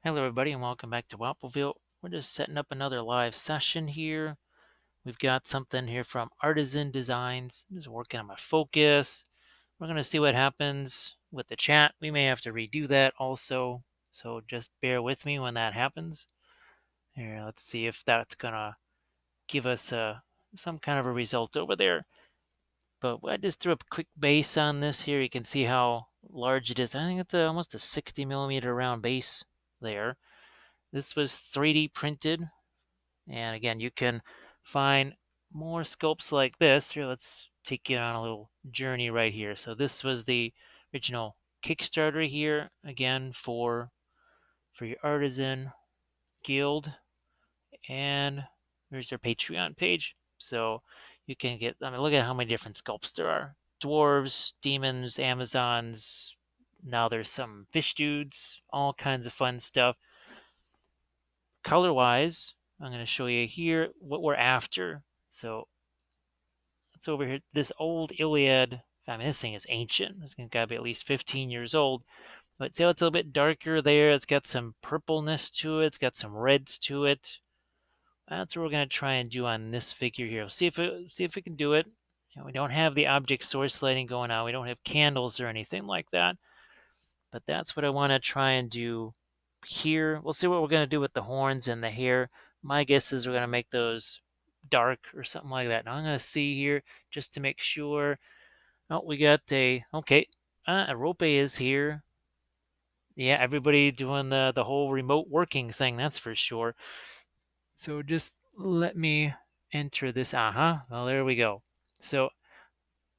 Hello everybody and welcome back to Wappelville. We're just setting up another live session here. We've got something here from Artisan Designs. I'm just working on my focus. We're going to see what happens with the chat. We may have to redo that also, so just bear with me when that happens. Here, let's see if that's going to give us some kind of a result over there. But I just threw a quick base on this here. You can see how large it is. I think it's almost a 60 millimeter round base there. This was 3D printed, and again, you can find more sculpts like this. Here, let's take you on a little journey right here. So this was the original Kickstarter here, again, for your Artisan Guild, and here's their Patreon page. So you can get, look at how many different sculpts there are. Dwarves, demons, Amazons, now there's some fish dudes, all kinds of fun stuff. Color-wise, I'm going to show you here what we're after. So it's over here. This old Iliad, this thing is ancient. It's got to be at least 15 years old. But see how it's a little bit darker there? It's got some purpleness to it. It's got some reds to it. That's what we're going to try and do on this figure here. See if we can do it. We don't have the object source lighting going on. We don't have candles or anything like that. But that's what I want to try and do here. We'll see what we're going to do with the horns and the hair. My guess is we're going to make those dark or something like that. Now I'm going to see here just to make sure. Oh, we got okay. Rope is here. Yeah, everybody doing the whole remote working thing, that's for sure. So just let me enter this. Well, there we go. So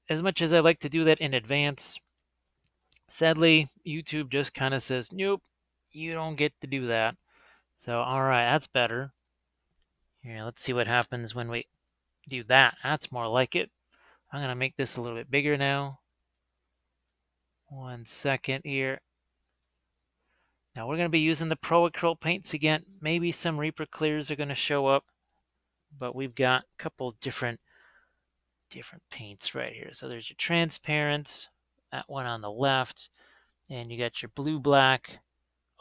as much as I like to do that in advance, sadly, YouTube just kind of says, nope, you don't get to do that. So, all right, that's better. Here, let's see what happens when we do that. That's more like it. I'm going to make this a little bit bigger now. 1 second here. Now we're going to be using the ProAcryl Paints again. Maybe some Reaper Clears are going to show up, but we've got a couple different paints right here. So there's your transparents, that one on the left, and you got your blue-black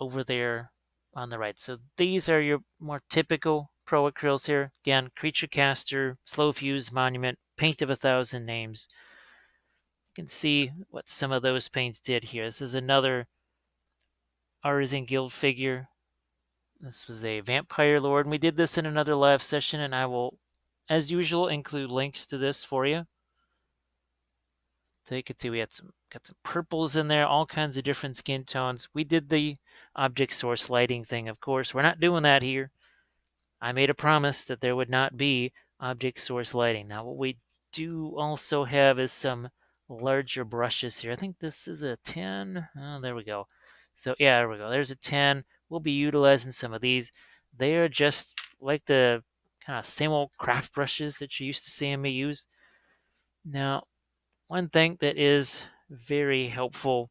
over there on the right. So these are your more typical ProAcryls here. Again, Creature Caster, Slow Fuse, Monument, Paint of 1,000 Names. You can see what some of those paints did here. This is another Artisan Guild figure. This was a Vampire Lord, and we did this in another live session, and I will, as usual, include links to this for you. So you can see we got some purples in there, all kinds of different skin tones. We did the object source lighting thing, of course. We're not doing that here. I made a promise that there would not be object source lighting. Now what we do also have is some larger brushes here. I think this is a 10. Oh, there we go. So yeah, there we go. There's a 10. We'll be utilizing some of these. They are just like the kind of same old craft brushes that you're used to seeing me use. Now, one thing that is very helpful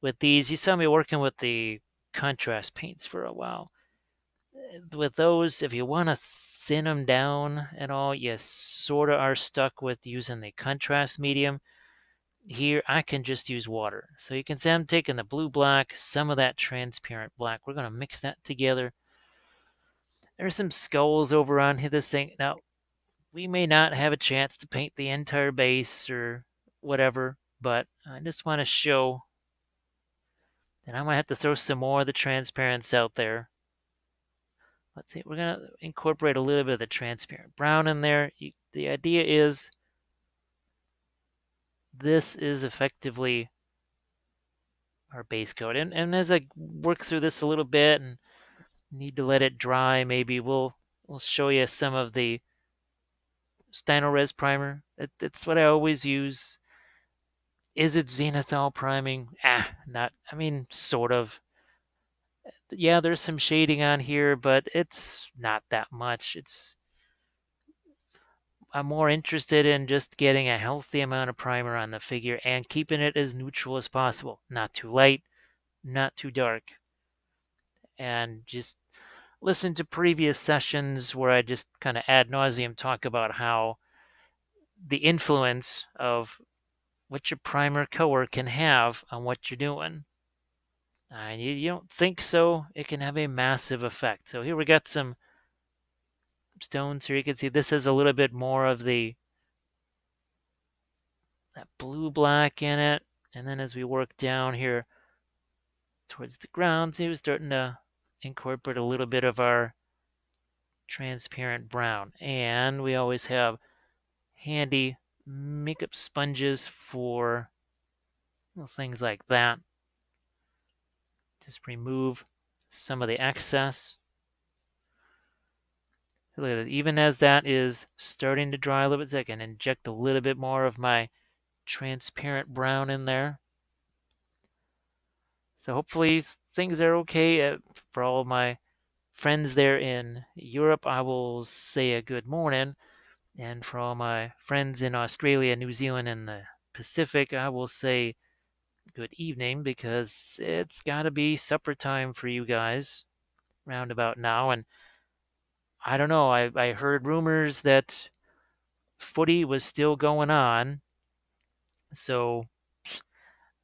with these, you saw me working with the contrast paints for a while. With those, if you want to thin them down at all, you sort of are stuck with using the contrast medium. Here, I can just use water. So you can see I'm taking the blue-black, some of that transparent black. We're going to mix that together. There's some skulls over on here, this thing. Now, we may not have a chance to paint the entire base or whatever, but I just want to show that I might have to throw some more of the transparents out there. Let's see, we're going to incorporate a little bit of the transparent brown in there. The idea is this is effectively our base coat. And as I work through this a little bit and need to let it dry, maybe we'll show you some of the Stynylrez primer. It's what I always use. Is it zenithal priming? Sort of. Yeah, there's some shading on here, but it's not that much. I'm more interested in just getting a healthy amount of primer on the figure and keeping it as neutral as possible. Not too light, not too dark. And just listen to previous sessions where I just kind of ad nauseum talk about how the influence of what your primer color can have on what you're doing. And you don't think so, it can have a massive effect. So here we got some stones here. You can see this has a little bit more of that blue-black in it. And then as we work down here towards the ground, see, we're starting to incorporate a little bit of our transparent brown. And we always have handy makeup sponges for things like that. Just remove some of the excess. Look at it. Even as that is starting to dry a little bit, I can inject a little bit more of my transparent brown in there. So hopefully things are okay for all of my friends there in Europe. I will say a good morning. And for all my friends in Australia, New Zealand, and the Pacific, I will say good evening because it's got to be supper time for you guys round about now. And I don't know, I heard rumors that footy was still going on. So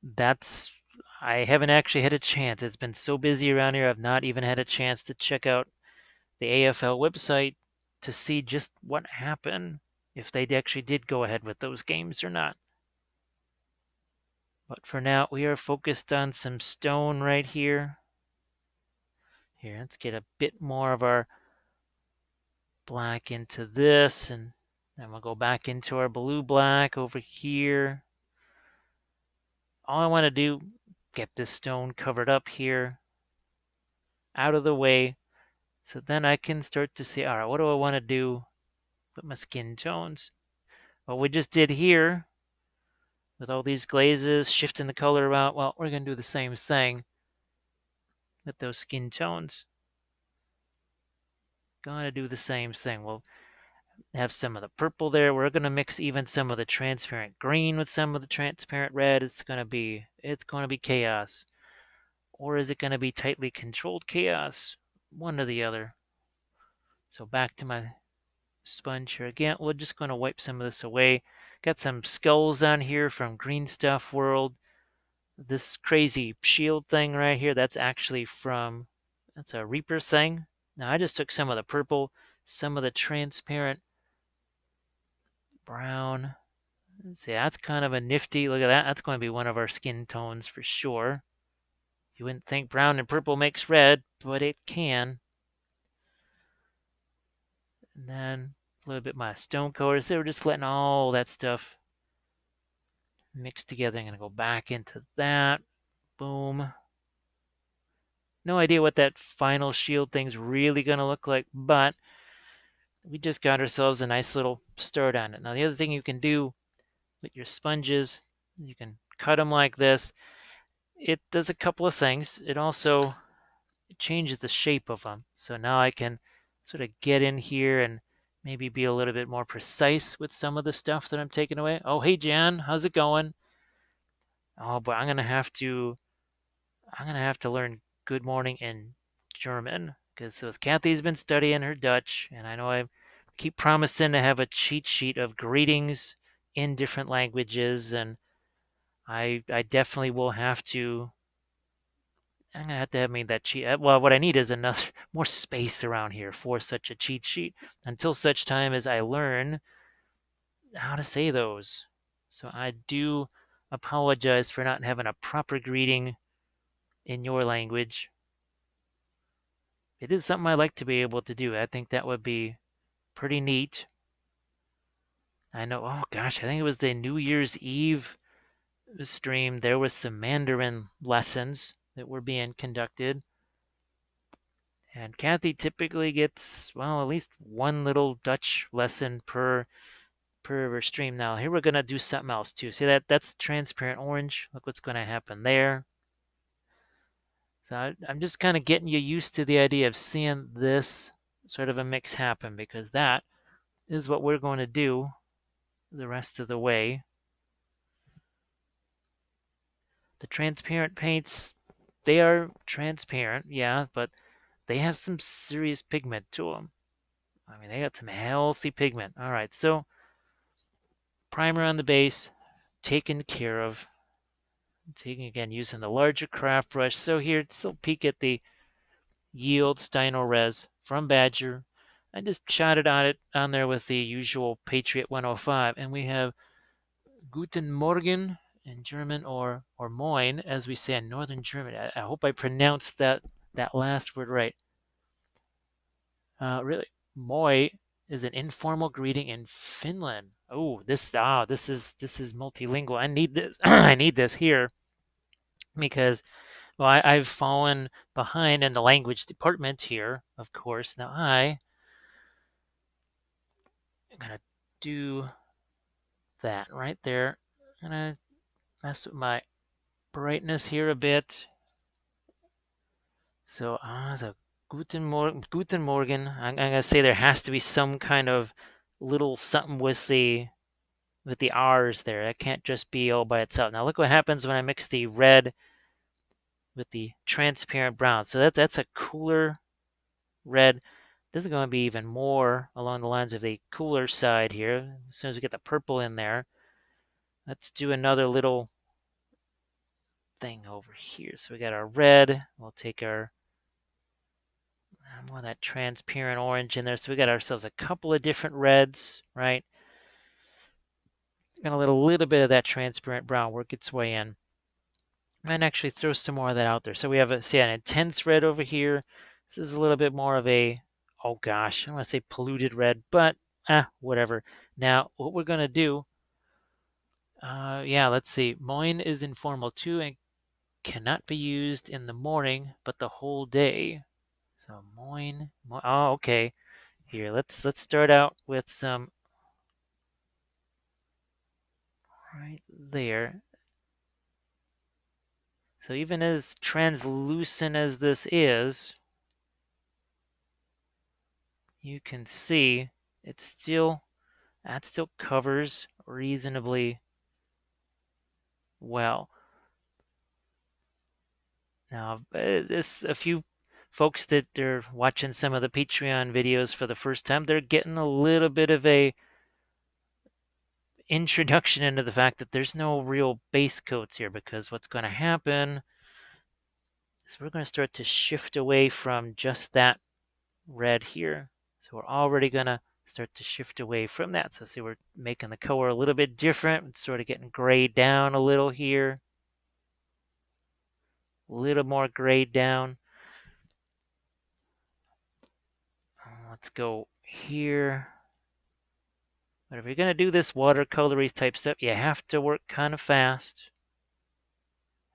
that's, I haven't actually had a chance. It's been so busy around here, I've not even had a chance to check out the AFL website to see just what happened, if they actually did go ahead with those games or not. But for now, we are focused on some stone right here. Here, let's get a bit more of our black into this, and then we'll go back into our blue black over here. All I want to do, get this stone covered up here, out of the way, so then I can start to see, all right, what do I want to do with my skin tones? What we just did here, with all these glazes, shifting the color around, well, we're going to do the same thing with those skin tones. Going to do the same thing. We'll have some of the purple there. We're going to mix even some of the transparent green with some of the transparent red. It's going to be chaos. Or is it going to be tightly controlled chaos? One or the other. So back to my sponge here again. We're just going to wipe some of this away. Got some skulls on here from Green Stuff World. This crazy shield thing right here, that's actually that's a Reaper thing. Now I just took some of the purple, some of the transparent brown. See, that's kind of a nifty, look at that. That's going to be one of our skin tones for sure. You wouldn't think brown and purple makes red, but it can. And then a little bit of my stone colors. They were just letting all that stuff mix together. I'm going to go back into that. Boom. No idea what that final shield thing's really going to look like, but we just got ourselves a nice little start on it. Now, the other thing you can do with your sponges, you can cut them like this. It does a couple of things. It also changes the shape of them. So now I can sort of get in here and maybe be a little bit more precise with some of the stuff that I'm taking away. Oh, hey, Jan, how's it going? Oh, but I'm going to have to learn good morning in German because Kathy's been studying her Dutch, and I know I keep promising to have a cheat sheet of greetings in different languages, and I definitely will have to. I'm gonna have to have made that cheat. Well, what I need is another more space around here for such a cheat sheet until such time as I learn how to say those. So I do apologize for not having a proper greeting in your language. It is something I like to be able to do. I think that would be pretty neat. I know, oh gosh, I think it was the New Year's Eve stream. There was some Mandarin lessons that were being conducted. And Kathy typically gets, well, at least one little Dutch lesson per her stream. Now, here we're going to do something else too. See that's the transparent orange. Look what's going to happen there. So I'm just kind of getting you used to the idea of seeing this sort of a mix happen, because that is what we're going to do the rest of the way. The transparent paints, they are transparent, yeah, but they have some serious pigment to them. I mean, they got some healthy pigment. All right, so primer on the base, taken care of. Taking again, using the larger craft brush. So here, still peek at the Yield Steino Res from Badger. I just shot it on there with the usual Patriot 105, and we have Guten Morgen in German, or Moin, as we say in Northern Germany. I hope I pronounced that last word right. Really, Moi is an informal greeting in Finland. Oh, this is multilingual. I need this. I need this here because, well, I've fallen behind in the language department here, of course. Now I'm gonna do that right there. I'm gonna mess with my brightness here a bit. So Guten Morgen. I'm gonna say there has to be some kind of little something with the R's there. That can't just be all by itself. Now look what happens when I mix the red with the transparent brown. So that's a cooler red. This is going to be even more along the lines of the cooler side here. As soon as we get the purple in there, let's do another little thing over here. So we got our red. We'll take our more of that transparent orange in there. So we got ourselves a couple of different reds, right? Gonna let a little bit of that transparent brown work its way in. And actually throw some more of that out there. So we have an intense red over here. This is a little bit more of a, oh gosh, I want to say polluted red, but whatever. Now, what we're going to do, let's see. Moin is informal too and cannot be used in the morning, but the whole day. So moin. Oh, okay. Here, let's start out with some right there. So even as translucent as this is, you can see that still covers reasonably well. Now, this a few folks that are watching some of the Patreon videos for the first time, they're getting a little bit of a introduction into the fact that there's no real base coats here, because what's going to happen is we're going to start to shift away from just that red here. So we're already going to start to shift away from that. So see, we're making the color a little bit different. It's sort of getting grayed down a little here. A little more grayed down. Let's go here. But if you're going to do this watercolory type stuff, you have to work kind of fast.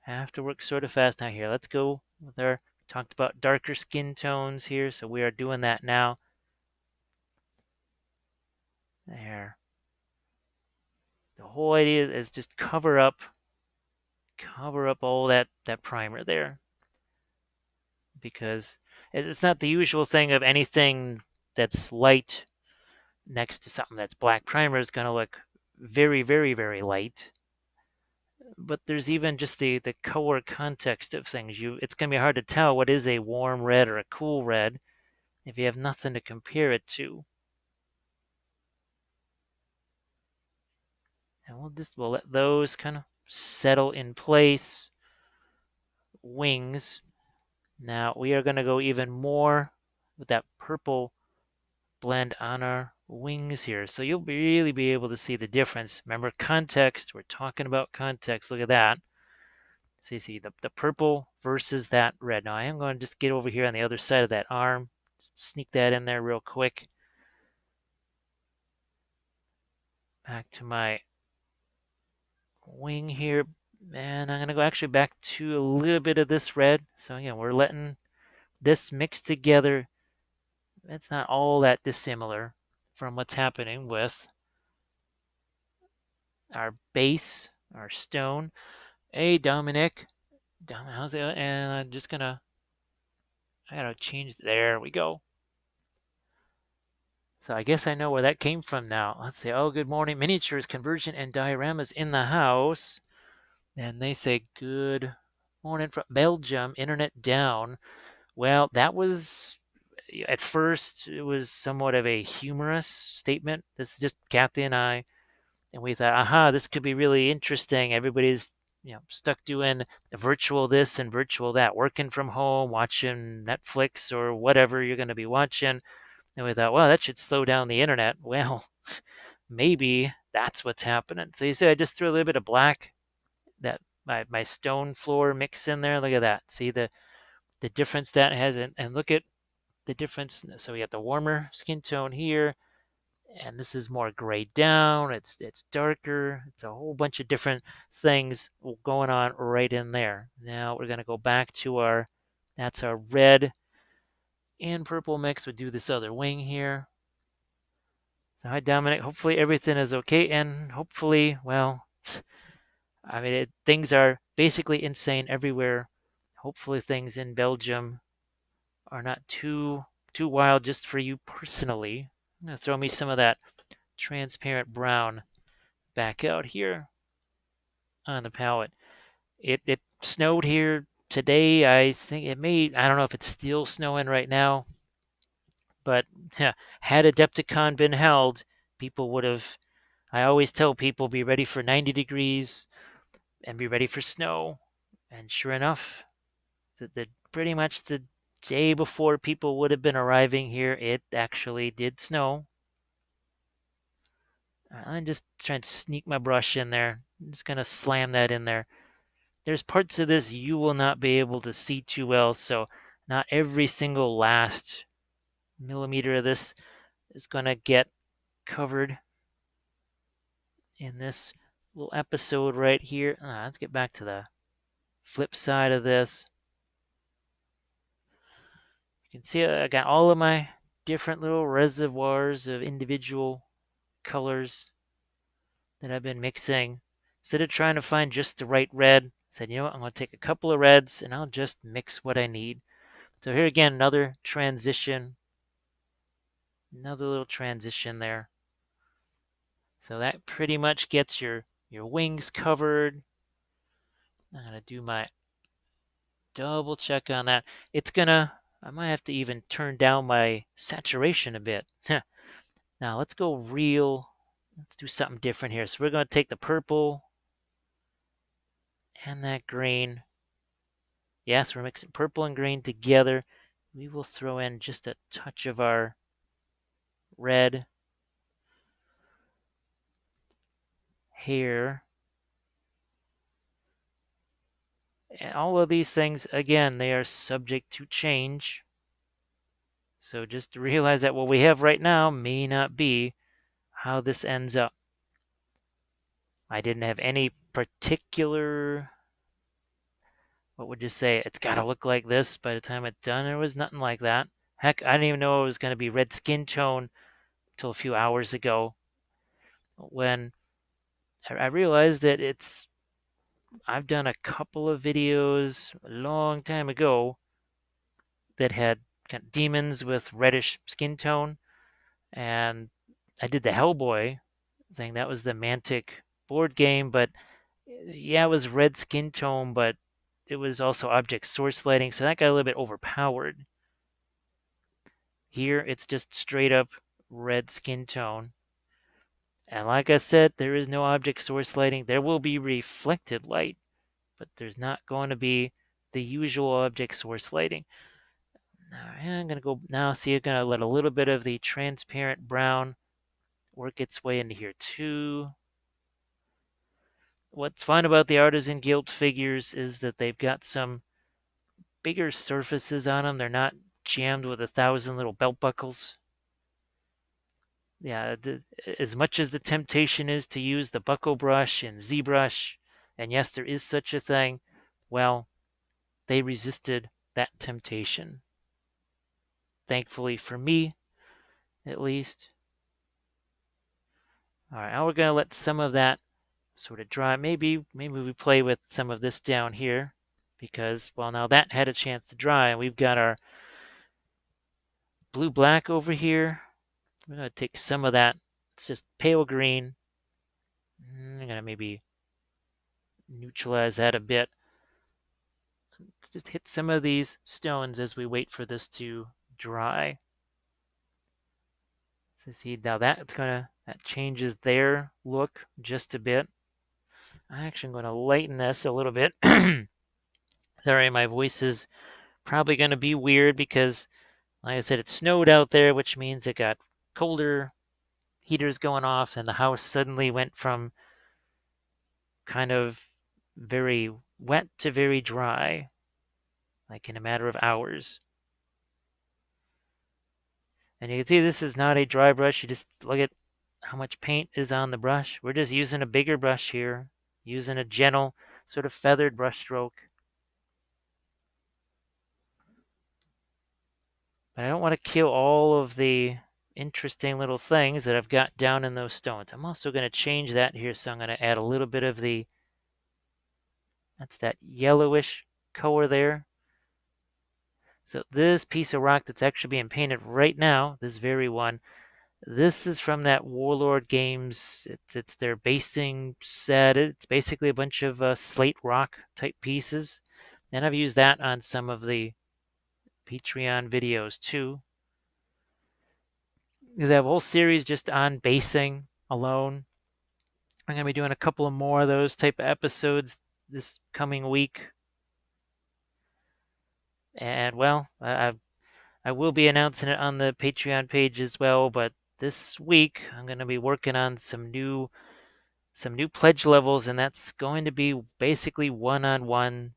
Have to work sort of fast. Now here, let's go with our, talked about darker skin tones here, so we are doing that now. There. The whole idea is just cover up all that primer there. Because it's not the usual thing of anything that's light next to something that's black. Primer is going to look very, very, very light. But there's even just the color context of things. It's going to be hard to tell what is a warm red or a cool red if you have nothing to compare it to. And we'll let those kind of settle in place. Wings. Now we are going to go even more with that purple blend on our wings here. So you'll really be able to see the difference. Remember, context. We're talking about context. Look at that. So you see the purple versus that red. Now I am going to just get over here on the other side of that arm. Just sneak that in there real quick. Back to my wing here. And I'm going to go actually back to a little bit of this red. So again, we're letting this mix together. It's not all that dissimilar from what's happening with our base, our stone. Hey, Dominic. How's it? And I'm just gonna, I gotta change. There we go. So I guess I know where that came from now. Let's see. Oh, good morning. Miniatures, conversion, and dioramas in the house. And they say, good morning from Belgium, internet down. Well, that was, at first, it was somewhat of a humorous statement. This is just Kathy and I. And we thought, aha, this could be really interesting. Everybody's stuck doing virtual this and virtual that, working from home, watching Netflix or whatever you're going to be watching. And we thought, well, that should slow down the internet. Well, maybe that's what's happening. So you see, I just threw a little bit of black, that my stone floor mix in there. Look at that. See the difference that has, and look at the difference. So we got the warmer skin tone here, and this is more grayed down. It's darker. It's a whole bunch of different things going on right in there. Now we're gonna go back to that's our red and purple mix. We'll do this other wing here. So hi Dominic. Hopefully everything is okay, and hopefully, well, I mean things are basically insane everywhere. Hopefully things in Belgium are not too wild just for you personally. I'm gonna throw me some of that transparent brown back out here on the palette. It snowed here today. I think it may. I don't know if it's still snowing right now, but had Adepticon been held, people would have. I always tell people be ready for 90 degrees and be ready for snow. And sure enough, the pretty much the day before people would have been arriving here, it actually did snow. I'm just trying to sneak my brush in there. I'm just gonna slam that in there. There's parts of this you will not be able to see too well, so not every single last millimeter of this is gonna get covered in this little episode right here. Let's get back to the flip side of this. You can see I got all of my different little reservoirs of individual colors that I've been mixing. Instead of trying to find just the right red, I said, you know what, I'm going to take a couple of reds and I'll just mix what I need. So here again, another transition, another little transition there. So that pretty much gets your wings covered. I'm going to do my double check on that. I might have to even turn down my saturation a bit. Now let's go let's do something different here. So we're going to take the purple and that green. Yes, we're mixing purple and green together. We will throw in just a touch of our red here. And all of these things, again, they are subject to change. So just realize that what we have right now may not be how this ends up. I didn't have any particular, what would you say, it's got to look like this by the time it's done. There was nothing like that. Heck, I didn't even know it was going to be red skin tone until a few hours ago when I realized that I've done a couple of videos a long time ago that had kind of demons with reddish skin tone, and I did the Hellboy thing. That was the Mantic board game, but yeah, it was red skin tone, but it was also object source lighting, so that got a little bit overpowered. Here, it's just straight up red skin tone. And like I said, there is no object source lighting. There will be reflected light, but there's not going to be the usual object source lighting. I'm going to go now. See, I'm going to let a little bit of the transparent brown work its way into here too. What's fun about the Artisan Guild figures is that they've got some bigger surfaces on them. They're not jammed with 1,000 little belt buckles. Yeah, as much as the temptation is to use the buckle brush and ZBrush, and yes, there is such a thing, well, they resisted that temptation. Thankfully for me, at least. All right, now we're going to let some of that sort of dry. Maybe we play with some of this down here because, well, now that had a chance to dry, and we've got our blue-black over here. We're going to take some of that. It's just pale green. I'm going to maybe neutralize that a bit. Just hit some of these stones as we wait for this to dry. So see, now that changes their look just a bit. I actually am going to lighten this a little bit. Sorry, my voice is probably going to be weird because, like I said, it snowed out there, which means it got colder, heaters going off, and the house suddenly went from kind of very wet to very dry, like in a matter of hours. And you can see this is not a dry brush. You just look at how much paint is on the brush. We're just using a bigger brush here, using a gentle, sort of feathered brush stroke. But I don't want to kill all of the interesting little things that I've got down in those stones. I'm also going to change that here, so I'm going to add a little bit of that's that yellowish color there. So this piece of rock that's actually being painted right now, this very one, this is from that Warlord Games. It's their basing set. It's basically a bunch of slate rock type pieces, and I've used that on some of the Patreon videos too. Because I have a whole series just on basing alone. I'm gonna be doing a couple of more of those type of episodes this coming week, and well, I will be announcing it on the Patreon page as well. But this week I'm gonna be working on some new pledge levels, and that's going to be basically one-on-one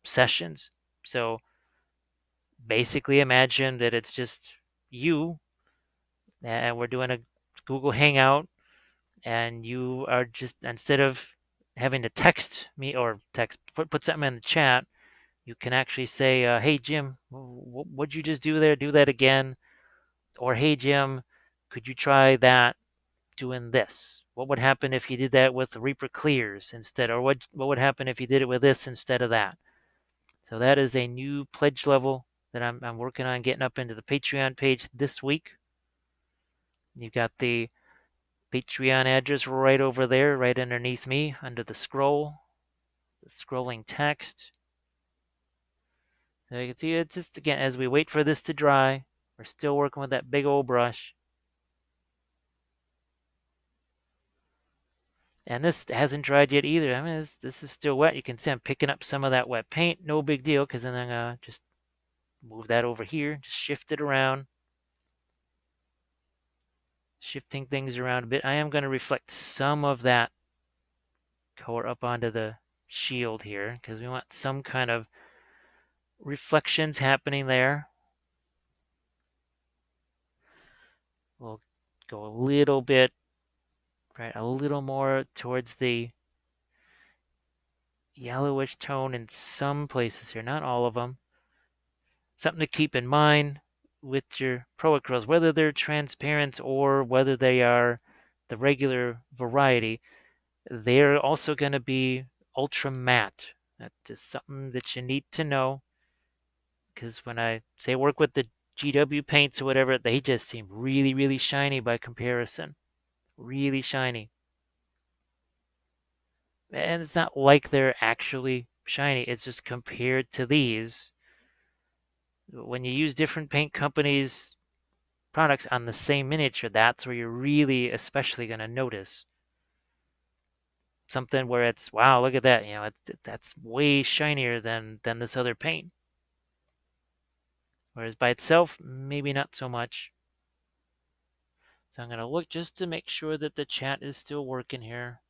sessions. So basically imagine that it's just you, and we're doing a Google Hangout, and you are just, instead of having to text me or put something in the chat, you can actually say, hey Jim, what'd you just do there? Do that again. Or hey Jim, could you try that doing this? What would happen if you did that with Reaper Clears instead? Or what would happen if you did it with this instead of that? So that is a new pledge level that I'm working on getting up into the Patreon page this week. You've got the Patreon address right over there, right underneath me, under the scrolling text. So you can see it just, again, as we wait for this to dry, we're still working with that big old brush. And this hasn't dried yet either. I mean, this is still wet. You can see I'm picking up some of that wet paint. No big deal, because then I'm going to just move that over here, just shift it around. Shifting things around a bit. I am going to reflect some of that color up onto the shield here, because we want some kind of reflections happening there. We'll go a little bit, right, a little more towards the yellowish tone in some places here, not all of them. Something to keep in mind with your ProAcryls, whether they're transparent or whether they are the regular variety, they're also going to be ultra matte. That is something that you need to know, because when I say work with the GW paints or whatever, they just seem really, really shiny by comparison. Really shiny. And it's not like they're actually shiny, it's just compared to these. When you use different paint companies' products on the same miniature, that's where you're really especially going to notice something where it's, wow, look at that, that's way shinier than this other paint. Whereas by itself, maybe not so much. So I'm going to look just to make sure that the chat is still working here.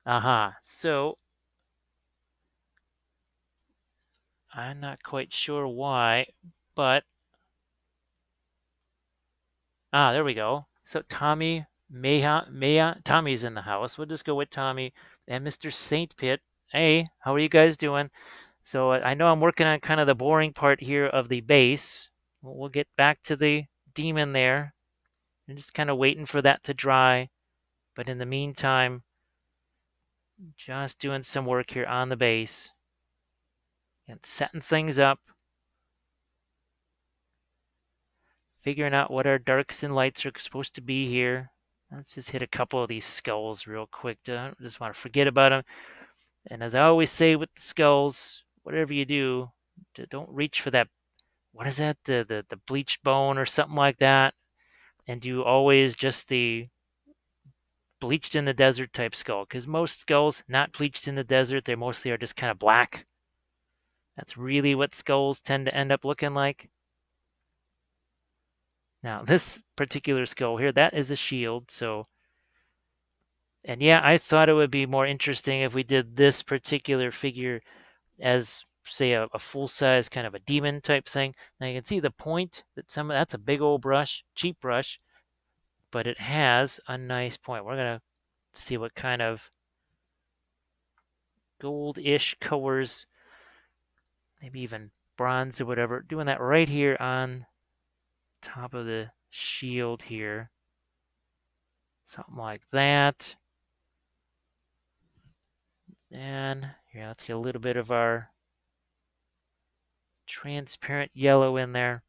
Aha, so I'm not quite sure why, but there we go. So Tommy Tommy's in the house. We'll just go with Tommy and Mr. Saint Pitt. Hey, how are you guys doing? So I know I'm working on kind of the boring part here of the base. We'll get back to the demon there. I'm just kind of waiting for that to dry. But in the meantime, just doing some work here on the base and setting things up. Figuring out what our darks and lights are supposed to be here. Let's just hit a couple of these skulls real quick. Just want to forget about them. And as I always say with the skulls, whatever you do, don't reach for that. What is that? The bleached bone or something like that. And do always just the bleached in the desert type skull, because most skulls not bleached in the desert, they mostly are just kind of black. That's really what skulls tend to end up looking like. Now, this particular skull here, that is a shield, so... And yeah, I thought it would be more interesting if we did this particular figure as, say, a full-size kind of a demon type thing. Now you can see the point that that's a big old brush, cheap brush, but it has a nice point. We're gonna see what kind of gold-ish colors, maybe even bronze or whatever. Doing that right here on top of the shield here. Something like that. And here, let's get a little bit of our transparent yellow in there.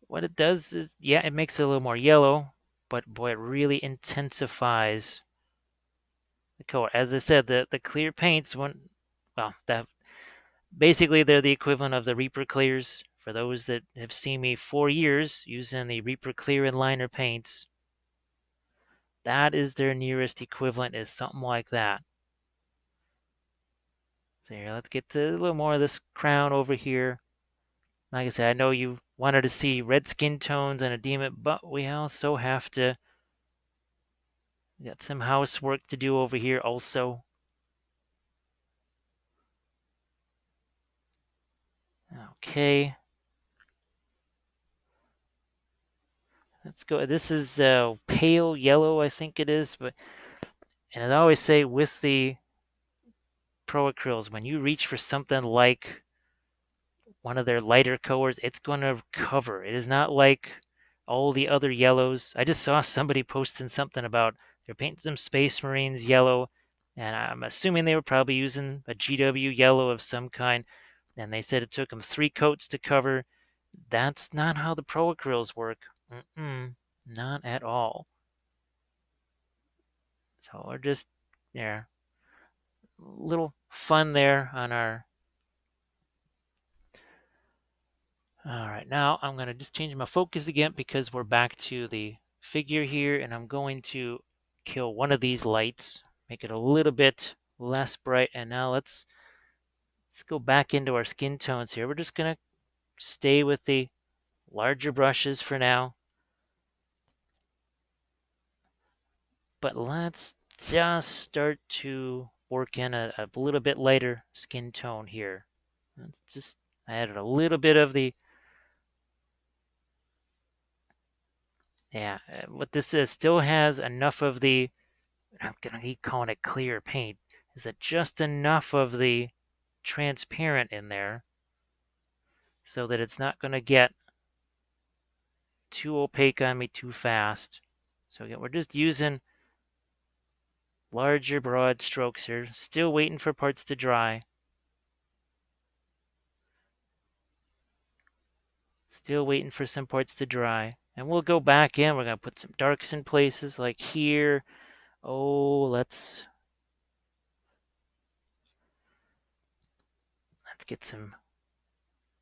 What it does is, yeah, it makes it a little more yellow, but boy, it really intensifies the color. As I said, the clear paints, that basically they're the equivalent of the Reaper clears. For those that have seen me 4 years using the Reaper clear and liner paints, that is their nearest equivalent, is something like that. So here, let's get to a little more of this crown over here. Like I said, I know you wanted to see red skin tones and a demon, but we also have to... We got some housework to do over here also. Okay. Let's go. This is pale yellow, I think it is. And I always say with the ProAcryls, when you reach for something like one of their lighter colors, it's going to cover. It is not like all the other yellows. I just saw somebody posting something about they're painting some Space Marines yellow, and I'm assuming they were probably using a GW yellow of some kind, and they said it took them 3 coats to cover. That's not how the ProAcryls work. Not at all. So we're just there. Little fun there on our... All right, now I'm going to just change my focus again because we're back to the figure here, and I'm going to kill one of these lights, make it a little bit less bright. And now let's go back into our skin tones here. We're just going to stay with the larger brushes for now. But let's just start to work in a little bit lighter skin tone here. Let's just add a little bit of the... Yeah, what this is, still has enough of the... I'm going to keep calling it clear paint. Is it just enough of the transparent in there so that it's not going to get too opaque on me too fast. So again, we're just using larger broad strokes here. Still waiting for parts to dry. Still waiting for some parts to dry. And we'll go back in. We're going to put some darks in places like here. Oh, let's get some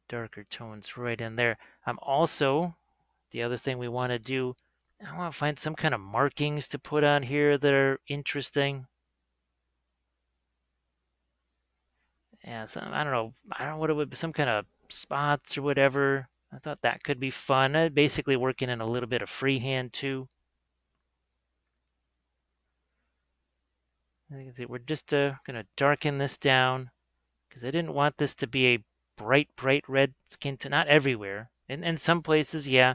darker tones right in there. I'm also... The other thing we want to do, I want to find some kind of markings to put on here that are interesting. Yeah, I don't know what it would be, some kind of spots or whatever. I thought that could be fun. Basically working in a little bit of freehand too. I think we're just going to darken this down because I didn't want this to be a bright red skin tone. Not everywhere. In some places, yeah.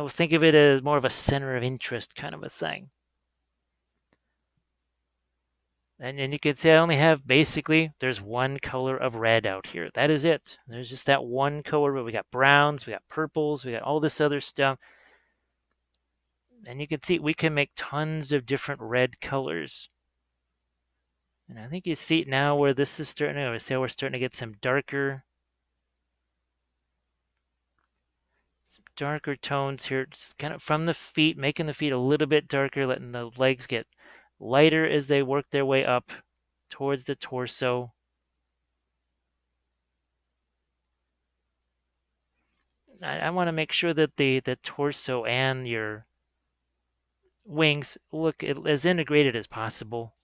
Think of it as more of a center of interest kind of a thing. And you can see I only have basically, there's one color of red out here. That is it. There's just that one color, but we got browns, we got purples, we got all this other stuff. And you can see we can make tons of different red colors. And I think you see it now where this is starting to... See how we're starting to get some darker tones here, just kind of from the feet, making the feet a little bit darker, letting the legs get lighter as they work their way up towards the torso. I want to make sure that the torso and your wings look as integrated as possible.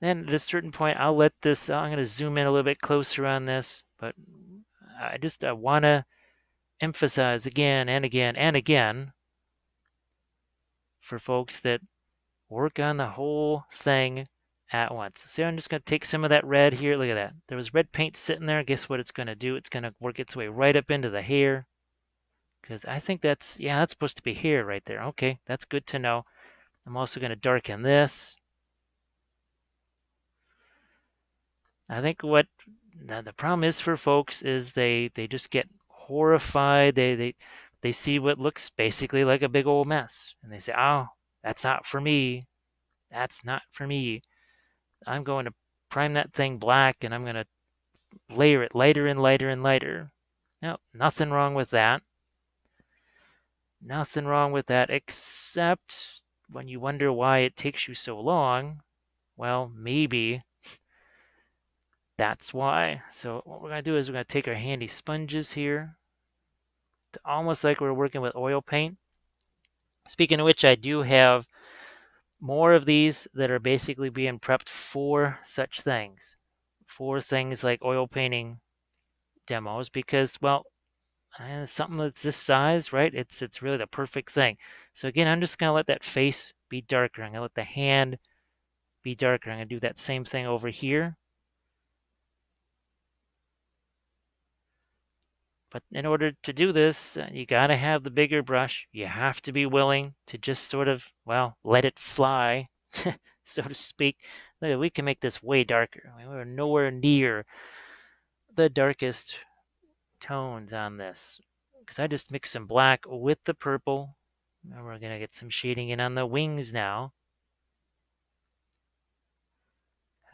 Then at a certain point, I'll let this, I'm going to zoom in a little bit closer on this, but I want to emphasize again and again and again for folks that work on the whole thing at once. See, I'm just going to take some of that red here. Look at that. There was red paint sitting there. Guess what it's going to do? It's going to work its way right up into the hair. Because I think that's, yeah, that's supposed to be hair right there. Okay, that's good to know. I'm also going to darken this. I think what the problem is for folks is they just get horrified. They see what looks basically like a big old mess. And they say, oh, that's not for me. That's not for me. I'm going to prime that thing black and I'm going to layer it lighter and lighter and lighter. No, nothing wrong with that. Nothing wrong with that, except when you wonder why it takes you so long, well, maybe that's why. So what we're going to do is we're going to take our handy sponges here. It's almost like we're working with oil paint. Speaking of which, I do have more of these that are basically being prepped for such things. For things like oil painting demos because, well, something that's this size, right? It's really the perfect thing. So again, I'm just gonna let that face be darker. I'm gonna let the hand be darker. I'm gonna do that same thing over here. But in order to do this, you gotta have the bigger brush. You have to be willing to just sort of, well, let it fly, so to speak. Look, we can make this way darker. I mean, we're nowhere near the darkest tones on this because I just mixed some black with the purple. And we're going to get some shading in on the wings now.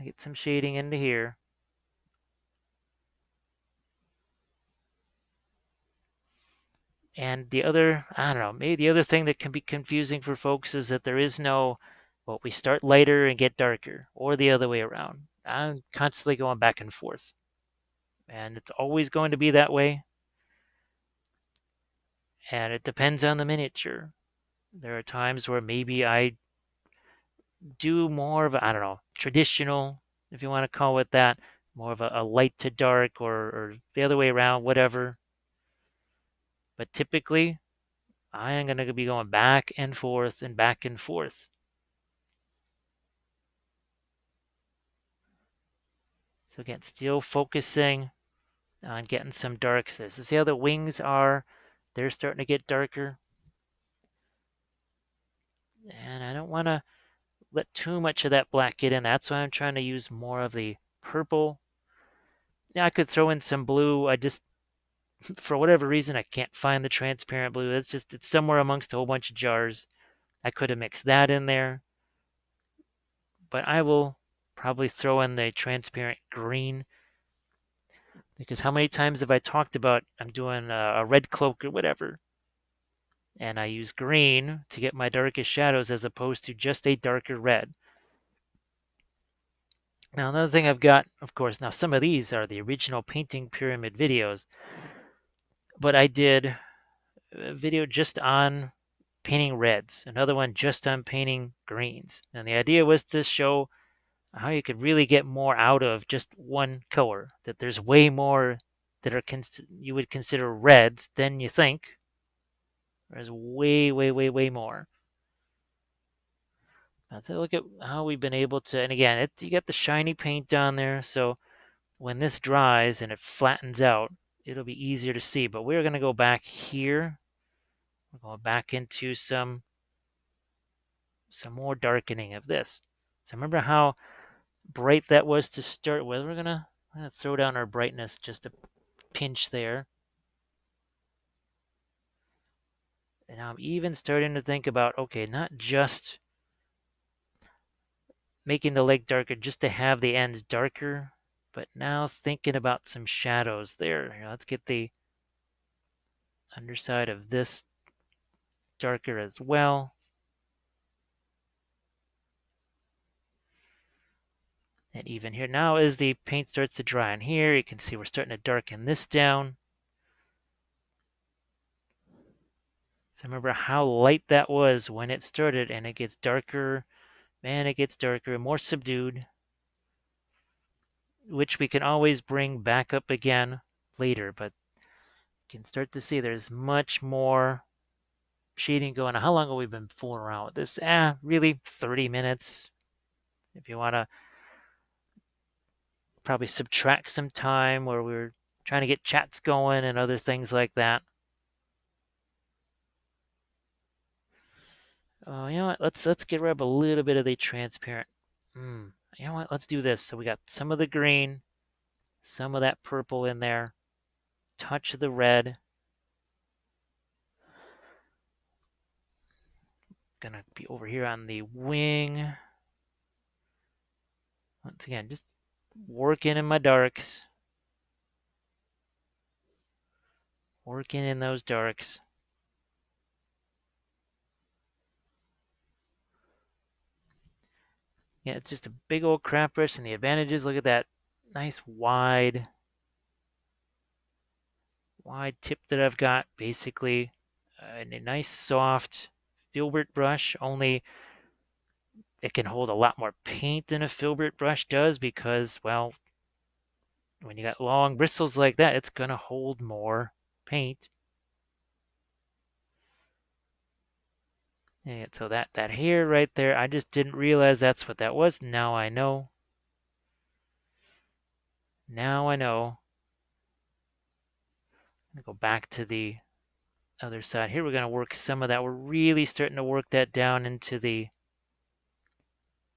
Get some shading into here. And the other, I don't know, maybe the other thing that can be confusing for folks is that there is no, well, we start lighter and get darker, or the other way around. I'm constantly going back and forth. And it's always going to be that way. And it depends on the miniature. There are times where maybe I do more of, I don't know, traditional, if you want to call it that, more of a light to dark or the other way around, whatever. But typically, I am going to be going back and forth and back and forth. So again, still focusing on getting some darks there. So see how the wings are? They're starting to get darker. And I don't want to let too much of that black get in. That's why I'm trying to use more of the purple. Yeah, I could throw in some blue. I just, for whatever reason, I can't find the transparent blue. It's somewhere amongst a whole bunch of jars. I could have mixed that in there. But I will probably throw in the transparent green because how many times have I talked about I'm doing a red cloak or whatever, and I use green to get my darkest shadows as opposed to just a darker red. Now, another thing I've got, of course, now some of these are the original painting pyramid videos, but I did a video just on painting reds, another one just on painting greens. And the idea was to show how you could really get more out of just one color, that there's way more that are you would consider reds than you think. There's way, way, way, way more. Now, take a look at how we've been able to, and again, you got the shiny paint on there, so when this dries and it flattens out, it'll be easier to see. But we're going to go back here. We're going back into some more darkening of this. So remember how bright that was to start with? We're gonna throw down our brightness just a pinch there. And I'm even starting to think about, okay, not just making the leg darker just to have the ends darker, but now thinking about some shadows there. Here, let's get the underside of this darker as well. And even here now, as the paint starts to dry on here, you can see we're starting to darken this down. So remember how light that was when it started, and it gets darker. Man, it gets darker, more subdued, which we can always bring back up again later, but you can start to see there's much more shading going on. How long have we been fooling around with this? Really 30 minutes. If you want to probably subtract some time where we're trying to get chats going and other things like that. Oh, you know what? Let's get rid of a little bit of the transparent. You know what? Let's do this. So we got some of the green, some of that purple in there, touch of the red. Gonna be over here on the wing. Once again, just working in my darks. Working in those darks. Yeah, it's just a big old craft brush, and the advantages, look at that nice wide tip that I've got, basically. And a nice soft filbert brush, only it can hold a lot more paint than a filbert brush does because, well, when you got long bristles like that, it's going to hold more paint. And so that hair right there, I just didn't realize that's what that was. Now I know. Now I know. I'm going to go back to the other side. Here we're going to work some of that. We're really starting to work that down into the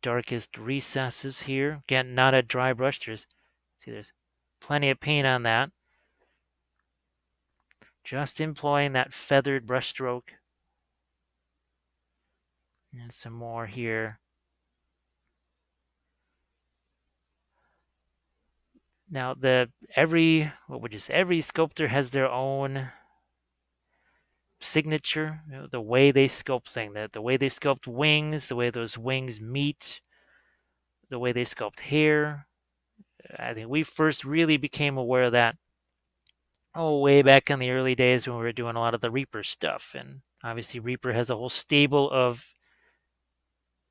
darkest recesses here. Again, not a dry brush. There's plenty of paint on that. Just employing that feathered brush stroke. And some more here. Now every sculptor has their own signature, the way they sculpt things, the way they sculpt wings, the way those wings meet, the way they sculpt hair. I think we first really became aware of that way back in the early days when we were doing a lot of the Reaper stuff. And obviously Reaper has a whole stable of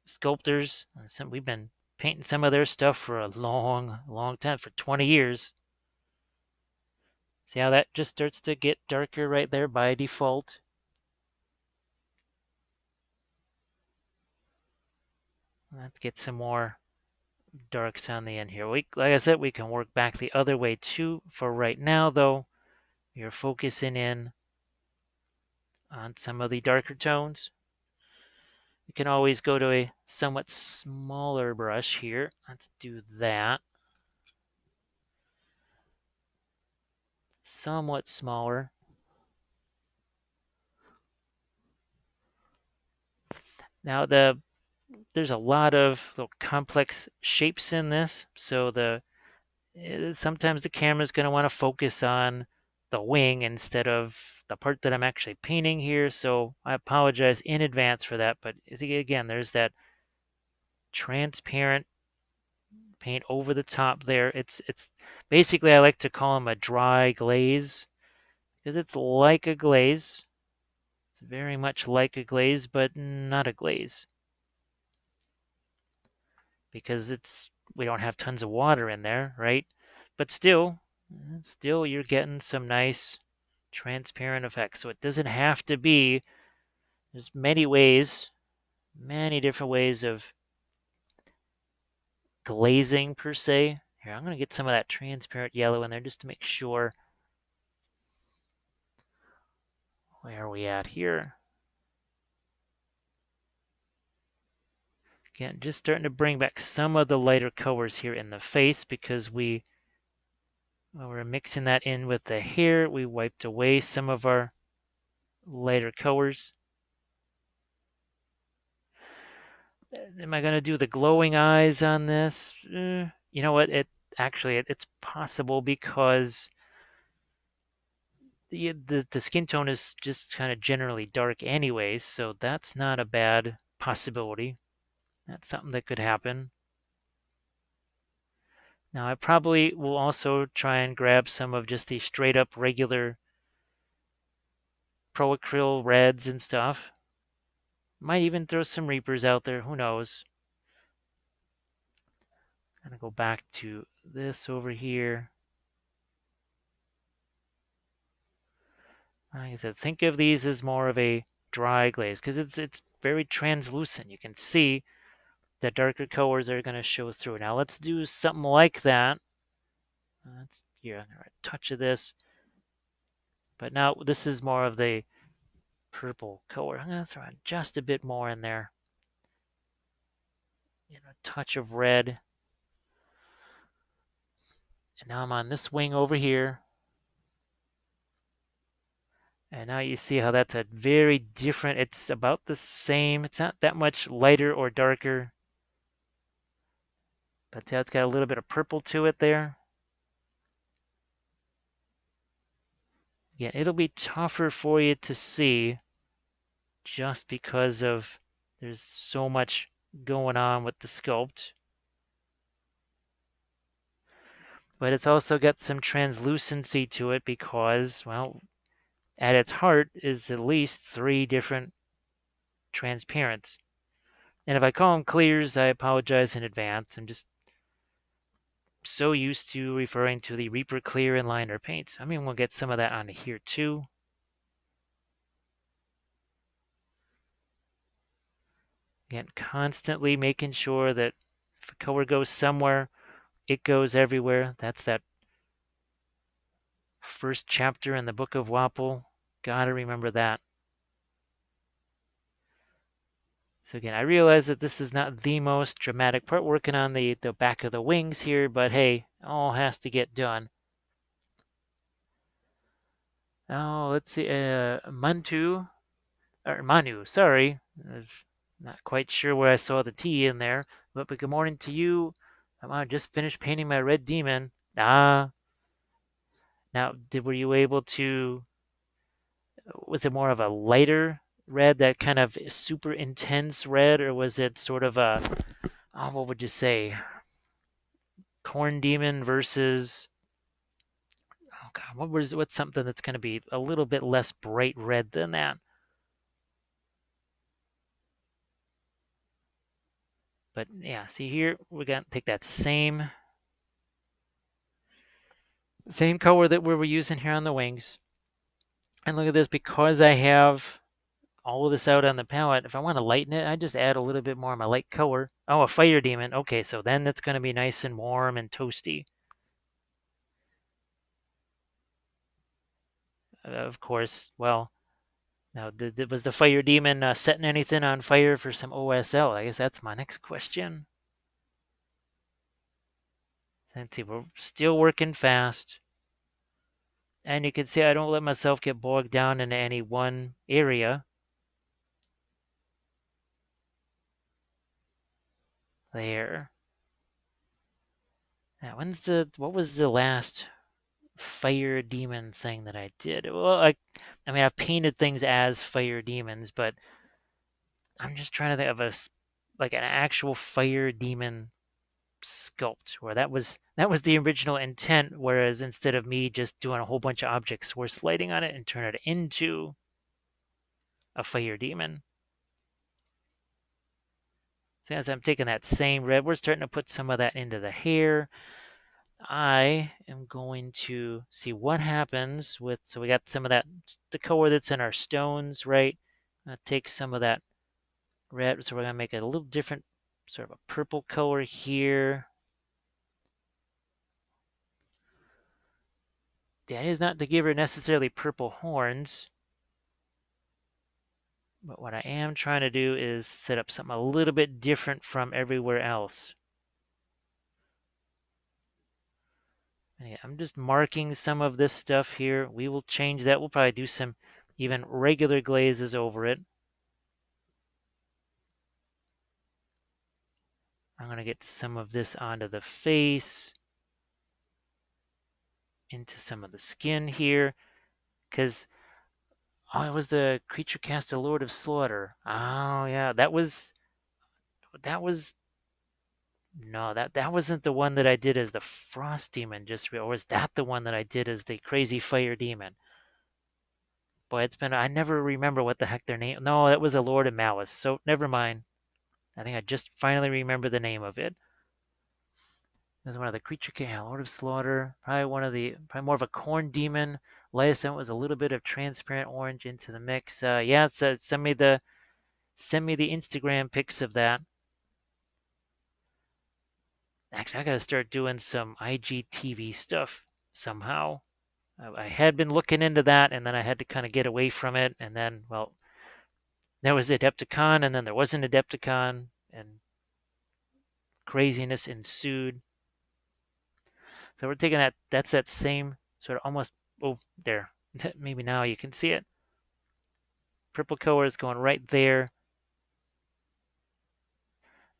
sculptors. We've been painting some of their stuff for a long time, for 20 years. See how that just starts to get darker right there by default? Let's get some more darks on the end here. Like I said, we can work back the other way too. For right now, though, you're focusing in on some of the darker tones. You can always go to a somewhat smaller brush here. Let's do that. Somewhat smaller. Now there's a lot of little complex shapes in this, so sometimes the camera's going to want to focus on the wing instead of the part that I'm actually painting here. So I apologize in advance for that. But again, there's that transparent paint over the top there. It's basically, I like to call them a dry glaze because it's like a glaze. It's very much like a glaze, but not a glaze because we don't have tons of water in there, right? But still you're getting some nice transparent effects. So it doesn't have to be. There's many different ways of glazing per se. Here, I'm going to get some of that transparent yellow in there just to make sure. Where are we at here? Again, just starting to bring back some of the lighter colors here in the face because when we're mixing that in with the hair, we wiped away some of our lighter colors. Am I going to do the glowing eyes on this? You know what? It's possible because the skin tone is just kind of generally dark anyways, so that's not a bad possibility. That's something that could happen. Now I probably will also try and grab some of just the straight up regular ProAcryl reds and stuff. Might even throw some Reapers out there, who knows. I'm gonna go back to this over here. Like I said, think of these as more of a dry glaze because it's very translucent. You can see the darker colors are going to show through. Now let's do something like that. Let's here, a touch of this, but now this is more of the purple color. I'm going to throw in just a bit more in there. A touch of red. And now I'm on this wing over here. And now you see how that's a very different, it's about the same. It's not that much lighter or darker. But it's got a little bit of purple to it there. Yeah, it'll be tougher for you to see just because of there's so much going on with the sculpt. But it's also got some translucency to it because, well, at its heart is at least 3 different transparents. And if I call them clears, I apologize in advance. I'm just so used to referring to the Reaper Clear and Liner paints. I mean, we'll get some of that onto here too. Again, constantly making sure that if a color goes somewhere, it goes everywhere. That's that first chapter in the book of Wappel. Gotta remember that. So again, I realize that this is not the most dramatic part, working on the back of the wings here, but hey, all has to get done. Oh, let's see, Manu, sorry. Not quite sure where I saw the T in there, but good morning to you. I just finished painting my red demon. Ah, now, were you able to, was it more of a lighter red, that kind of super intense red, or was it sort of a, oh, what would you say, corn demon versus, oh God, what's something that's going to be a little bit less bright red than that? But yeah, see here, we're going to take that same color that we were using here on the wings. And look at this, because I have all of this out on the palette, if I want to lighten it, I just add a little bit more of my light color. Oh, a fire demon. Okay, so then it's going to be nice and warm and toasty. Of course, well, now was the fire demon setting anything on fire for some OSL? I guess that's my next question. Let's see, we're still working fast. And you can see I don't let myself get bogged down into any one area. There. Now, what was the last fire demon thing that I did? Well, I mean, I've painted things as fire demons, but I'm just trying to think of like an actual fire demon sculpt where that was the original intent, whereas instead of me just doing a whole bunch of object source lighting on it and turn it into a fire demon. So as I'm taking that same red, we're starting to put some of that into the hair. I am going to see what happens with, so we got some of that, the color that's in our stones, right? Take some of that red, so we're going to make it a little different, sort of a purple color here. The idea is not to give her necessarily purple horns, but what I am trying to do is set up something a little bit different from everywhere else. Yeah, I'm just marking some of this stuff here. We will change that. We'll probably do some even regular glazes over it. I'm going to get some of this onto the face, into some of the skin here, because, oh, it was the creature cast a Lord of Slaughter. Oh, yeah, that was No, that wasn't the one that I did as the Frost Demon, or was that the one that I did as the Crazy Fire Demon? Boy, I never remember what the heck their name. No, that was a Lord of Malice, so never mind. I think I just finally remember the name of it. It was one of the Creature King, Lord of Slaughter. Probably more of a Corn Demon. Last one was a little bit of transparent orange into the mix. Yeah, so send me the Instagram pics of that. Actually, I gotta start doing some IGTV stuff somehow. I had been looking into that, and then I had to kind of get away from it. And then, well, there was Adepticon, and then there wasn't Adepticon, and craziness ensued. So we're taking that. That's that same sort of almost. Oh, there. Maybe now you can see it. Purple color is going right there.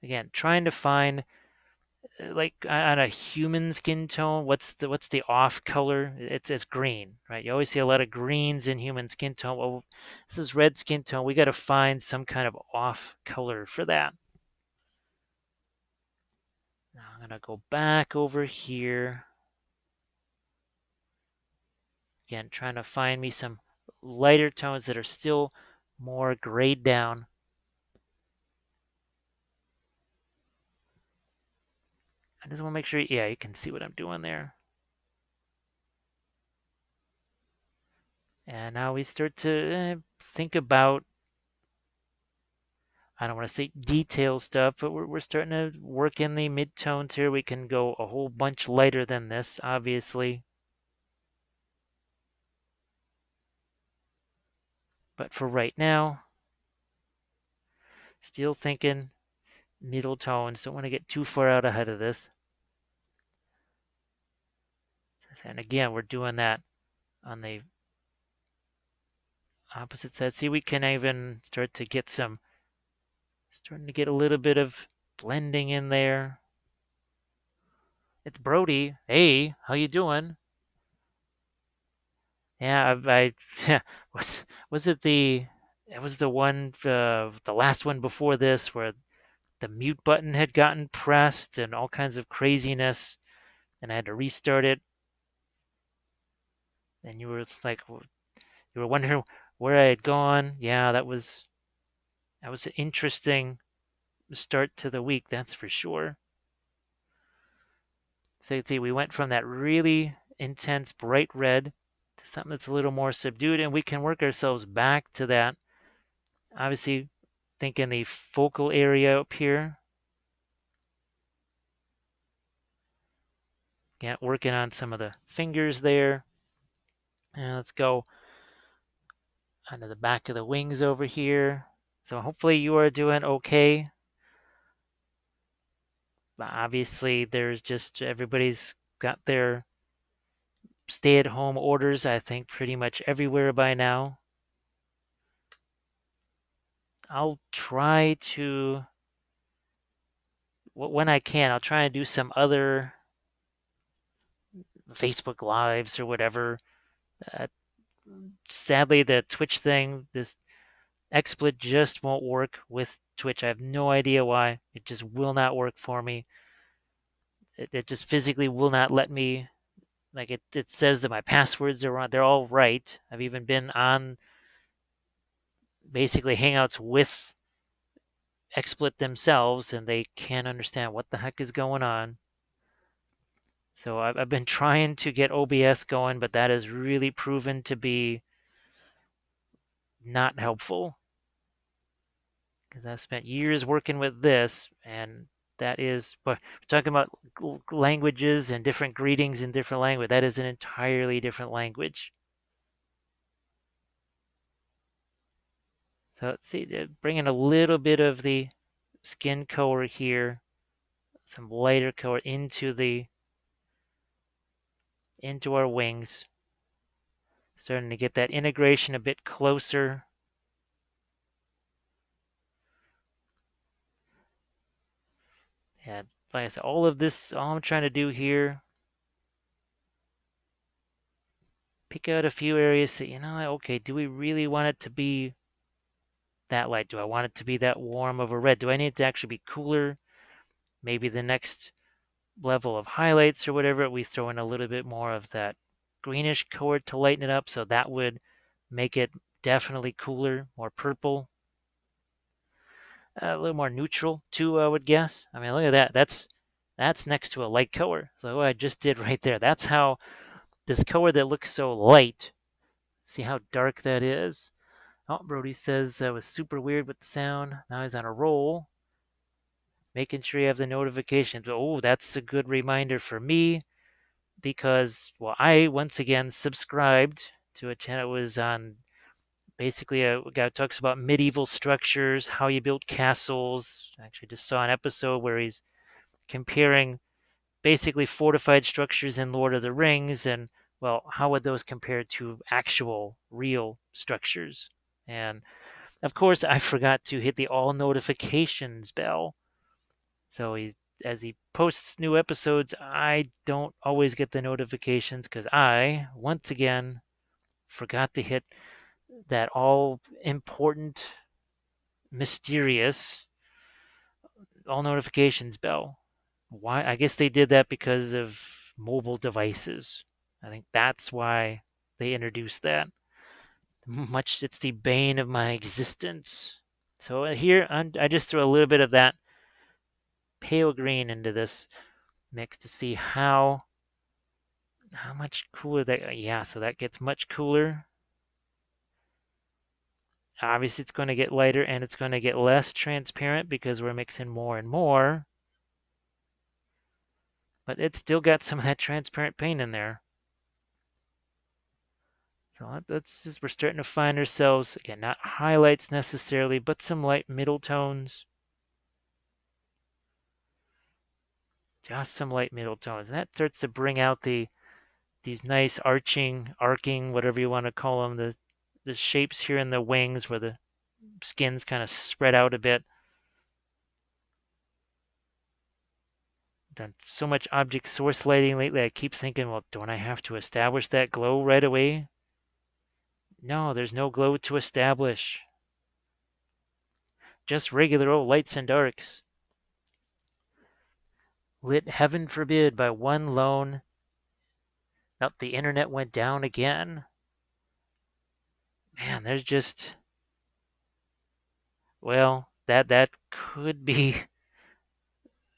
Again, trying to find like on a human skin tone, what's the off color? It's green, right? You always see a lot of greens in human skin tone. Well, this is red skin tone. We got to find some kind of off color for that. Now I'm gonna go back over here. Again, trying to find me some lighter tones that are still more grayed down. I just want to make sure, yeah, you can see what I'm doing there. And now we start to think about, I don't want to say detail stuff, but we're starting to work in the mid-tones here. We can go a whole bunch lighter than this, obviously. But for right now, still thinking middle tones. Don't want to get too far out ahead of this. And again, we're doing that on the opposite side. See, we can even starting to get a little bit of blending in there. It's Brody. Hey, how you doing? Yeah, yeah, was it the it was the one the last one before this where the mute button had gotten pressed and all kinds of craziness, and I had to restart it. And you were like, you were wondering where I had gone. Yeah, that was an interesting start to the week, that's for sure. So you can see we went from that really intense bright red to something that's a little more subdued, and we can work ourselves back to that. Obviously, think in the focal area up here. Yeah, working on some of the fingers there. And let's go onto the back of the wings over here. So hopefully you are doing okay. Obviously, there's just everybody's got their stay-at-home orders, I think, pretty much everywhere by now. I'll try to, when I can, I'll try and do some other Facebook Lives or whatever. Uh, Sadly, the Twitch thing, this XSplit just won't work with Twitch. I have no idea why. It just will not work for me. It just physically will not let me. Like it says that my passwords are wrong. They're all right. I've even been on basically Hangouts with XSplit themselves, and they can't understand what the heck is going on. So I've been trying to get OBS going, but that has really proven to be not helpful because I've spent years working with this, and that is, but we're talking about languages and different greetings in different language. That is an entirely different language. So let's see, bringing a little bit of the skin color here, some lighter color into our wings. Starting to get that integration a bit closer. And like I said, all I'm trying to do here, pick out a few areas, say, okay, do we really want it to be that light? Do I want it to be that warm of a red? Do I need it to actually be cooler? maybe the next level of highlights or whatever, we throw in a little bit more of that greenish color to lighten it up. So that would make it definitely cooler, more purple, a little more neutral too, I would guess. I mean, look at that. That's next to a light color. So what I just did right there. That's how this color that looks so light. See how dark that is? Oh, Brody says that was super weird with the sound. Now he's on a roll. Making sure you have the notifications. Oh, that's a good reminder for me because, well, I once again subscribed to a channel. It was on basically a guy who talks about medieval structures, how you build castles. I actually just saw an episode where he's comparing basically fortified structures in Lord of the Rings and, well, how would those compare to actual real structures? And of course, I forgot to hit the all notifications bell. So as he posts new episodes, I don't always get the notifications because I, once again, forgot to hit that all important, mysterious all notifications bell. Why? I guess they did that because of mobile devices. I think that's why they introduced that. Much it's the bane of my existence. So here I just threw a little bit of that pale green into this mix to see how much cooler that. Yeah, so that gets much cooler. Obviously, it's going to get lighter and it's going to get less transparent because we're mixing more and more. But it's still got some of that transparent paint in there. So that's just, we're starting to find ourselves, again, not highlights necessarily, but some light middle tones. Just some light middle tones. And that starts to bring out these nice arcing, whatever you want to call them, the shapes here in the wings where the skin's kind of spread out a bit. Done so much object source lighting lately, I keep thinking, well, don't I have to establish that glow right away? No, there's no glow to establish. Just regular old lights and darks. Lit, heaven forbid, by one lone. Oh, the internet went down again. Man, there's just, well, that could be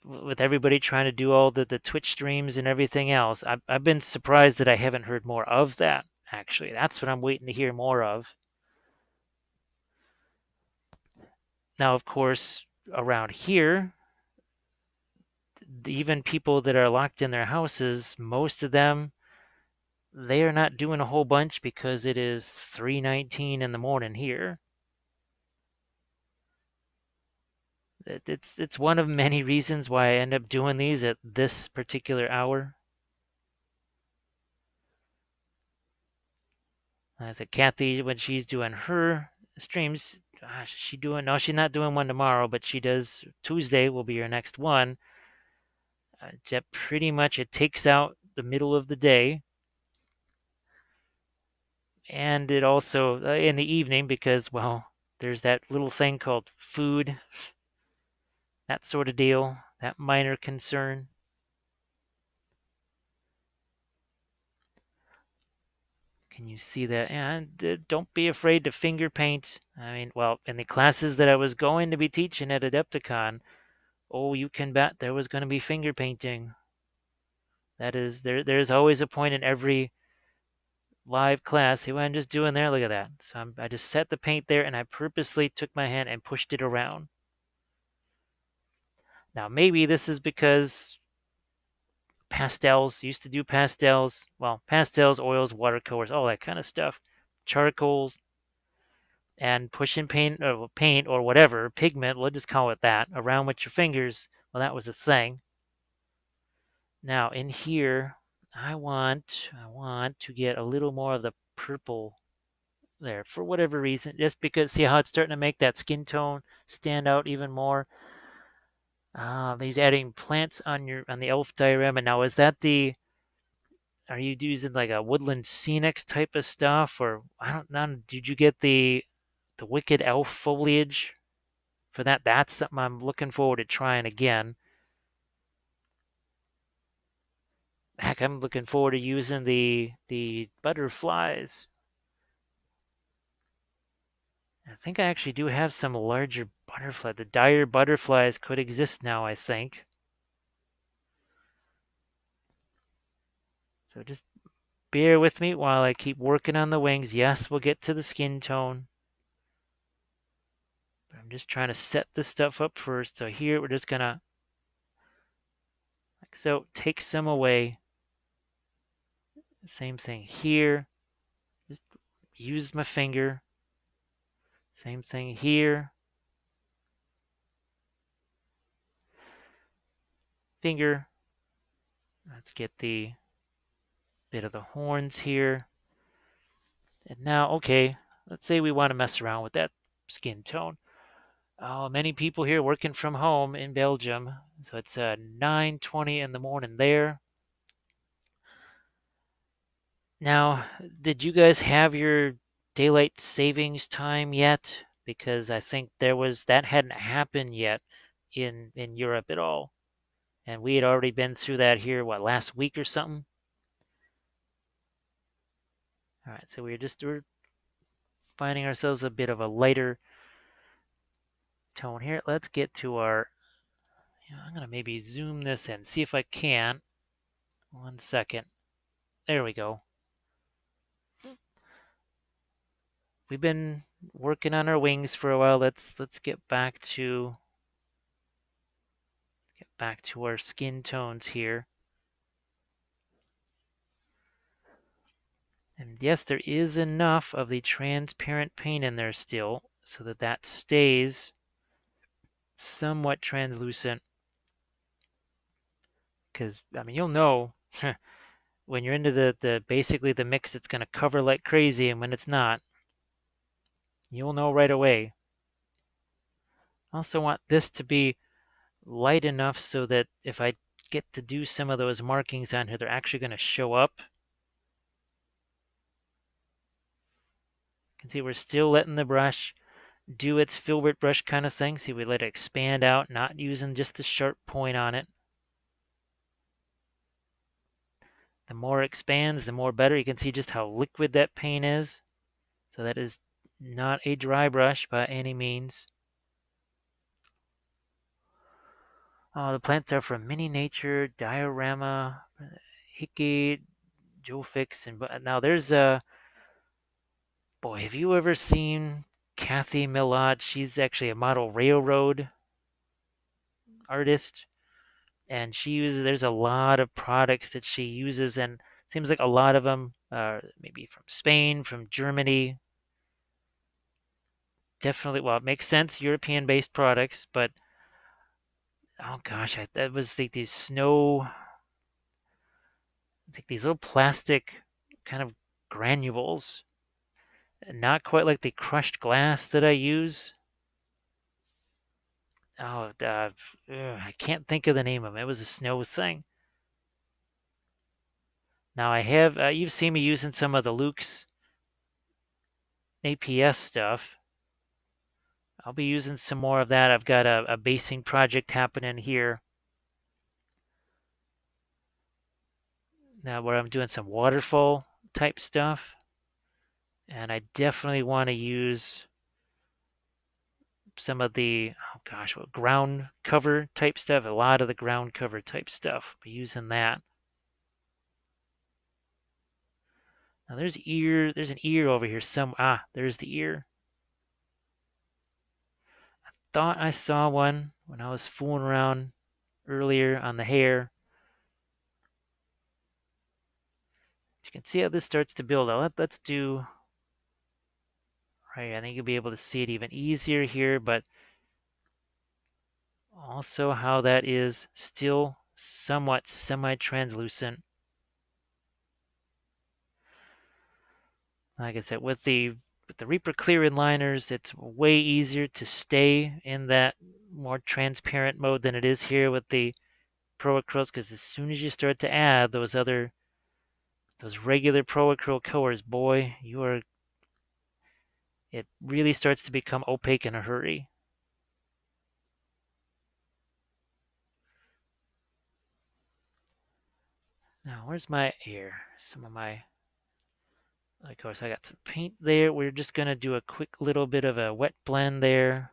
with everybody trying to do all the Twitch streams and everything else. I've been surprised that I haven't heard more of that, actually. That's what I'm waiting to hear more of. Now, of course, around here, even people that are locked in their houses, most of them, they are not doing a whole bunch because it is 3:19 in the morning here. It's one of many reasons why I end up doing these at this particular hour. I said Kathy, when she's doing her streams, she doing, no, she's not doing one tomorrow, but she does. Tuesday will be her next one. That pretty much it takes out the middle of the day, and it also in the evening because, well, there's that little thing called food, that sort of deal, that minor concern. Can you see that? And don't be afraid to finger paint. I mean, well, in the classes that I was going to be teaching at Adepticon, oh, you can bet there was going to be finger painting. That is, there's always a point in every live class. See what I'm just doing there? Look at that. So I just set the paint there and I purposely took my hand and pushed it around. Now, maybe this is because pastels, used to do pastels. Well, pastels, oils, watercolors, all that kind of stuff. Charcoals, and pushing paint or whatever, pigment, we'll just call it that, around with your fingers. Well, that was a thing. Now in here, I want to get a little more of the purple there for whatever reason, just because see how it's starting to make that skin tone stand out even more. He's adding plants on the elf diorama. Now is that are you using like a woodland scenic type of stuff, or I don't know, did you get the wicked elf foliage for that? That's something I'm looking forward to trying again. Heck, I'm looking forward to using the butterflies. I think I actually do have some larger butterfly. The dire butterflies could exist now, I think. So just bear with me while I keep working on the wings. Yes, we'll get to the skin tone. But I'm just trying to set this stuff up first. So here we're just gonna, like so, take some away. Same thing here. Just use my finger. Same thing here. Finger. Let's get the bit of the horns here. And now, okay, let's say we want to mess around with that skin tone. Oh, many people here working from home in Belgium. So it's 9:20 in the morning there. Now, did you guys have your daylight savings time yet? Because I think that hadn't happened yet in Europe at all. And we had already been through that here, what, last week or something? All right, so we're finding ourselves a bit of a lighter tone here. Let's get to our, I'm going to maybe zoom this in, see if I can. 1 second. There we go. We've been working on our wings for a while. Let's get back to our skin tones here. And yes, there is enough of the transparent paint in there still so that stays somewhat translucent. Because, I mean, you'll know when you're into the basically the mix that's going to cover like crazy, and when it's not, you'll know right away. I also want this to be light enough so that if I get to do some of those markings on here, they're actually going to show up. You can see we're still letting the brush do its filbert brush kind of thing. See, we let it expand out, not using just the sharp point on it. The more it expands, the more better. You can see just how liquid that paint is. So that is not a dry brush by any means. Oh, the plants are from Mini Nature, Diorama, Hickey, Joe Fix, and now there's a boy. Have you ever seen Kathy Millot? She's actually a model railroad artist, and there's a lot of products that she uses, and it seems like a lot of them are maybe from Spain, from Germany. Definitely, well, it makes sense, European-based products, but oh gosh, that was like these these little plastic kind of granules, not quite like the crushed glass that I use. Oh, I can't think of the name of it. It was a snow thing. Now I have, you've seen me using some of the Luke's APS stuff. I'll be using some more of that. I've got a basing project happening here now where I'm doing some waterfall type stuff. And I definitely want to use some of the, oh gosh, what ground cover type stuff. A lot of the ground cover type stuff. I'll be using that. Now there's an ear over here there's the ear. I thought I saw one when I was fooling around earlier on the hair. You can see how this starts to build. Let's do, right, I think you'll be able to see it even easier here, but also how that is still somewhat semi-translucent. Like I said, with the Reaper clear inliners, it's way easier to stay in that more transparent mode than it is here with the ProAcryls, because as soon as you start to add those regular ProAcryl colors, boy, it really starts to become opaque in a hurry. Now, where's my here? Some of my, of course, I got some paint there. We're just going to do a quick little bit of a wet blend there.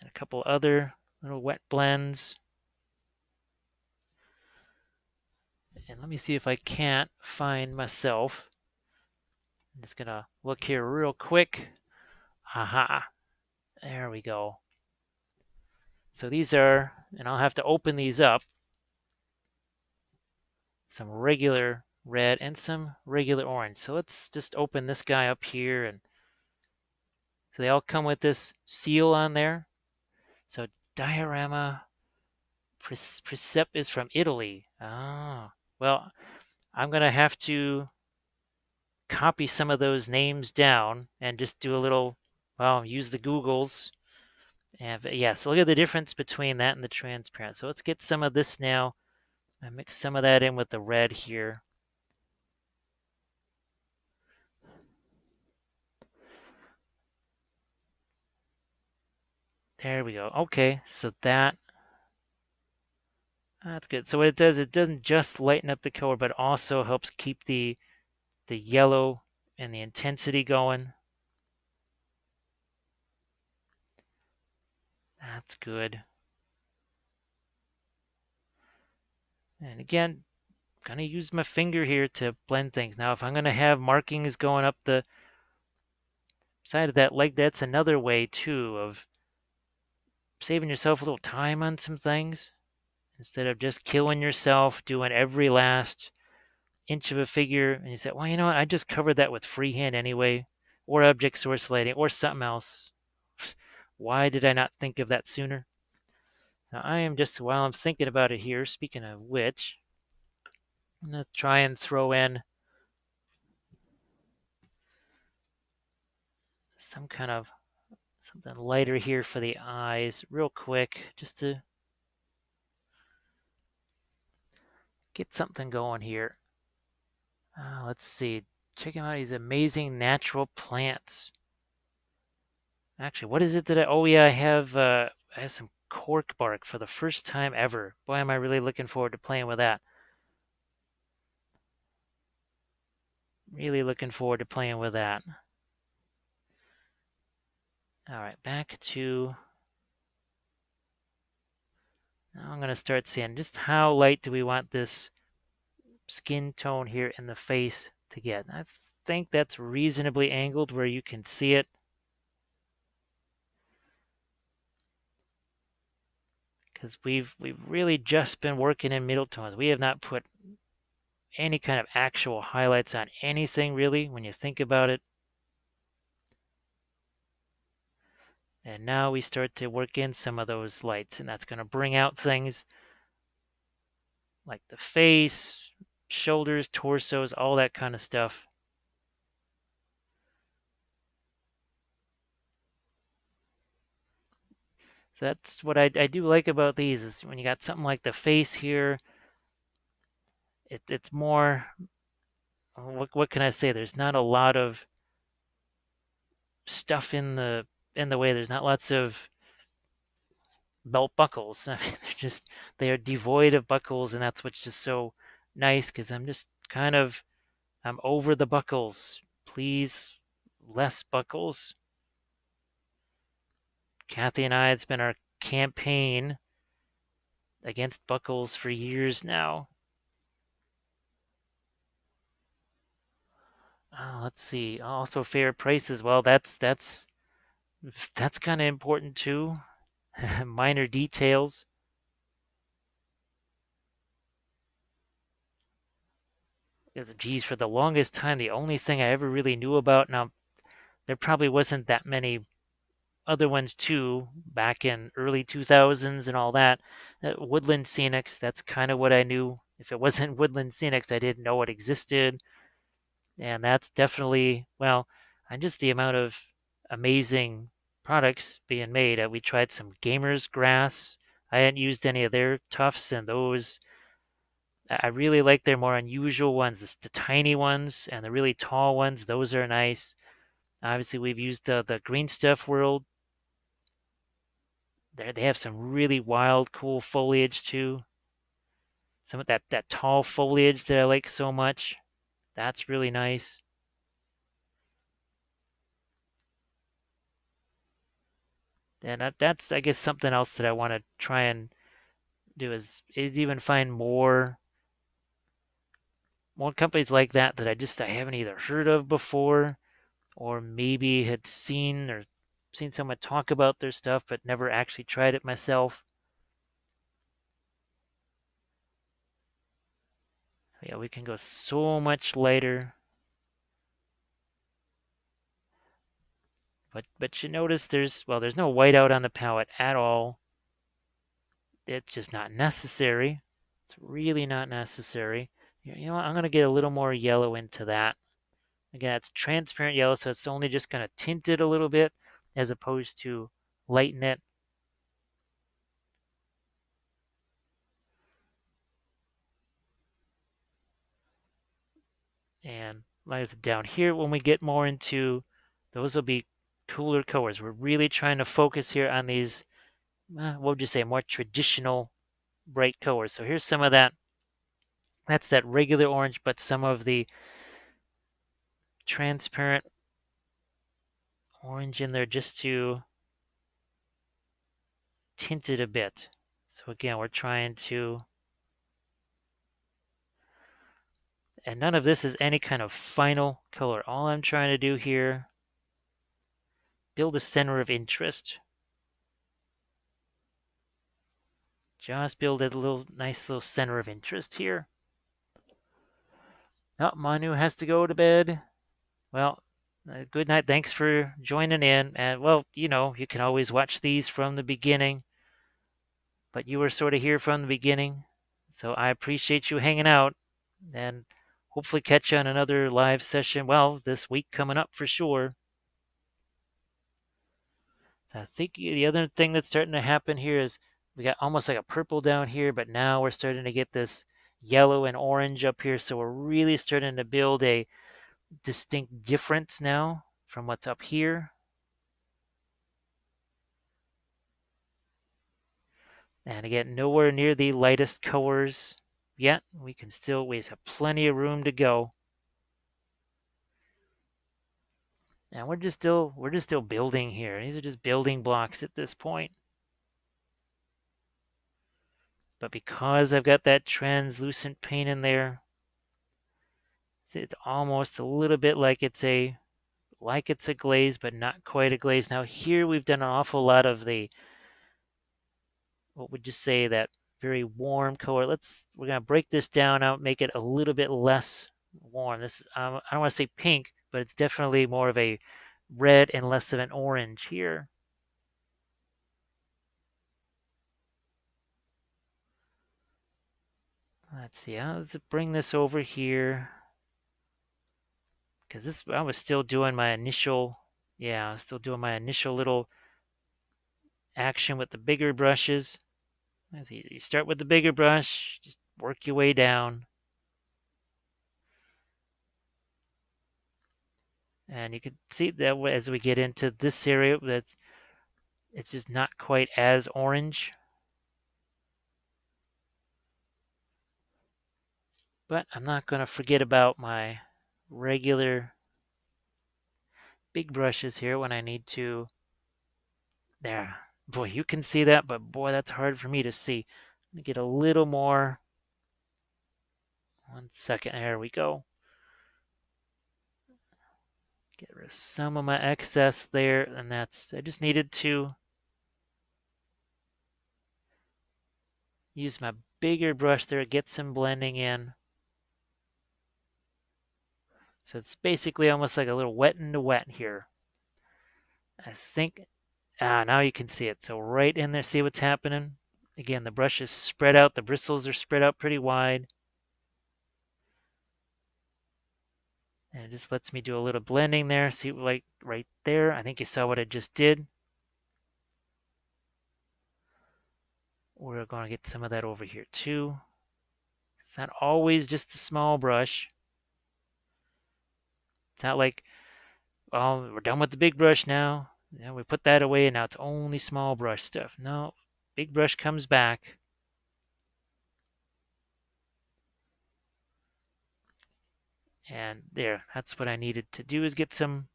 And a couple other little wet blends. And let me see if I can't find myself. I'm just going to look here real quick. Aha. There we go. So these are, and I'll have to open these up, some regular red and some regular orange. So let's just open this guy up here. And so they all come with this seal on there. So diorama Precept is from Italy. Oh, well, I'm going to have to copy some of those names down and just do a little, well, use the Googles. And yeah, so look at the difference between that and the transparent. So let's get some of this now. I mix some of that in with the red here. There we go. Okay, so that's good. So what it does, it doesn't just lighten up the color, but also helps keep the yellow and the intensity going. That's good. And again, gonna use my finger here to blend things. Now, if I'm gonna have markings going up the side of that leg, that's another way too of saving yourself a little time on some things instead of just killing yourself doing every last inch of a figure. And you say, well, you know what? I just covered that with freehand anyway, or object source lighting, or something else. Why did I not think of that sooner? Now, I am just, while I'm thinking about it here, speaking of which, I'm going to try and throw in some kind of something lighter here for the eyes real quick, just to get something going here. Let's see. Check out these amazing natural plants. Actually, what is it that oh yeah, I have some cork bark for the first time ever. Boy, am I really looking forward to playing with that. Really looking forward to playing with that. All right, back to, now I'm going to start seeing just how light do we want this skin tone here in the face to get. I think that's reasonably angled where you can see it. Because we've really just been working in middle tones. We have not put any kind of actual highlights on anything really when you think about it. And now we start to work in some of those lights, and that's going to bring out things like the face, shoulders, torsos, all that kind of stuff. So that's what I do like about these, is when you got something like the face here, it's more, what can I say? There's not a lot of stuff in the way. There's not lots of belt buckles. I mean, they are devoid of buckles, and that's what's just so nice, because I'm just kind of, I'm over the buckles. Please, less buckles. Kathy and I, it's been our campaign against buckles for years now. Let's see. Also, fair prices. Well, that's kind of important too. Minor details. Because, geez, for the longest time, the only thing I ever really knew about, now there probably wasn't that many other ones too back in early 2000s and all that. Woodland Scenics, that's kind of what I knew. If it wasn't Woodland Scenics, I didn't know it existed. And that's definitely, well, and just the amount of amazing products being made. We tried some Gamers Grass. I hadn't used any of their tufts, and those, I really like their more unusual ones, the tiny ones and the really tall ones. Those are nice. Obviously, we've used the Green Stuff World. They have some really wild, cool foliage too. Some of that tall foliage that I like so much. That's really nice. And that's, I guess, something else that I want to try and do is even find more companies like that I haven't either heard of before, or maybe had seen someone talk about their stuff but never actually tried it myself. Yeah, we can go so much lighter. But you notice there's no whiteout on the palette at all. It's just not necessary. It's really not necessary. You know what? I'm gonna get a little more yellow into that. Again, it's transparent yellow, so it's only just gonna tint it a little bit as opposed to lighten it. And like I said, down here, when we get more into, those will be cooler colors. We're really trying to focus here on these, what would you say, more traditional bright colors. So here's some of that. That's that regular orange, but some of the transparent orange in there just to tint it a bit. So again, we're trying to, and none of this is any kind of final color. All I'm trying to do here, build a center of interest. Just build a nice little center of interest here. Oh, Manu has to go to bed. Well, good night. Thanks for joining in. And well, you can always watch these from the beginning, but you were sort of here from the beginning. So I appreciate you hanging out, and hopefully catch you on another live session. Well, this week coming up for sure. So I think the other thing that's starting to happen here is we got almost like a purple down here, but now we're starting to get this yellow and orange up here. So we're really starting to build a distinct difference now from what's up here. And again, nowhere near the lightest colors yet. We have plenty of room to go. And we're just still building here. These are just building blocks at this point. But because I've got that translucent paint in there, it's almost a little bit like it's a glaze, but not quite a glaze. Now here we've done an awful lot of the, what would you say, that very warm color. We're gonna break this down out, make it a little bit less warm. This is, I don't want to say pink, but it's definitely more of a red and less of an orange here. Let's see, let's bring this over here. Because I was still doing my initial, I was still doing my initial little action with the bigger brushes. You start with the bigger brush, just work your way down. And you can see that as we get into this area, it's just not quite as orange. But I'm not going to forget about my regular big brushes here when I need to. There. Boy, you can see that, but boy, that's hard for me to see. Let me get a little more. 1 second. There we go. Get rid of some of my excess there, and I just needed to use my bigger brush there, get some blending in. So it's basically almost like a little wet into wet here. I think, now you can see it. So right in there, see what's happening? Again, the brush is spread out, the bristles are spread out pretty wide. And it just lets me do a little blending there. See, like right there, I think you saw what I just did. We're going to get some of that over here too. It's not always just a small brush. It's not like, oh, we're done with the big brush now. We put that away and now it's only small brush stuff. No, big brush comes back. And there, that's what I needed to do, is get some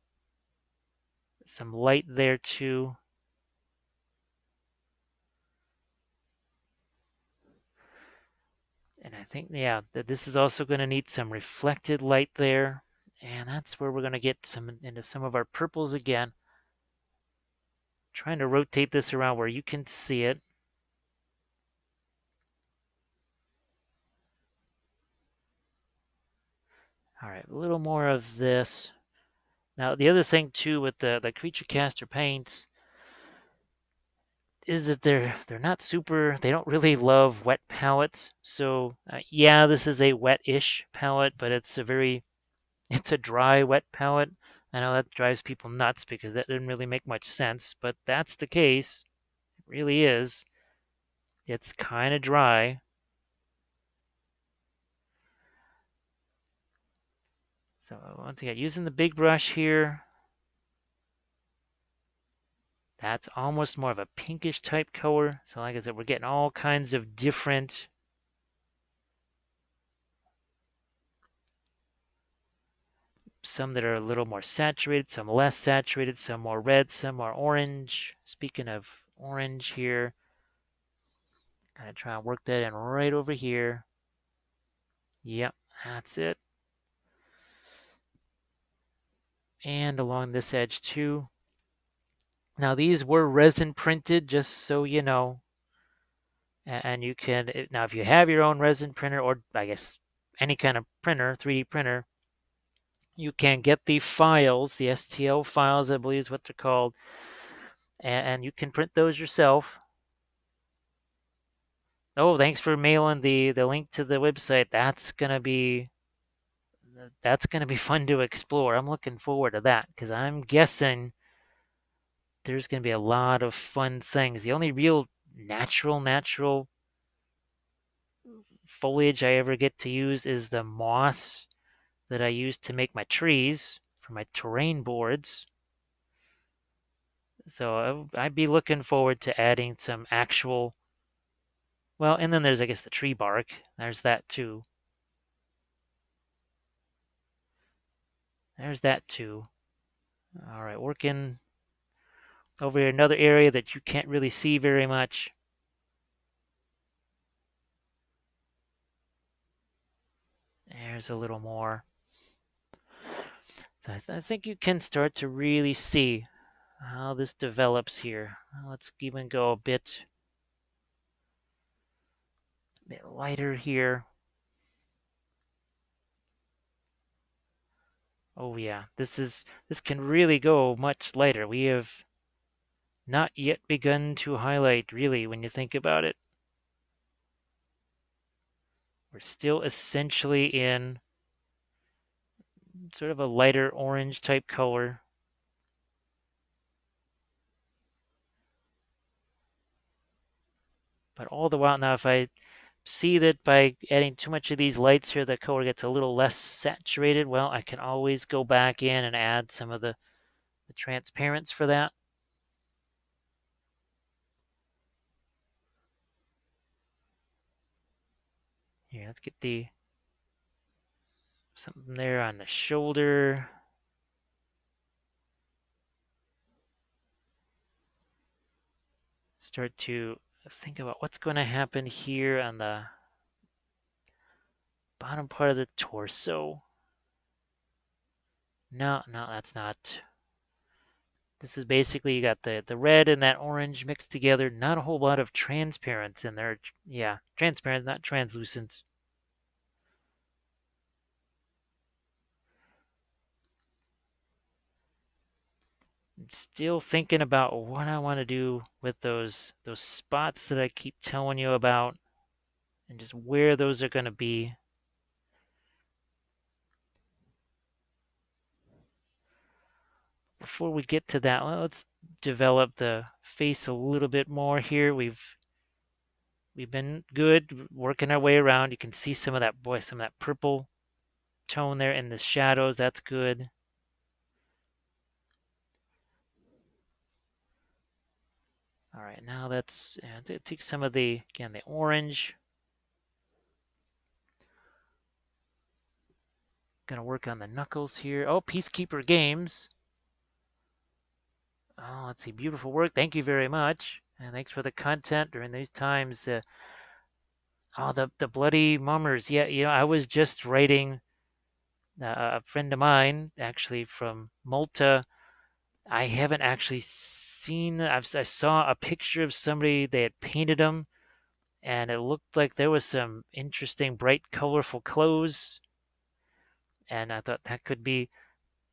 light there too. And I think, yeah, that this is also going to need some reflected light there. And that's where we're going to get into some of our purples again. Trying to rotate this around where you can see it. All right, a little more of this. Now, the other thing too with the creature caster paints is that they're not super. They don't really love wet palettes. So yeah, this is a wet-ish palette, but it's a dry wet palette. I know that drives people nuts because that didn't really make much sense, but that's the case. It really is. It's kind of dry. So once again, using the big brush here, that's almost more of a pinkish type color. So like I said, we're getting all kinds of different some that are a little more saturated, some less saturated, some more red, some more orange. Speaking of orange here, kind of try and work that in right over here. Yep, that's it. And along this edge too. Now these were resin printed, just so you know. And you can, now if you have your own resin printer, or I guess any kind of printer, 3D printer, you can get the files, the STL files, I believe is what they're called, and you can print those yourself. Oh, thanks for mailing the link to the website. That's gonna be fun to explore. I'm looking forward to that because I'm guessing there's gonna be a lot of fun things. The only real natural foliage I ever get to use is the moss that I use to make my trees for my terrain boards. So I'd be looking forward to adding some actual. Well, and then there's, I guess, the tree bark. There's that too. There's that too. All right, working over here, another area that you can't really see very much. There's a little more. So I think you can start to really see how this develops here. Let's even go a bit lighter here. Oh yeah, this can really go much lighter. We have not yet begun to highlight, really, when you think about it. We're still essentially in sort of a lighter orange type color. But all the while now, if I see that by adding too much of these lights here, the color gets a little less saturated, well, I can always go back in and add some of the transparents for that. Here, let's get something there on the shoulder. Start to think about what's going to happen here on the bottom part of the torso. No, that's not. This is basically, you got the red and that orange mixed together. Not a whole lot of transparents in there. Yeah, transparent, not translucent. Still thinking about what I want to do with those spots that I keep telling you about, and just where those are going to be. Before we get to that, well, let's develop the face a little bit more here. We've been good working our way around. You can see some of that purple tone there in the shadows. That's good. All right, now let's take some of the orange. Gonna work on the knuckles here. Oh, Peacekeeper Games. Oh, let's see. Beautiful work. Thank you very much. And thanks for the content during these times. Oh, the bloody mummers. Yeah, I was just writing a friend of mine, actually from Malta. I haven't actually seen. I saw a picture of somebody. They had painted them, and it looked like there was some interesting, bright, colorful clothes. And I thought that could be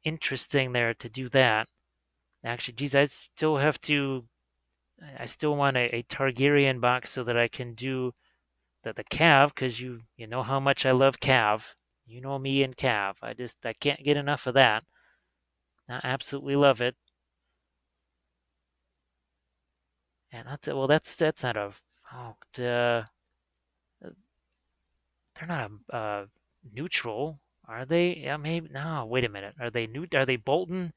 interesting there to do that. Actually, geez, I still have to. I still want a Targaryen box so that I can do the Cav, because you know how much I love Cav. You know me and Cav. I can't get enough of that. I absolutely love it. And that's it. Well, that's not a. Oh, they're not a neutral, are they? Yeah, maybe. No, wait a minute. Are they new? Are they Bolton?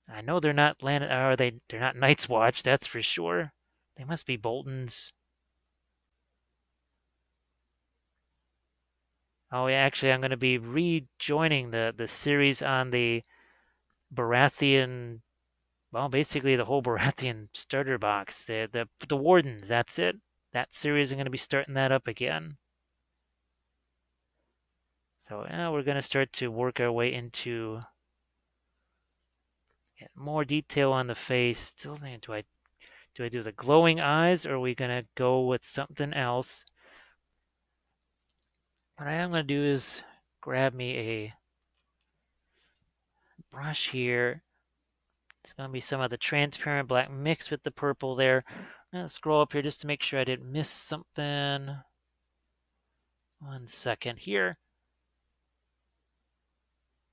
I know they're not Land. Are they? They're not Night's Watch. That's for sure. They must be Boltons. Oh, yeah. Actually, I'm going to be rejoining the series on the Baratheon. Well, basically the whole Baratheon starter box. The Wardens. That's it. That series. I'm going to be starting that up again. So yeah, we're going to start to work our way into more detail on the face. Still thinking, do I do the glowing eyes, or are we gonna go with something else? What I am gonna do is grab me a brush here. It's gonna be some of the transparent black mixed with the purple there. I'm gonna scroll up here just to make sure I didn't miss something. 1 second here.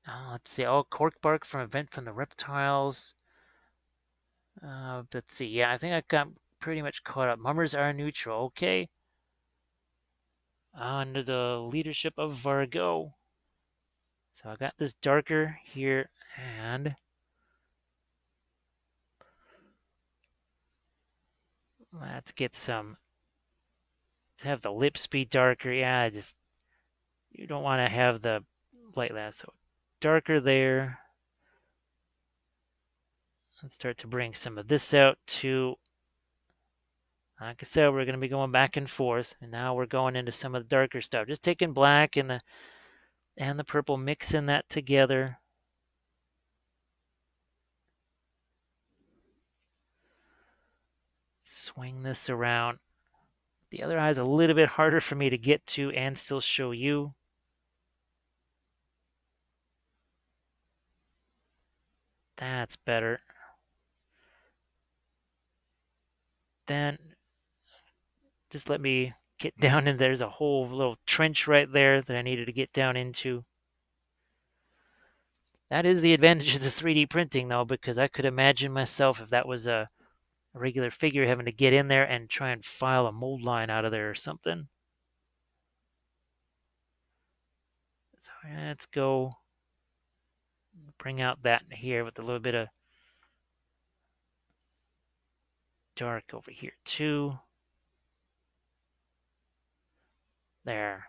Oh, let's see. Oh, cork bark from Event from the Reptiles. Let's see. Yeah, I think I got pretty much caught up. Mummers are neutral. Okay. Under the leadership of Vargo. So I got this darker here, and let's get some. Let's have the lips be darker. Yeah, just you don't want to have the like that. So darker there. Let's start to bring some of this out too. Like I said, we're going to be going back and forth, and now we're going into some of the darker stuff. Just taking black and the purple, mixing that together. Swing this around. The other eye is a little bit harder for me to get to and still show you. That's better. Then just let me get down in. There's a whole little trench right there that I needed to get down into. That is the advantage of the 3D printing, though, because I could imagine myself, if that was a regular figure, having to get in there and try and file a mold line out of there or something. So let's go bring out that here with a little bit of dark over here too. There.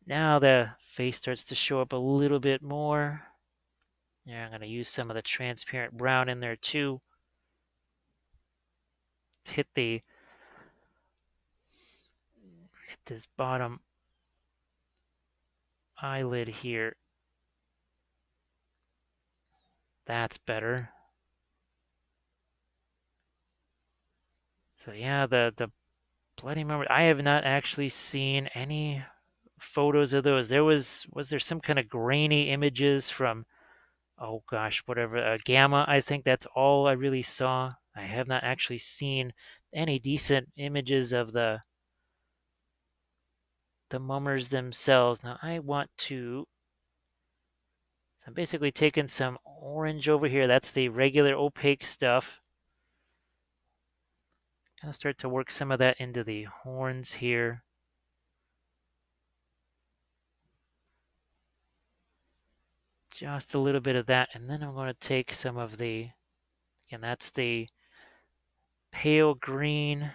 Now the face starts to show up a little bit more. Yeah, I'm going to use some of the transparent brown in there too. Let's hit this bottom eyelid here. That's better. So yeah, the bloody mummer. I have not actually seen any photos of those. Was there some kind of grainy images from, oh gosh, whatever, Gamma? I think that's all I really saw. I have not actually seen any decent images of the mummers themselves. Now I want to. So I'm basically taking some orange over here. That's the regular opaque stuff. Gonna start to work some of that into the horns here. Just a little bit of that, and then I'm going to take some of and that's the pale green.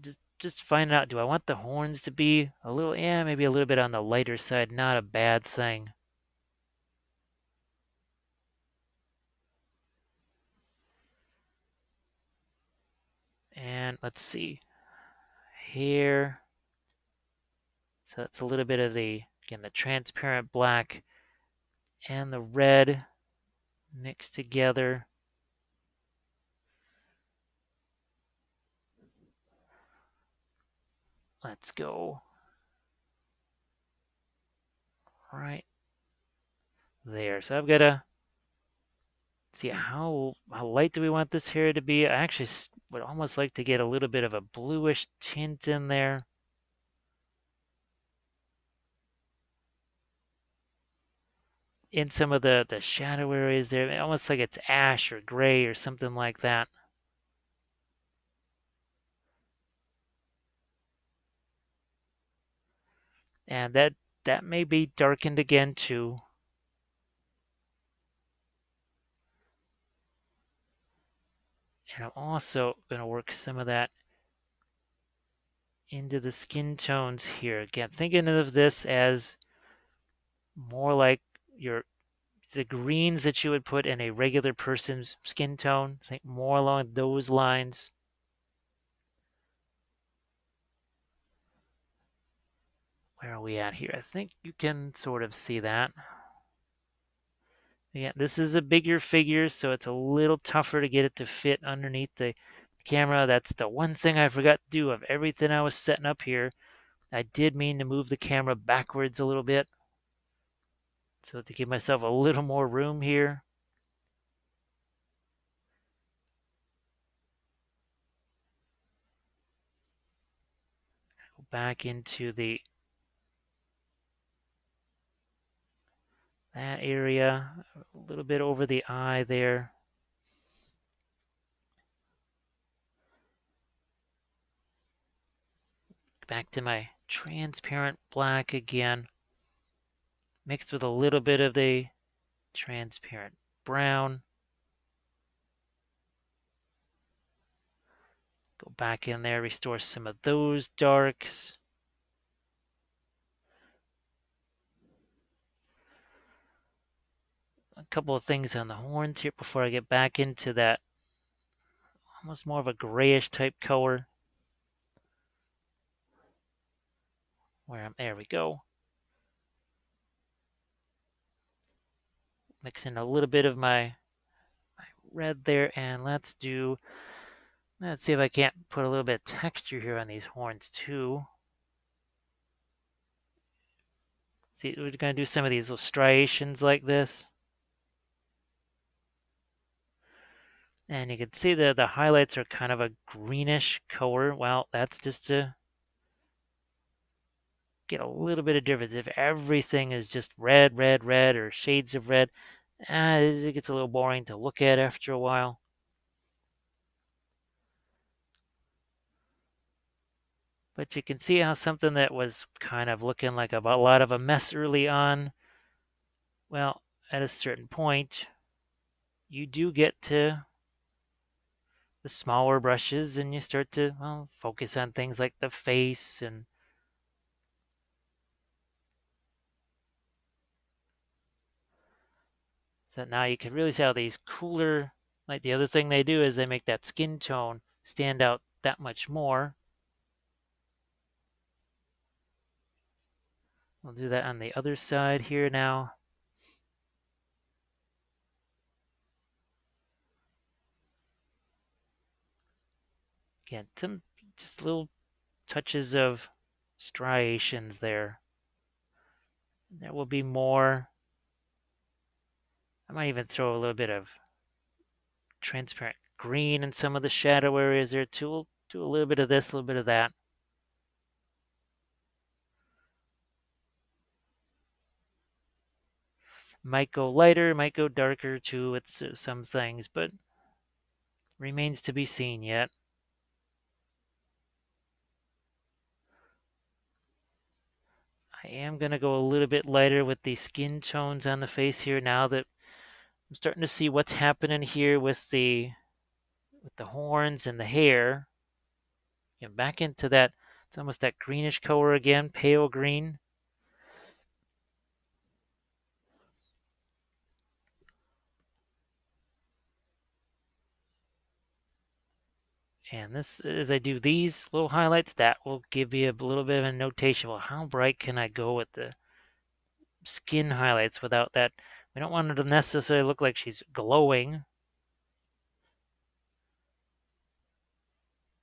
Just just finding out, do I want the horns to be a little, maybe a little bit on the lighter side, not a bad thing. And let's see, here. So it's a little bit of the, again, the transparent black and the red mixed together. Let's go right there. So I've got to see how light do we want this hair to be. I actually would almost like to get a little bit of a bluish tint in there. In some of the shadow areas there, almost like it's ash or gray or something like that. And that may be darkened again too. And I'm also going to work some of that into the skin tones here. Again, thinking of this as more like the greens that you would put in a regular person's skin tone. Think more along those lines. Where are we at here? I think you can sort of see that. Yeah, this is a bigger figure, so it's a little tougher to get it to fit underneath the camera. That's the one thing I forgot to do of everything I was setting up here. I did mean to move the camera backwards a little bit, so to give myself a little more room here. Go back into that area, a little bit over the eye there. Back to my transparent black again, mixed with a little bit of the transparent brown. Go back in there, restore some of those darks. A couple of things on the horns here before I get back into that almost more of a grayish type color. There we go. Mixing a little bit of my red there, and let's see if I can't put a little bit of texture here on these horns too. See, we're going to do some of these little striations like this. And you can see the highlights are kind of a greenish color. Well, that's just to get a little bit of difference. If everything is just red, red, red, or shades of red, it gets a little boring to look at after a while. But you can see how something that was kind of looking like a lot of a mess early on, well, at a certain point, you do get to the smaller brushes and you start to focus on things like the face. And so now you can really see how these cooler, like the other thing they do is they make that skin tone stand out that much more. We'll do that on the other side here now. Again, some just little touches of striations there. There will be more. I might even throw a little bit of transparent green in some of the shadow areas there too. We'll do a little bit of this, a little bit of that. Might go lighter, might go darker too with some things, but remains to be seen yet. I am going to go a little bit lighter with the skin tones on the face here now that I'm starting to see what's happening here with the horns and the hair. back into that, it's almost that greenish color again, pale green. And this, as I do these little highlights, that will give you a little bit of a notation. Well, how bright can I go with the skin highlights without that? We don't want her to necessarily look like she's glowing.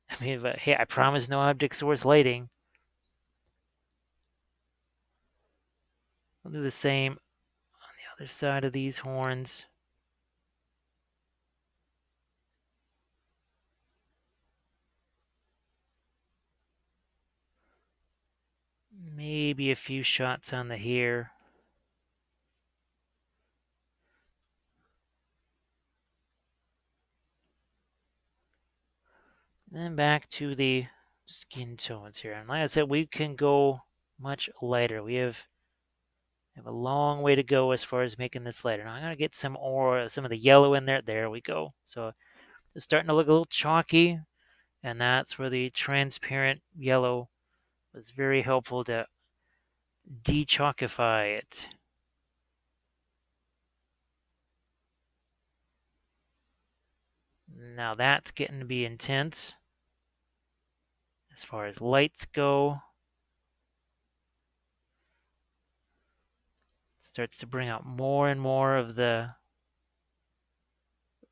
I mean, but hey, I promise no object source lighting. I'll do the same on the other side of these horns. Maybe a few shots on the hair. Then back to the skin tones here. And like I said, we can go much lighter. We have a long way to go as far as making this lighter. Now I'm gonna get some of the yellow in there. There we go. So it's starting to look a little chalky, and that's where the transparent yellow was very helpful to de-chalkify it. Now that's getting to be intense. As far as lights go, it starts to bring out more and more of the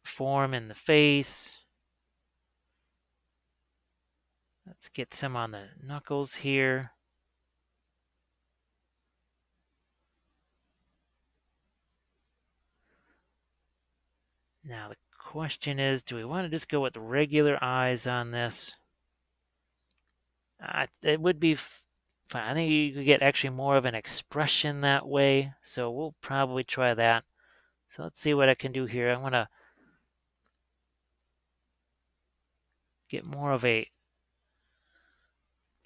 form in the face. Let's get some on the knuckles here. Now the question is, do we want to just go with regular eyes on this? It would be fine. I think you could get actually more of an expression that way, so we'll probably try that. So let's see what I can do here. I want to get more of a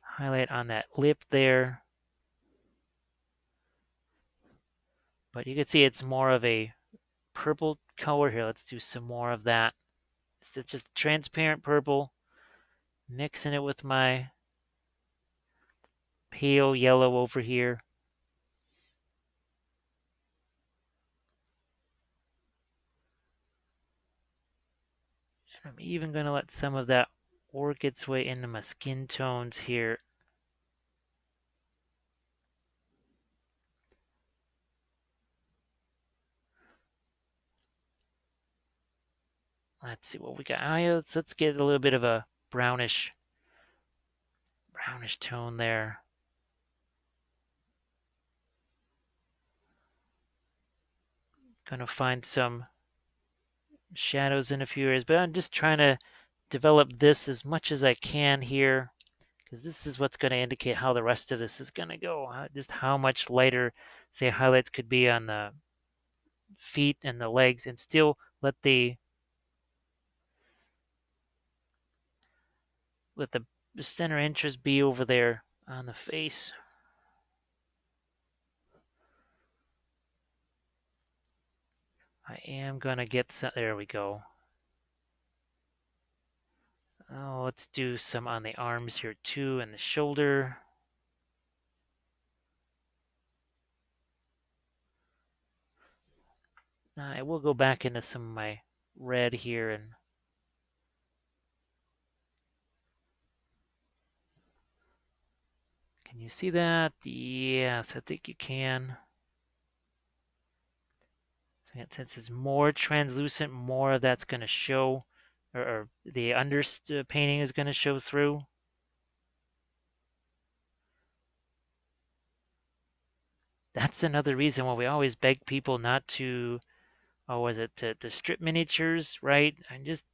highlight on that lip there. But you can see it's more of a purple color here. Let's do some more of that. It's just transparent purple, mixing it with my pale yellow over here. And I'm even going to let some of that work its way into my skin tones here. Let's see what we got. Let's get a little bit of a brownish tone there. Gonna find some shadows in a few areas, but I'm just trying to develop this as much as I can here, because this is what's going to indicate how the rest of this is going to go. Just how much lighter, say, highlights could be on the feet and the legs, and still let the center interest be over there on the face. I am gonna get some. There we go. Oh, let's do some on the arms here too, and the shoulder. I will go back into some of my red here, and can you see that? Yes, I think you can. So since it's more translucent, more of that's going to show, or the painting is going to show through. That's another reason why we always beg people not to, to strip miniatures, right? And just,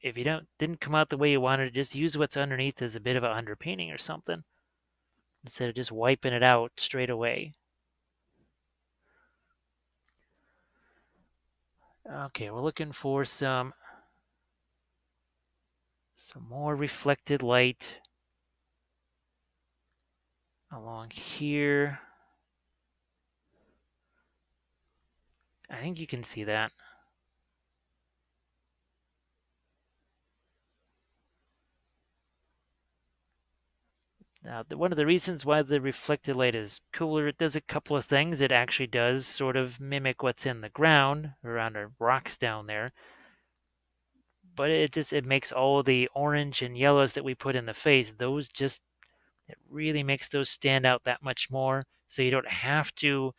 if you didn't come out the way you wanted, just use what's underneath as a bit of a underpainting or something, instead of just wiping it out straight away. Okay, we're looking for some more reflected light along here. I think you can see that. Now, one of the reasons why the reflected light is cooler, it does a couple of things. It actually does sort of mimic what's in the ground around the rocks down there, but it makes all the orange and yellows that we put in the face, those just, it really makes those stand out that much more. So you don't have to,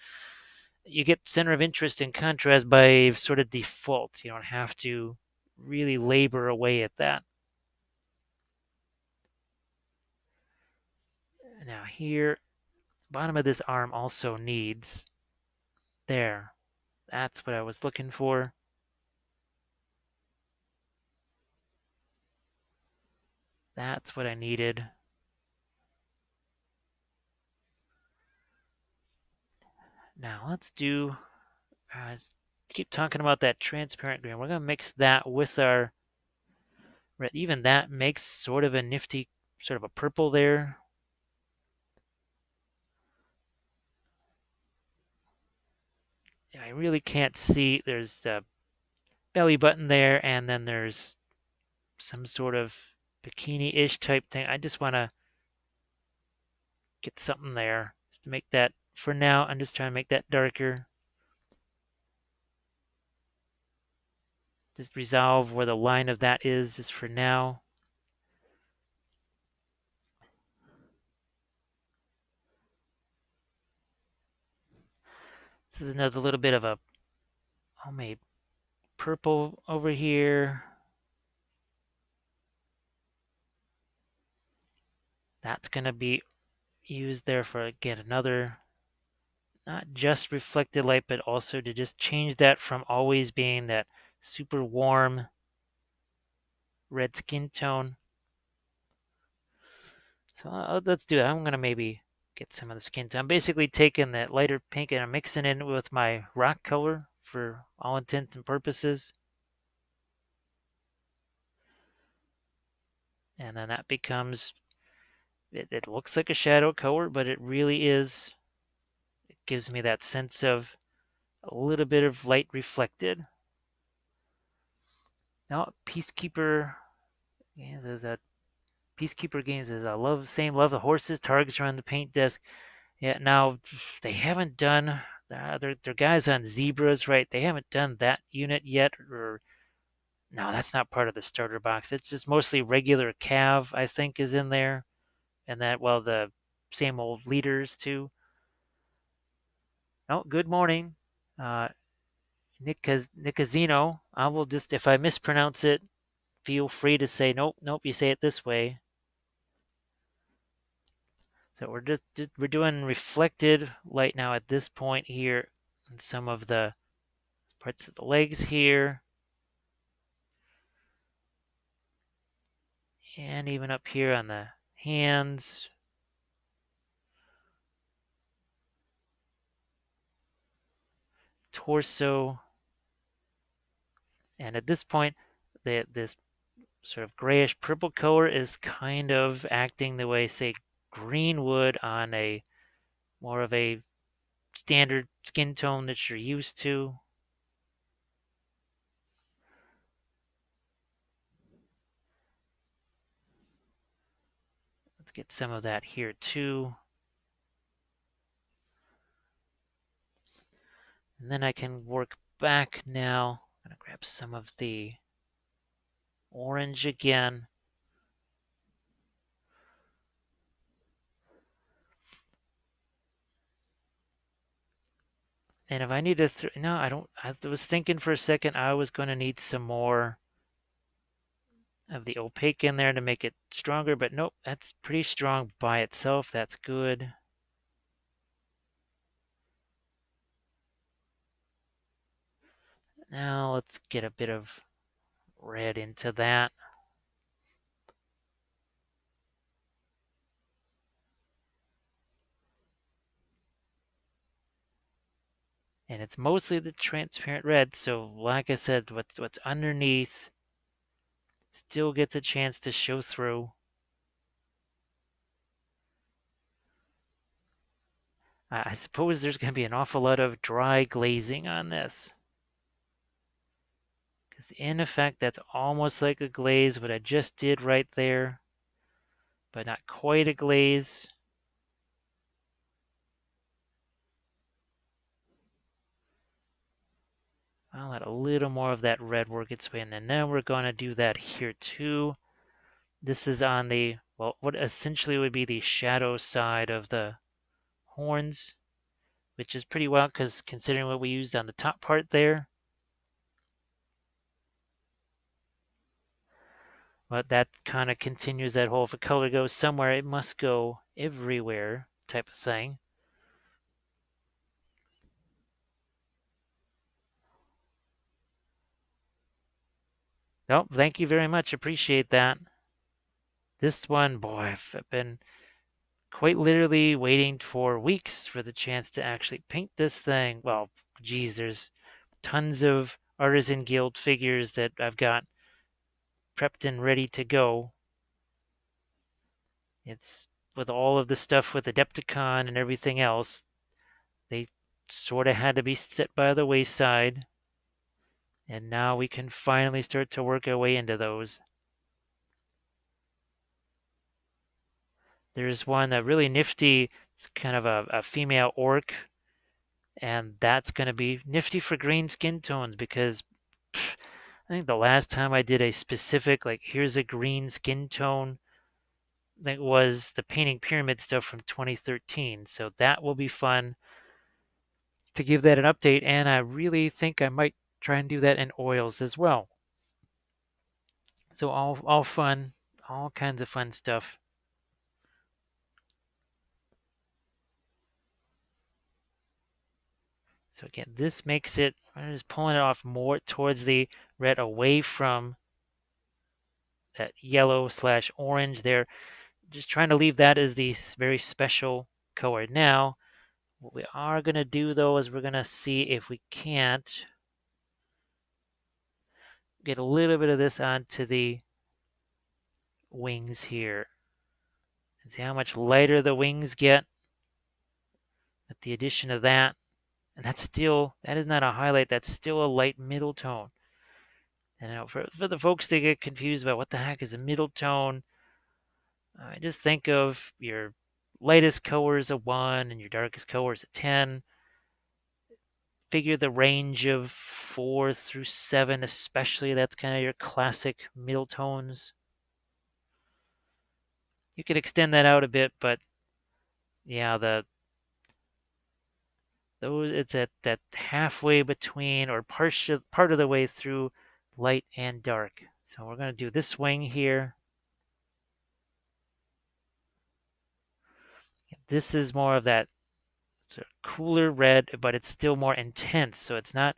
you get center of interest and contrast by sort of default. You don't have to really labor away at that. Now here, bottom of this arm also needs, there, that's what I was looking for. That's what I needed. Now let's do, let's keep talking about that transparent green. We're going to mix that with our red. Even that makes sort of a nifty, sort of a purple there. I really can't see. There's the belly button there, and then there's some sort of bikini-ish type thing. I just want to get something there just to make that, for now, I'm just trying to make that darker. Just resolve where the line of that is just for now. This is another little bit of a homemade purple over here. That's going to be used there for, again, another, not just reflected light, but also to just change that from always being that super warm red skin tone. So let's do that. I'm going to maybe get some of the skin tone. I'm basically taking that lighter pink and I'm mixing it with my rock color for all intents and purposes. And then that becomes, it looks like a shadow color, but it really is, it gives me that sense of a little bit of light reflected. Now, Peacekeeper Games is a Peacekeeper Games is I love, same love the horses, targets around the paint desk. Yeah, now they haven't done, they're guys on zebras, right? They haven't done that unit yet, or no, that's not part of the starter box. It's just mostly regular cav, I think, is in there, and that, well, the same old leaders too. Oh, good morning, uh, Nicazino. I will just, if I mispronounce it, feel free to say nope, nope. You say it this way. So we're doing reflected light now at this point here, and some of the parts of the legs here, and even up here on the hands. Torso. And at this point, this sort of grayish purple color is kind of acting the way, say, green would on a more of a standard skin tone that you're used to. Let's get some of that here too. And then I can work back now. I'm going to grab some of the orange again. And if I need to, no, I don't. I was thinking for a second I was going to need some more of the opaque in there to make it stronger, but nope, that's pretty strong by itself. That's good. Now let's get a bit of red into that. And it's mostly the transparent red, so like I said, what's underneath still gets a chance to show through. I suppose there's going to be an awful lot of dry glazing on this. Because in effect, that's almost like a glaze, what I just did right there. but not quite a glaze. I'll let a little more of that red work its way in, and then we're going to do that here too. This is on the, well, what essentially would be the shadow side of the horns, which is pretty well because considering what we used on the top part there. But that kind of continues that whole, if a color goes somewhere, it must go everywhere type of thing. Oh, thank you very much. Appreciate that. This one, boy, I've been quite literally waiting for weeks for the chance to actually paint this thing. Well, geez, there's tons of Artisan Guild figures that I've got prepped and ready to go. It's with all of the stuff with Adepticon and everything else, they sort of had to be set by the wayside. And now we can finally start to work our way into those. There's one really nifty, it's kind of a female orc, and that's going to be nifty for green skin tones because pff, I think the last time I did a specific, like, here's a green skin tone, that was the painting pyramid stuff from 2013. So that will be fun to give that an update, and I really think I might try and do that in oils as well. So all fun, all kinds of fun stuff. So again, this makes it, I'm just pulling it off more towards the red, away from that yellow slash orange there. Just trying to leave that as the very special color. Now, what we are going to do though is we're going to see if we can't get a little bit of this onto the wings here. And see how much lighter the wings get with the addition of that. And that's still, that is not a highlight, that's still a light middle tone. And you know, for the folks that get confused about what the heck is a middle tone, just think of your lightest color is a 1 and your darkest color is a 10. Figure the range of 4 through 7, especially. That's kind of your classic middle tones. You could extend that out a bit, but yeah, it's at that halfway between, or part of the way through light and dark. So we're going to do this wing here. This is more of that sort of cooler red, but it's still more intense. So it's not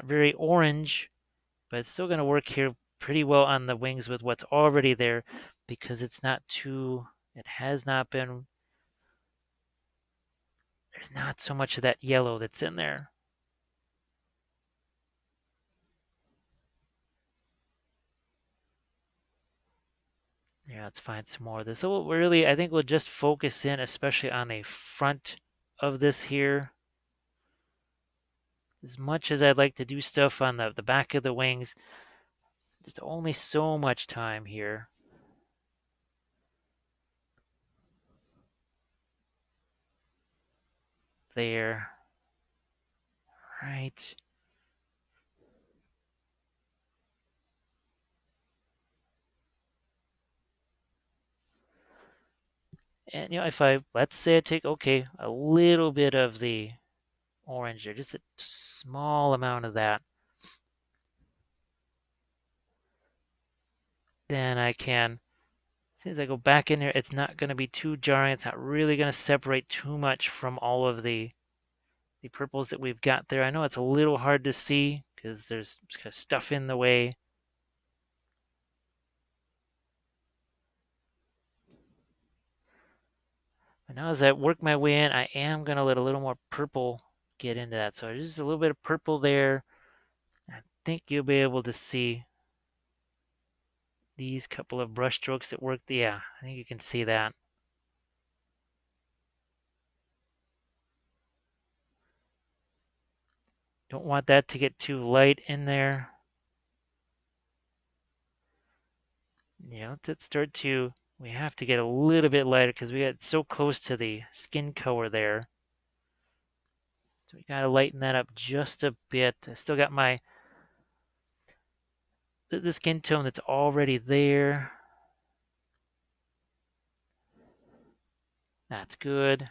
very orange, but it's still going to work here pretty well on the wings with what's already there because it's not too, it has not been, there's not so much of that yellow that's in there. Yeah, let's find some more of this. So we'll really, I think we'll just focus in, especially on the front of this here. As much as I'd like to do stuff on the back of the wings, there's only so much time here. There. Right. And if let's say I take, okay, a little bit of the orange there, just a small amount of that, then I can, as soon as I go back in here, it's not going to be too jarring. It's not really going to separate too much from all of the purples that we've got there. I know it's a little hard to see because there's kind of stuff in the way. But now as I work my way in, I am going to let a little more purple get into that. So just a little bit of purple there. I think you'll be able to see these couple of brush strokes that work. Yeah, I think you can see that. Don't want that to get too light in there. Yeah, let's start to We have to get a little bit lighter because we got so close to the skin color there. So we got to lighten that up just a bit. I still got the skin tone that's already there. That's good.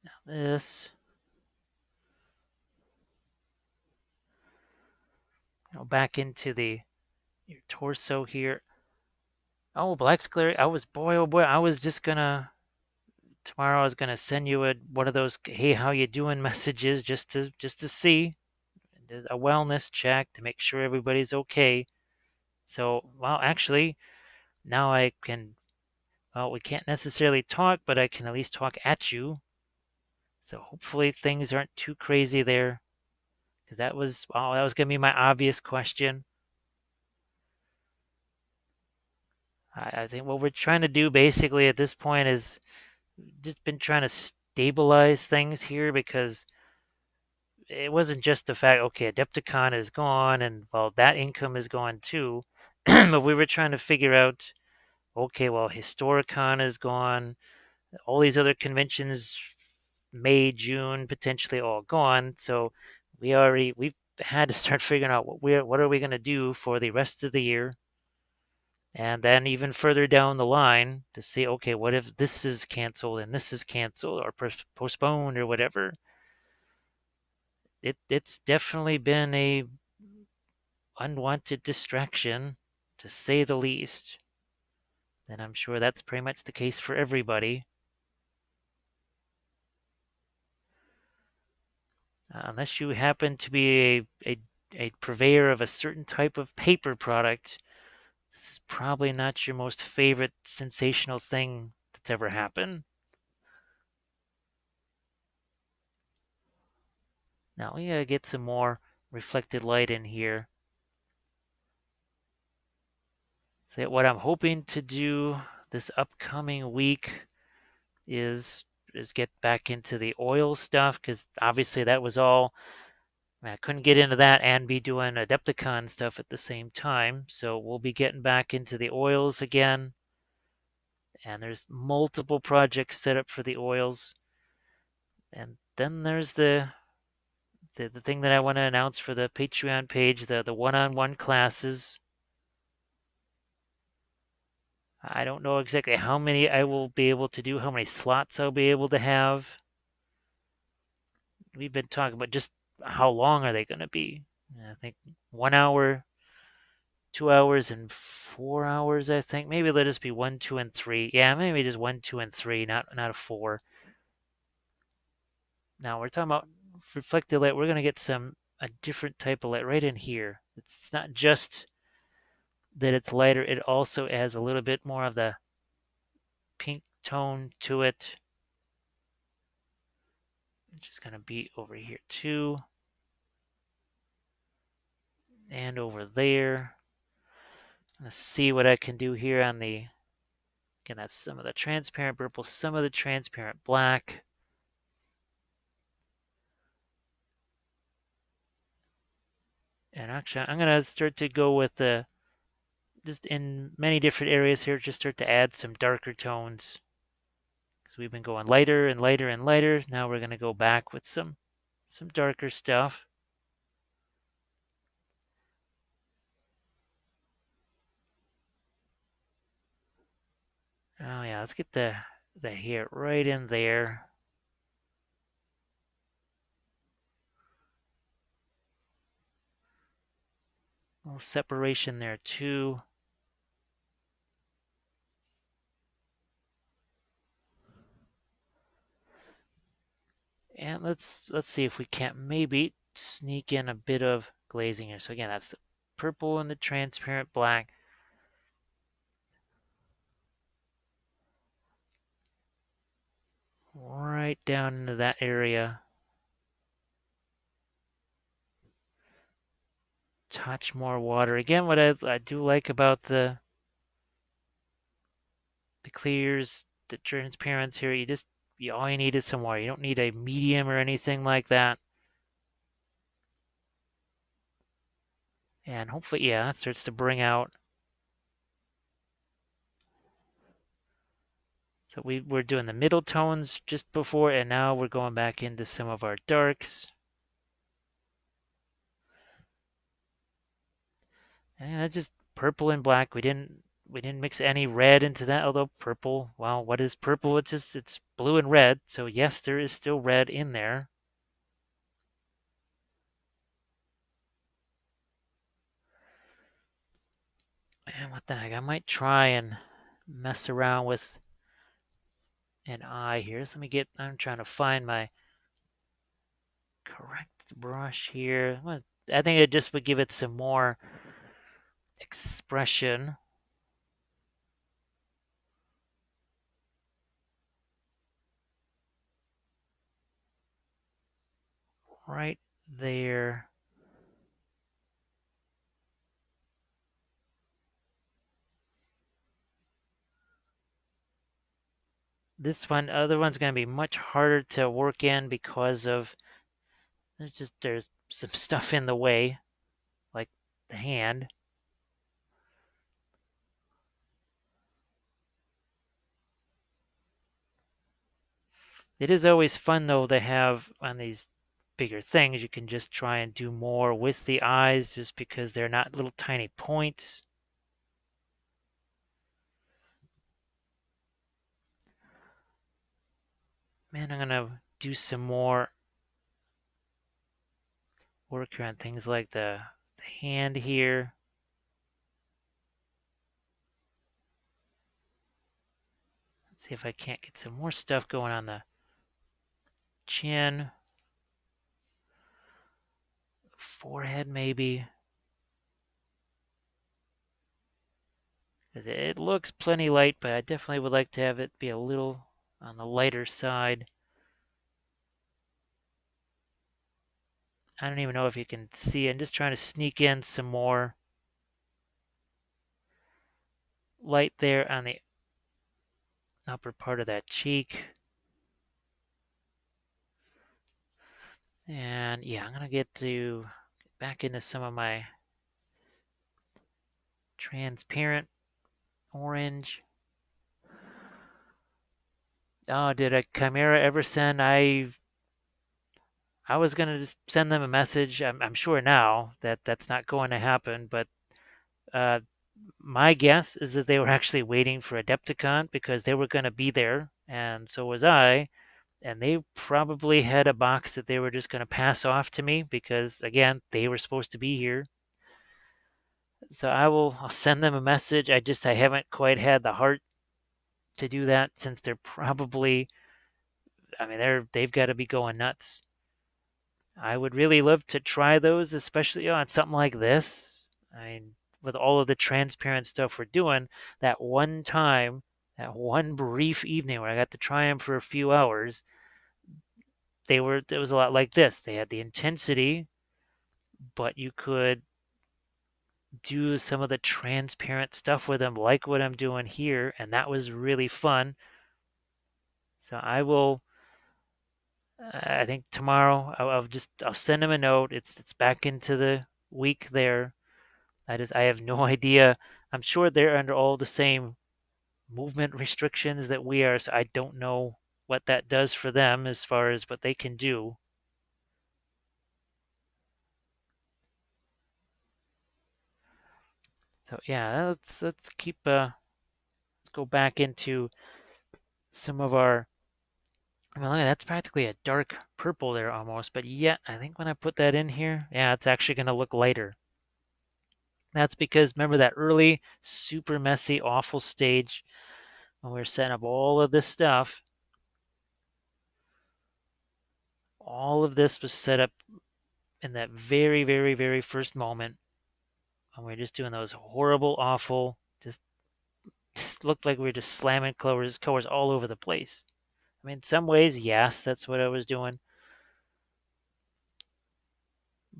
Now this. Back into your torso here. Oh, black's clear. Oh boy, I was just gonna tomorrow I was gonna send you one of those "Hey, how you doing" messages just to see a wellness check to make sure everybody's okay. So, well, actually, now I can. Well, we can't necessarily talk, but I can at least talk at you. So hopefully things aren't too crazy there, because that was gonna be my obvious question. I think what we're trying to do basically at this point is just been trying to stabilize things here because it wasn't just the fact, okay, Adepticon is gone and well, that income is gone too. But we were trying to figure out, okay, well, Historicon is gone, all these other conventions, May, June, potentially all gone. So we've had to start figuring out what are we going to do for the rest of the year, and then even further down the line to see, okay, what if this is canceled and this is canceled or postponed or whatever. It's definitely been a unwanted distraction, to say the least. And I'm sure that's pretty much the case for everybody. Unless you happen to be a purveyor of a certain type of paper product, this is probably not your most favorite sensational thing that's ever happened. Now we gotta get some more reflected light in here. So what I'm hoping to do this upcoming week is get back into the oil stuff, because obviously that was all I couldn't get into that and be doing Adepticon stuff at the same time. So we'll be getting back into the oils again. And there's multiple projects set up for the oils. And then there's the thing that I want to announce for the Patreon page, the one-on-one classes. I don't know exactly how many I will be able to do, how many slots I'll be able to have. We've been talking about just how long are they going to be. I think 1 hour, 2 hours, and 4 hours. I think maybe let us be 1, 2, and 3. Yeah, maybe just 1, 2, and 3, not a 4. Now we're talking about reflected light. We're going to get a different type of light right in here. It's not just that it's lighter; it also has a little bit more of the pink tone to it. It's just going to be over here too, and over there. Let's see what I can do here on the. Again, that's some of the transparent purple, some of the transparent black. And actually, I'm going to start to go with just in many different areas here, just start to add some darker tones. Because we've been going lighter and lighter and lighter. Now we're going to go back with some darker stuff. Oh yeah, let's get the hair right in there. A little separation there too. And let's see if we can't maybe sneak in a bit of glazing here. So again, that's the purple and the transparent black. Right down into that area. Touch more water. Again, what I do like about the clears, the transparents here, all you need is some water. You don't need a medium or anything like that. And hopefully, yeah, that starts to bring out So we were doing the middle tones just before, and now we're going back into some of our darks. And it's just purple and black. We didn't mix any red into that, although purple, well, what is purple? It's blue and red. So yes, there is still red in there. And what the heck? I might try and mess around with an eye here. So I'm trying to find my correct brush here. I think it just would give it some more expression right there. Other one's going to be much harder to work in because of there's some stuff in the way, like the hand. It is always fun though to have on these bigger things. You can just try and do more with the eyes, just because they're not little tiny points. Man, I'm gonna do some more work here on things like the hand here. Let's see if I can't get some more stuff going on the chin, forehead maybe. Because it looks plenty light, but I definitely would like to have it be a little on the lighter side. I don't even know if you can see. I'm just trying to sneak in some more light there on the upper part of that cheek. And yeah, I'm going to get back into some of my transparent orange. Oh, did a Chimera ever send? I was gonna just send them a message. I'm sure now that that's not going to happen, but uh, my guess is that they were actually waiting for Adepticon because they were going to be there, and so was I. And they probably had a box that they were just going to pass off to me because, again, they were supposed to be here. So I'll send them a message. I haven't quite had the heart to do that since they're probably, I mean, they've got to be going nuts. I would really love to try those, especially on something like this. I mean, with all of the transparent stuff we're doing, that one time, that one brief evening where I got to try them for a few hours, it was a lot like this. They had the intensity, but you could do some of the transparent stuff with them, like what I'm doing here, and that was really fun. So I think tomorrow I'll send them a note. It's back into the week there. I have no idea. I'm sure they're under all the same movement restrictions that we are, so I don't know what that does for them as far as what they can do. So yeah, let's go back into some of our. I mean, look, that's practically a dark purple there almost, but yet I think when I put that in here, yeah, it's actually going to look lighter. That's because remember that early, super messy, awful stage when we were setting up all of this stuff. All of this was set up in that very, very, very first moment when we were just doing those horrible, awful, just looked like we were just slamming colors all over the place. I mean, in some ways, yes, that's what I was doing.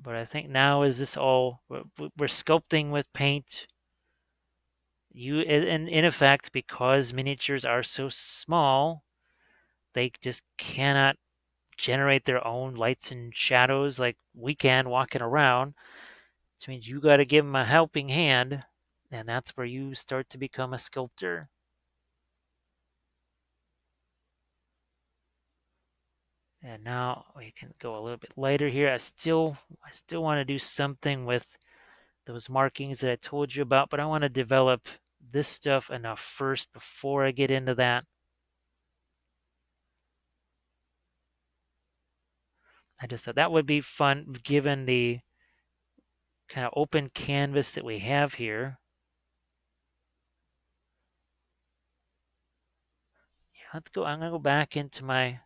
But I think now is this all we're sculpting with paint. In effect, because miniatures are so small, they just cannot generate their own lights and shadows like we can walking around. Which means you got to give them a helping hand, and that's where you start to become a sculptor. And now we can go a little bit lighter here. I still want to do something with those markings that I told you about, but I want to develop this stuff enough first before I get into that. I just thought that would be fun given the kind of open canvas that we have here. Yeah, let's go. I'm going to go back into my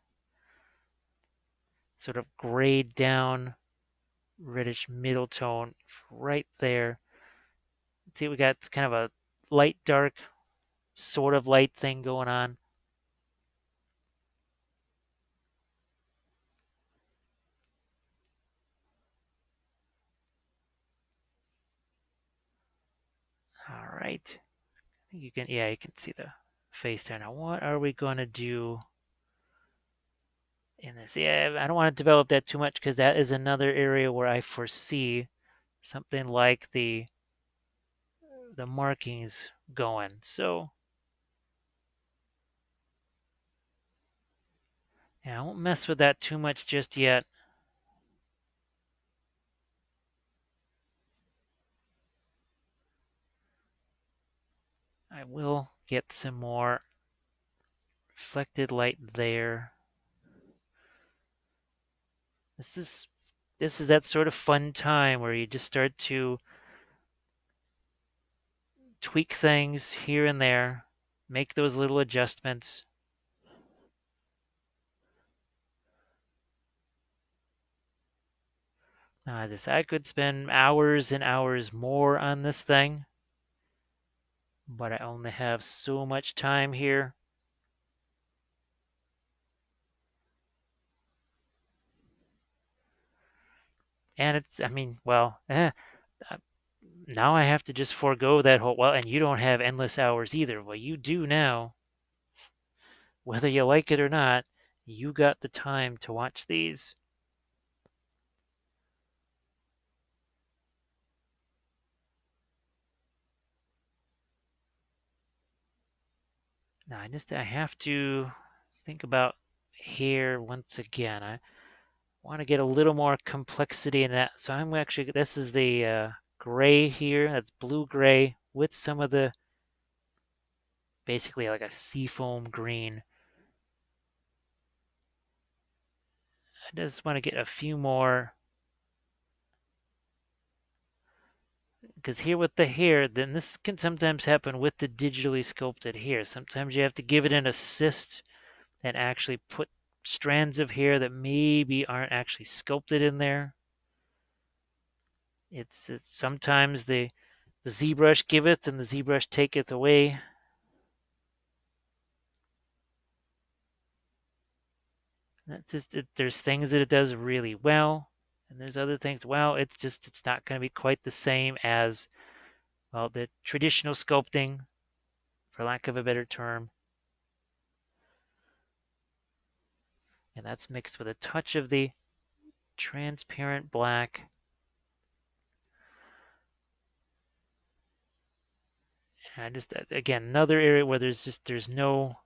sort of grayed down reddish middle tone right there. See, we got kind of a light dark sort of light thing going on. All right. I think you can, yeah, you can see the face there. Now, what are we going to do in this? Yeah, I don't want to develop that too much because that is another area where I foresee something like the markings going. So, yeah, I won't mess with that too much just yet. I will get some more reflected light there. This is that sort of fun time where you just start to tweak things here and there, make those little adjustments. As I said, I could spend hours and hours more on this thing, but I only have so much time here. And it's, I mean, well, now I have to just forego that whole, well, and you don't have endless hours either. Well, you do now. Whether you like it or not, you got the time to watch these. Now, I have to think about hair once again. I want to get a little more complexity in that. So I'm actually, this is the gray here. That's blue gray with some of the, basically like a seafoam green. I just want to get a few more, because here with the hair, then this can sometimes happen with the digitally sculpted hair. Sometimes you have to give it an assist and actually put strands of hair that maybe aren't actually sculpted in there. It's sometimes the ZBrush giveth and the ZBrush taketh away. That's just there's things that it does really well, and there's other things. Well, it's not going to be quite the same as, well, the traditional sculpting, for lack of a better term. And that's mixed with a touch of the transparent black. And I just, again, another area where there's no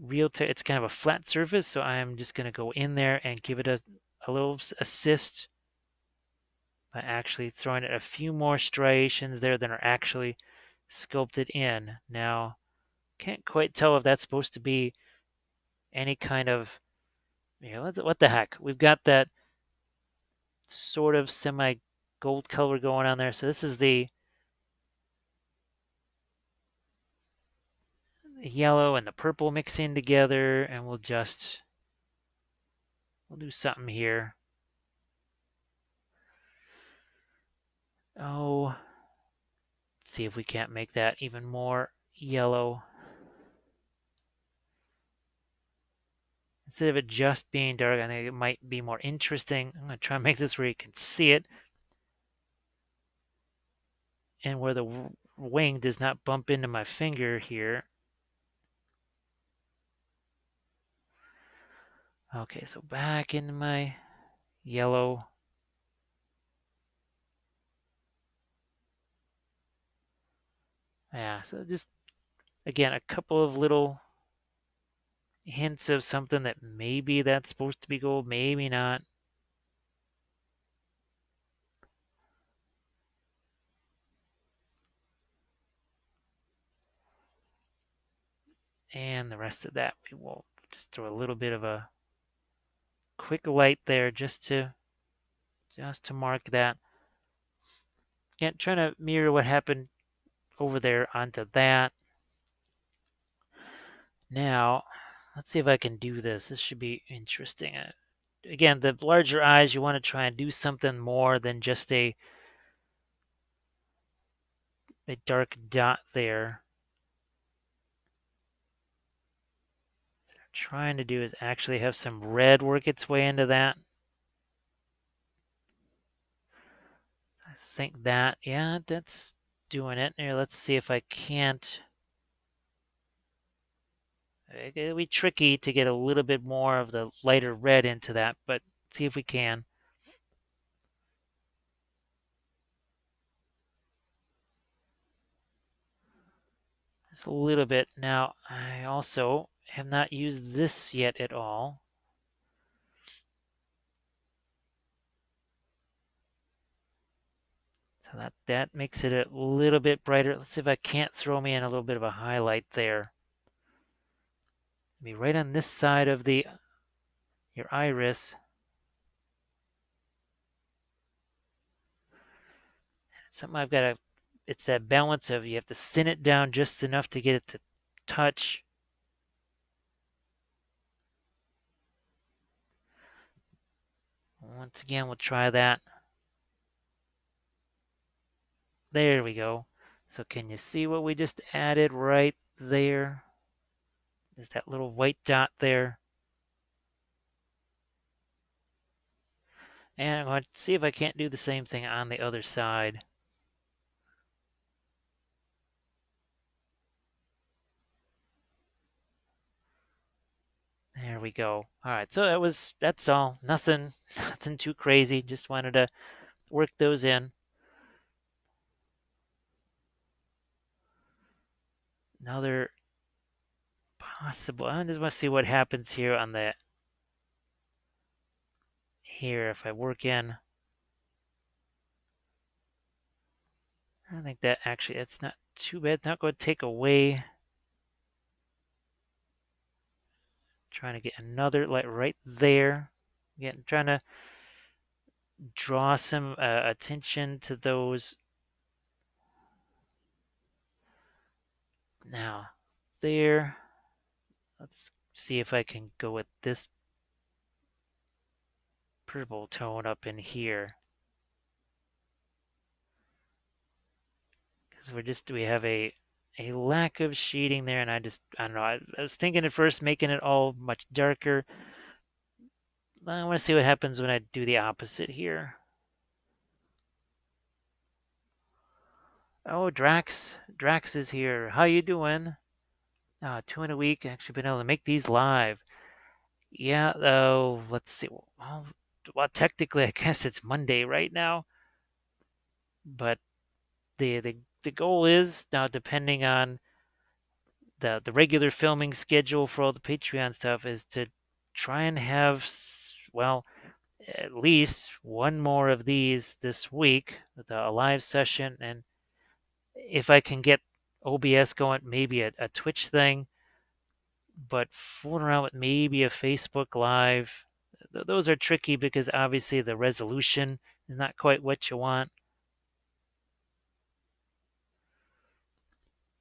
real, it's kind of a flat surface, so I'm just going to go in there and give it a little assist by actually throwing it a few more striations there than are actually sculpted in. Now, can't quite tell if that's supposed to be any kind of, what the heck? We've got that sort of semi gold color going on there. So this is the yellow and the purple mixing together, and we'll do something here. Oh, let's see if we can't make that even more yellow. Instead of it just being dark, I think it might be more interesting. I'm going to try and make this where you can see it, and where the wing does not bump into my finger here. Okay, so back into my yellow. Yeah, so just, again, a couple of little hints of something that maybe that's supposed to be gold, maybe not. And the rest of that, we will just throw a little bit of a quick light there just to mark that. Again, trying to mirror what happened over there onto that. Now, let's see if I can do this. This should be interesting. Again, the larger eyes, you want to try and do something more than just a dark dot there. What I'm trying to do is actually have some red work its way into that. I think that, yeah, that's doing it. Here, let's see if I can't. It'll be tricky to get a little bit more of the lighter red into that, but see if we can. Just a little bit. Now, I also have not used this yet at all. So that makes it a little bit brighter. Let's see if I can't throw me in a little bit of a highlight there. Be right on this side of your iris. It's something I've got to. It's that balance of you have to thin it down just enough to get it to touch. Once again, we'll try that. There we go. So can you see what we just added right there? Is that little white dot there? And I'm going to see if I can't do the same thing on the other side. There we go. All right, so that's all. Nothing too crazy. Just wanted to work those in. Another possible. I just want to see what happens here on the here if I work in. I think that actually it's not too bad. It's not going to take away. Trying to get another light right there. Again, trying to draw some attention to those. Now, there. Let's see if I can go with this purple tone up in here. Because we have a lack of shading there, and I don't know. I was thinking at first making it all much darker. I want to see what happens when I do the opposite here. Oh, Drax is here. How you doing? 2 in a week. Actually been able to make these live. Yeah, let's see. Well, technically, I guess it's Monday right now. But the goal is now, depending on the regular filming schedule for all the Patreon stuff, is to try and have, well, at least one more of these this week with a live session, and if I can get OBS going, maybe a Twitch thing, but fooling around with maybe a Facebook Live. Those are tricky because obviously the resolution is not quite what you want.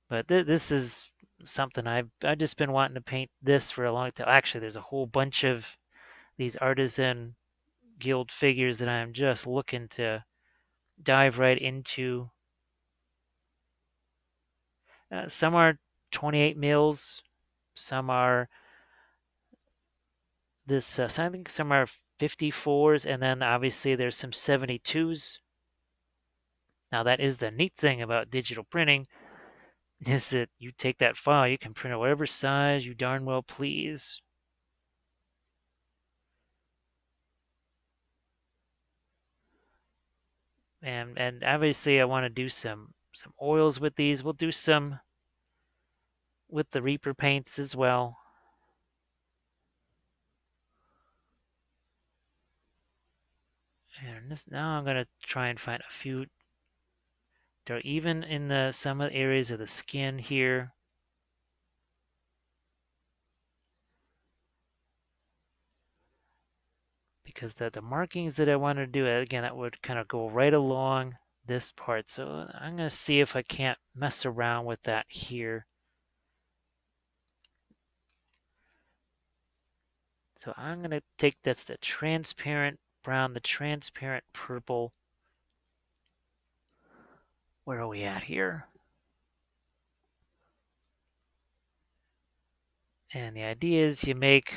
But this is something I've just been wanting to paint this for a long time. Actually, there's a whole bunch of these Artisan Guild figures that I'm just looking to dive right into. Some are 28 mils, some are this. So I think some are 54s, and then obviously there's some 72s. Now that is the neat thing about digital printing, is that you take that file, you can print it whatever size you darn well please. And obviously I want to do some oils with these. We'll do some with the Reaper paints as well. And now I'm going to try and find a few, even in some of the areas of the skin here. Because the markings that I want to do, again, that would kind of go right along this part. So I'm going to see if I can't mess around with that here. So I'm going to take, that's the transparent brown, the transparent purple. Where are we at here? And the idea is you make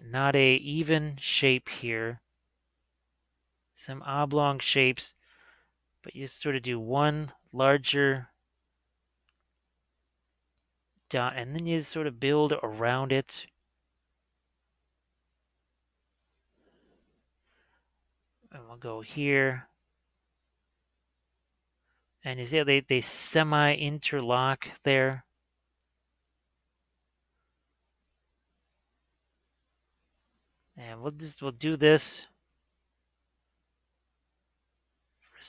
not a even shape here, some oblong shapes, but you sort of do one larger dot, and then you sort of build around it. And we'll go here. And you see how they semi-interlock there? And we'll do this.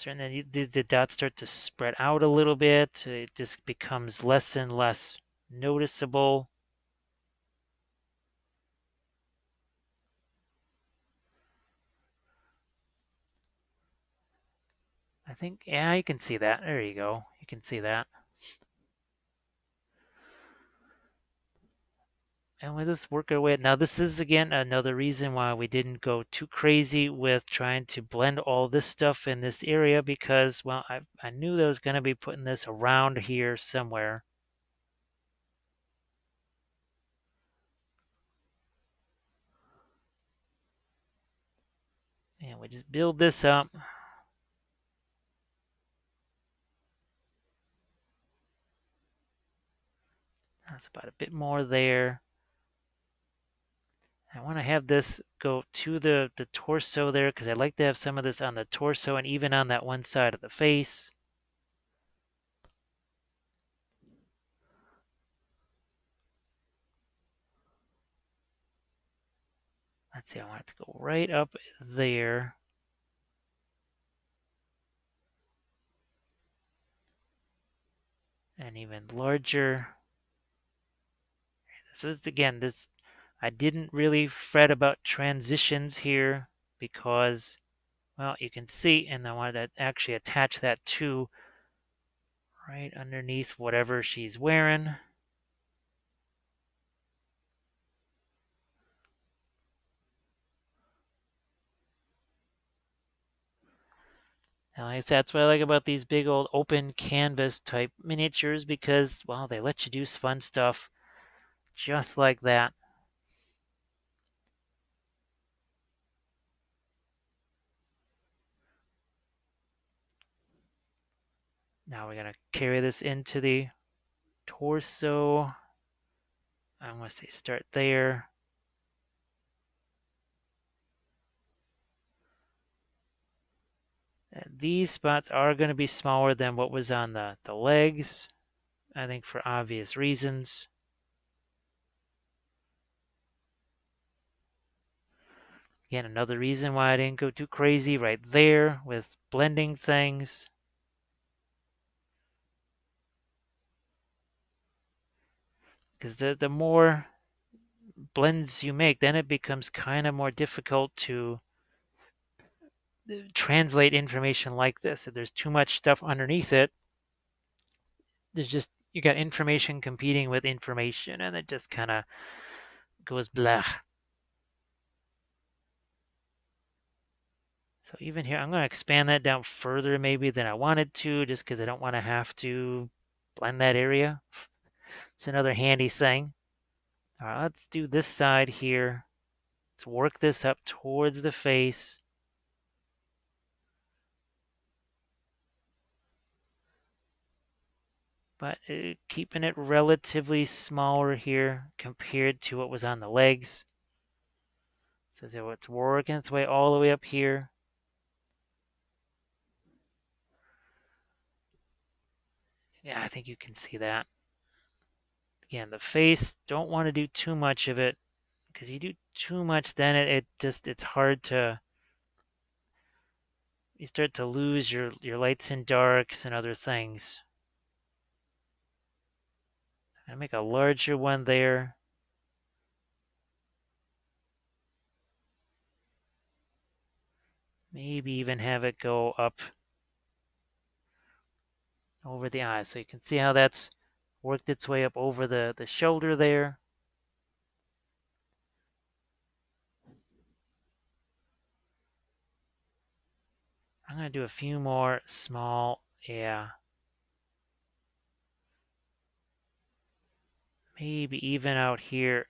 And then the dots start to spread out a little bit. It just becomes less and less noticeable. I think, yeah, you can see that. There you go. You can see that. And we'll just work our way. Now, this is, again, another reason why we didn't go too crazy with trying to blend all this stuff in this area because, well, I knew that I was going to be putting this around here somewhere. And we just build this up. That's about a bit more there. I want to have this go to the torso there because I like to have some of this on the torso and even on that one side of the face. Let's see, I want it to go right up there. And even larger. This is, again, this, I didn't really fret about transitions here because, well, you can see, and I wanted to actually attach that to right underneath whatever she's wearing. And like I said, that's what I like about these big old open canvas type miniatures because, well, they let you do fun stuff just like that. Now we're going to carry this into the torso. I'm going to say start there. And these spots are going to be smaller than what was on the legs, I think for obvious reasons. Again, another reason why I didn't go too crazy right there with blending things. Because the more blends you make, then it becomes kind of more difficult to translate information like this. If there's too much stuff underneath it, there's just, you got information competing with information and it just kind of goes blah. So even here, I'm going to expand that down further maybe than I wanted to, just because I don't want to have to blend that area. It's another handy thing. All right, let's do this side here. Let's work this up towards the face. But keeping it relatively smaller here compared to what was on the legs. So it's working its way all the way up here. Yeah, I think you can see that. Again, the face, don't want to do too much of it because you do too much, then it's hard to, you start to lose your lights and darks and other things. I make a larger one there. Maybe even have it go up over the eye, so you can see how that's worked its way up over the shoulder there. I'm going to do a few more small, yeah. Maybe even out here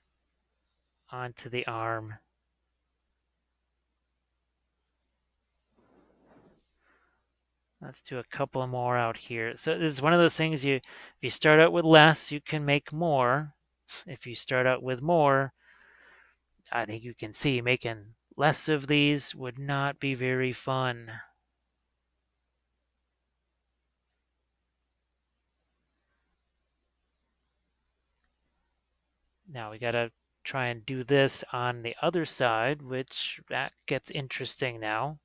onto the arm. Let's do a couple more out here. So this is one of those things, if you start out with less, you can make more. If you start out with more, I think you can see making less of these would not be very fun. Now we gotta try and do this on the other side, which that gets interesting now.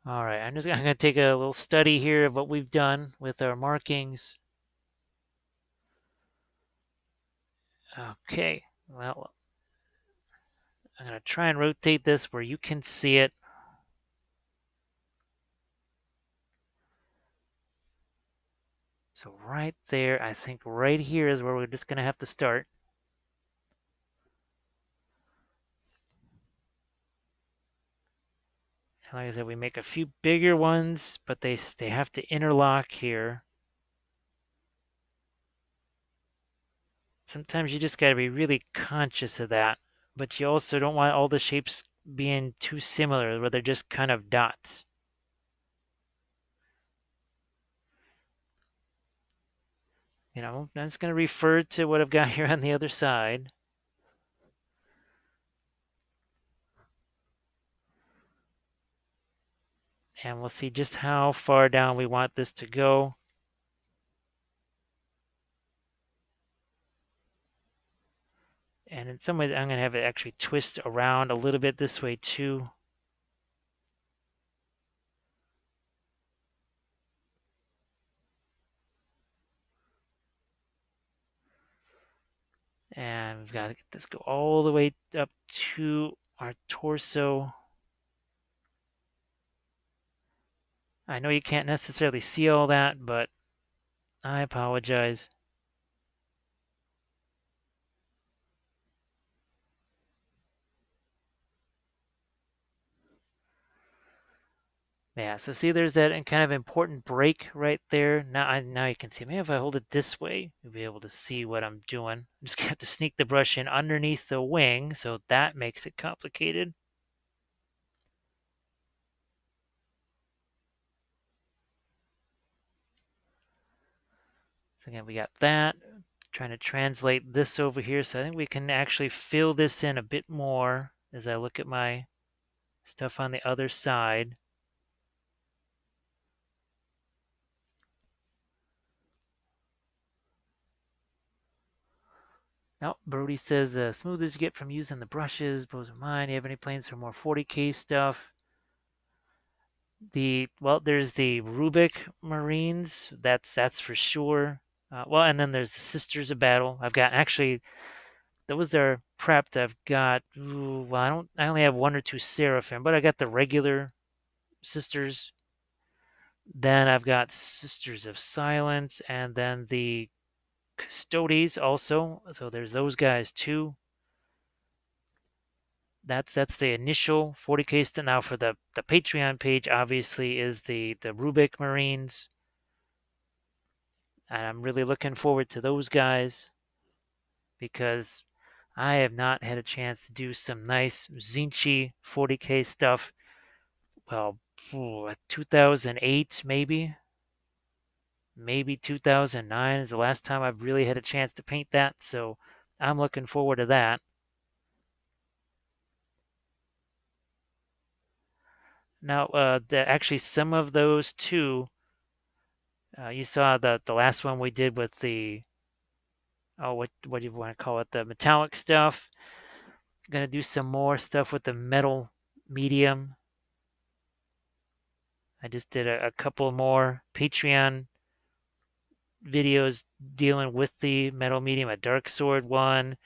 All right, I'm gonna take a little study here of what we've done with our markings. Okay, well, I'm gonna try and rotate this where you can see it. So right there, I think right here is where we're just gonna have to start. And like I said, we make a few bigger ones, but they have to interlock here. Sometimes you just gotta be really conscious of that, but you also don't want all the shapes being too similar, where they're just kind of dots. You know, I'm just gonna refer to what I've got here on the other side. And we'll see just how far down we want this to go. And in some ways, I'm going to have it actually twist around a little bit this way too. And we've got to get this go all the way up to our torso. I know you can't necessarily see all that, but I apologize. Yeah, so see there's that kind of important break right there. Now you can see, maybe if I hold it this way, you'll be able to see what I'm doing. I'm just going to have to sneak the brush in underneath the wing, so that makes it complicated. So again, we got that. Trying to translate this over here, so I think we can actually fill this in a bit more as I look at my stuff on the other side. Now, Brody says, smooth as you get from using the brushes, blows my mind. Do you have any plans for more 40K stuff? There's the Rubik Marines. That's for sure. And then there's the Sisters of Battle. I've got actually those are prepped. I've got I only have one or two Seraphim, but I got the regular Sisters. Then I've got Sisters of Silence, and then the Custodes also. So there's those guys too. That's the initial 40K stuff. Now for the Patreon page, obviously is the Rubik Marines, and I'm really looking forward to those guys because I have not had a chance to do some nice Zinchi 40K stuff. Well, 2008 maybe 2009 is the last time I've really had a chance to paint that. So I'm looking forward to that. Now, actually, some of those too. You saw the last one we did with the what do you want to call it? The metallic stuff. Gonna do some more stuff with the metal medium. I just did a couple more Patreon videos dealing with the metal medium, a dark sword one,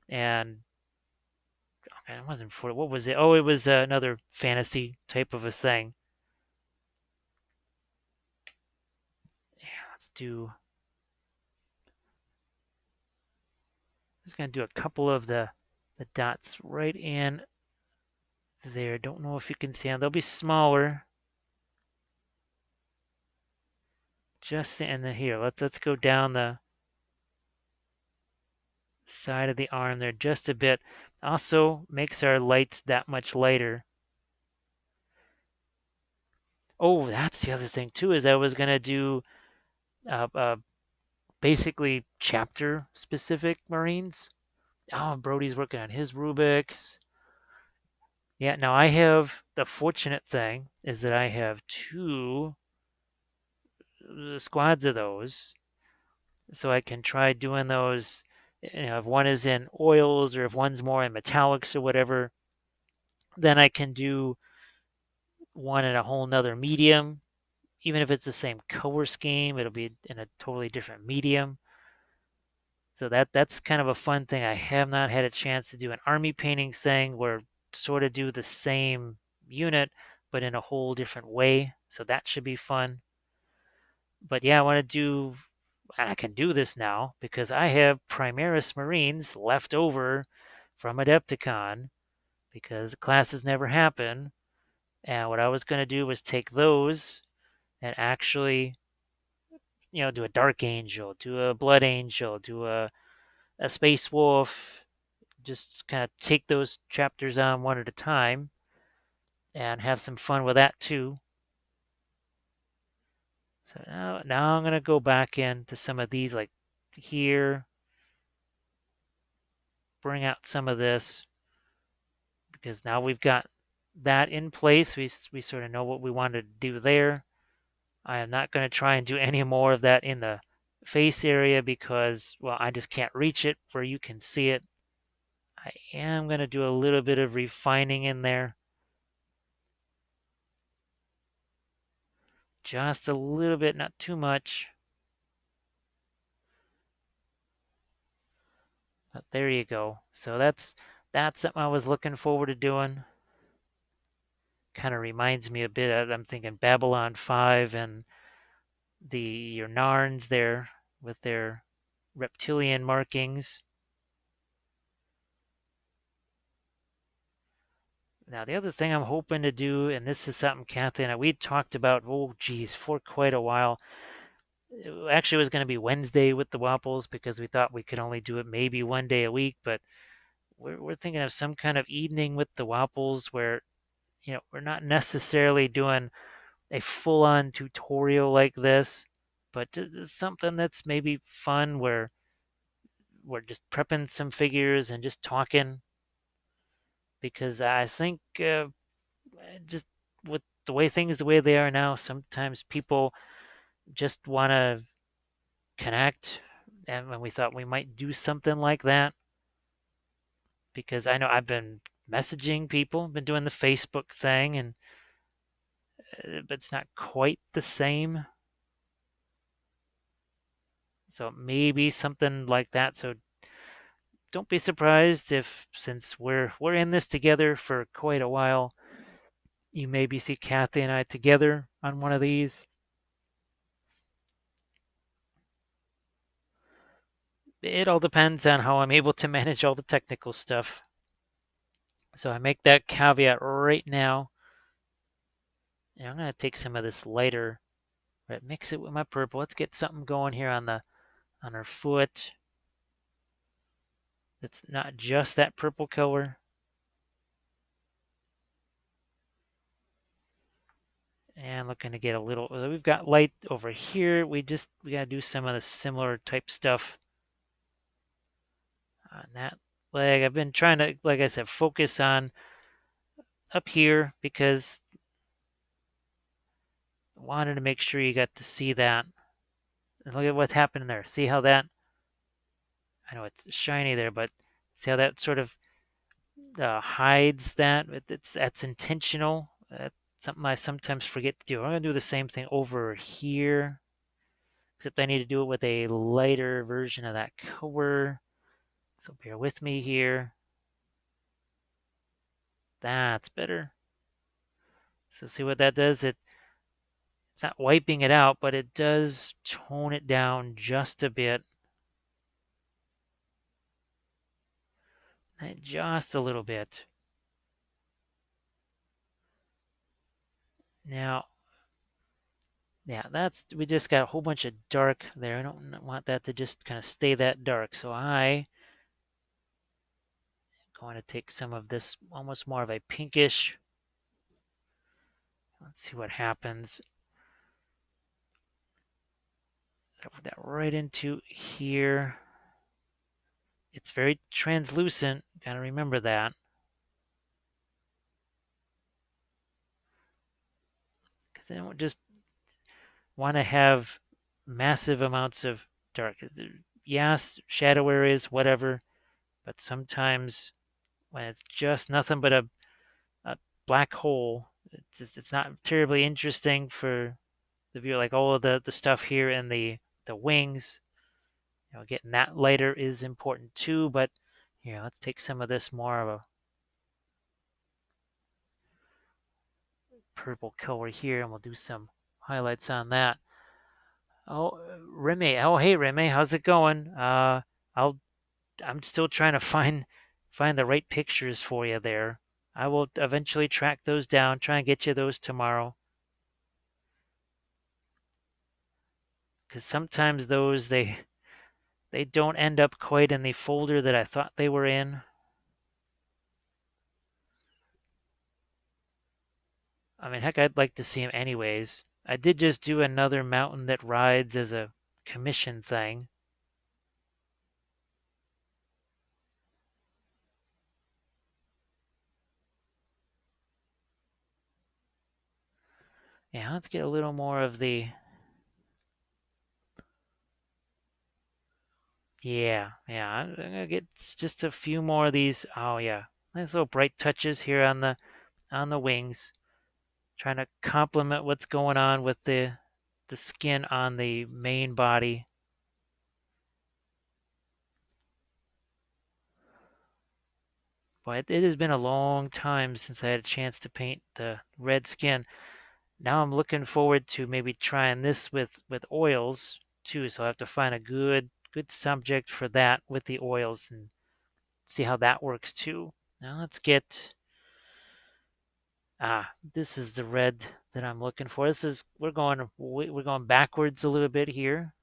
and okay, it wasn't for what was it? Oh, it was another fantasy type of a thing. Yeah, let's do. Just gonna do a couple of the dots right in there. Don't know if you can see them. They'll be smaller. Just and then here, let's go down the side of the arm there just a bit. Also makes our lights that much lighter. Oh, that's the other thing too, is I was gonna do basically chapter specific Marines. Oh, Brody's working on his Rubik's. Yeah, now I have the fortunate thing is that I have two squads of those, so I can try doing those. If one is in oils or if one's more in metallics or whatever, then I can do one in a whole nother medium. Even if it's the same color scheme, it'll be in a totally different medium. So that's kind of a fun thing. I have not had a chance to do an army painting thing where sort of do the same unit but in a whole different way. So that should be fun. But yeah, I want to do and I can do this now because I have Primaris Marines left over from Adepticon because the classes never happen. And what I was going to do was take those and actually, do a Dark Angel, do a Blood Angel, do a Space Wolf, just kind of take those chapters on one at a time and have some fun with that too. So now I'm going to go back into some of these, like here, bring out some of this because now we've got that in place. We sort of know what we want to do there. I am not going to try and do any more of that in the face area because, well, I just can't reach it where you can see it. I am going to do a little bit of refining in there. Just a little bit, not too much. But there you go. So that's something I was looking forward to doing. Kind of reminds me a bit of, I'm thinking Babylon 5 and your Narns there with their reptilian markings. Now, the other thing I'm hoping to do, and this is something Kathy and I, we talked about, oh, geez, for quite a while. It actually was going to be Wednesday with the Wapples because we thought we could only do it maybe one day a week, but we're thinking of some kind of evening with the Wapples where, we're not necessarily doing a full-on tutorial like this, but something that's maybe fun where we're just prepping some figures and just talking because I think just with the way they are now, sometimes people just want to connect. And when we thought we might do something like that, because I know I've been messaging people, been doing the Facebook thing, and but it's not quite the same. So maybe something like that. So don't be surprised if, since we're in this together for quite a while, you maybe see Kathy and I together on one of these. It all depends on how I'm able to manage all the technical stuff. So I make that caveat right now. And I'm going to take some of this lighter, right, mix it with my purple. Let's get something going here on our foot. That's not just that purple color. And looking to get a little, we've got light over here. We got to do some of the similar type stuff on that leg. I've been trying to, like I said, focus on up here because I wanted to make sure you got to see that. And look at what's happening there. See how that, I know it's shiny there, but see how that sort of hides that? That's intentional. That's something I sometimes forget to do. I'm going to do the same thing over here, except I need to do it with a lighter version of that color. So bear with me here. That's better. So see what that does? It's not wiping it out, but it does tone it down just a bit. Just a little bit. Now, yeah, we just got a whole bunch of dark there. I don't want that to just kind of stay that dark. So I am going to take some of this, almost more of a pinkish. Let's see what happens. Put that right into here. It's very translucent. Got to remember that. Because I don't just want to have massive amounts of dark. Yes, shadow areas, whatever. But sometimes when it's just nothing but a black hole, it's not terribly interesting for the viewer. Like all of the stuff here in the wings, getting that lighter is important too. But here, let's take some of this more of a purple color here, and we'll do some highlights on that. Oh, Remy. Oh, hey, Remy. How's it going? I'll. I'm still trying to find the right pictures for you there. I will eventually track those down. Try and get you those tomorrow. Because sometimes those they don't end up quite in the folder that I thought they were in. I mean, heck, I'd like to see them anyways. I did just do another mountain that rides as a commission thing. Yeah, let's get a little more of the... Yeah, I'm gonna get just a few more of these. Oh yeah, nice little bright touches here on the wings. Trying to complement what's going on with the skin on the main body. But it has been a long time since I had a chance to paint the red skin. Now I'm looking forward to maybe trying this with oils too. So I have to find a good subject for that with the oils and see how that works too. Now let's get this is the red that I'm looking for. This is we're going backwards a little bit here.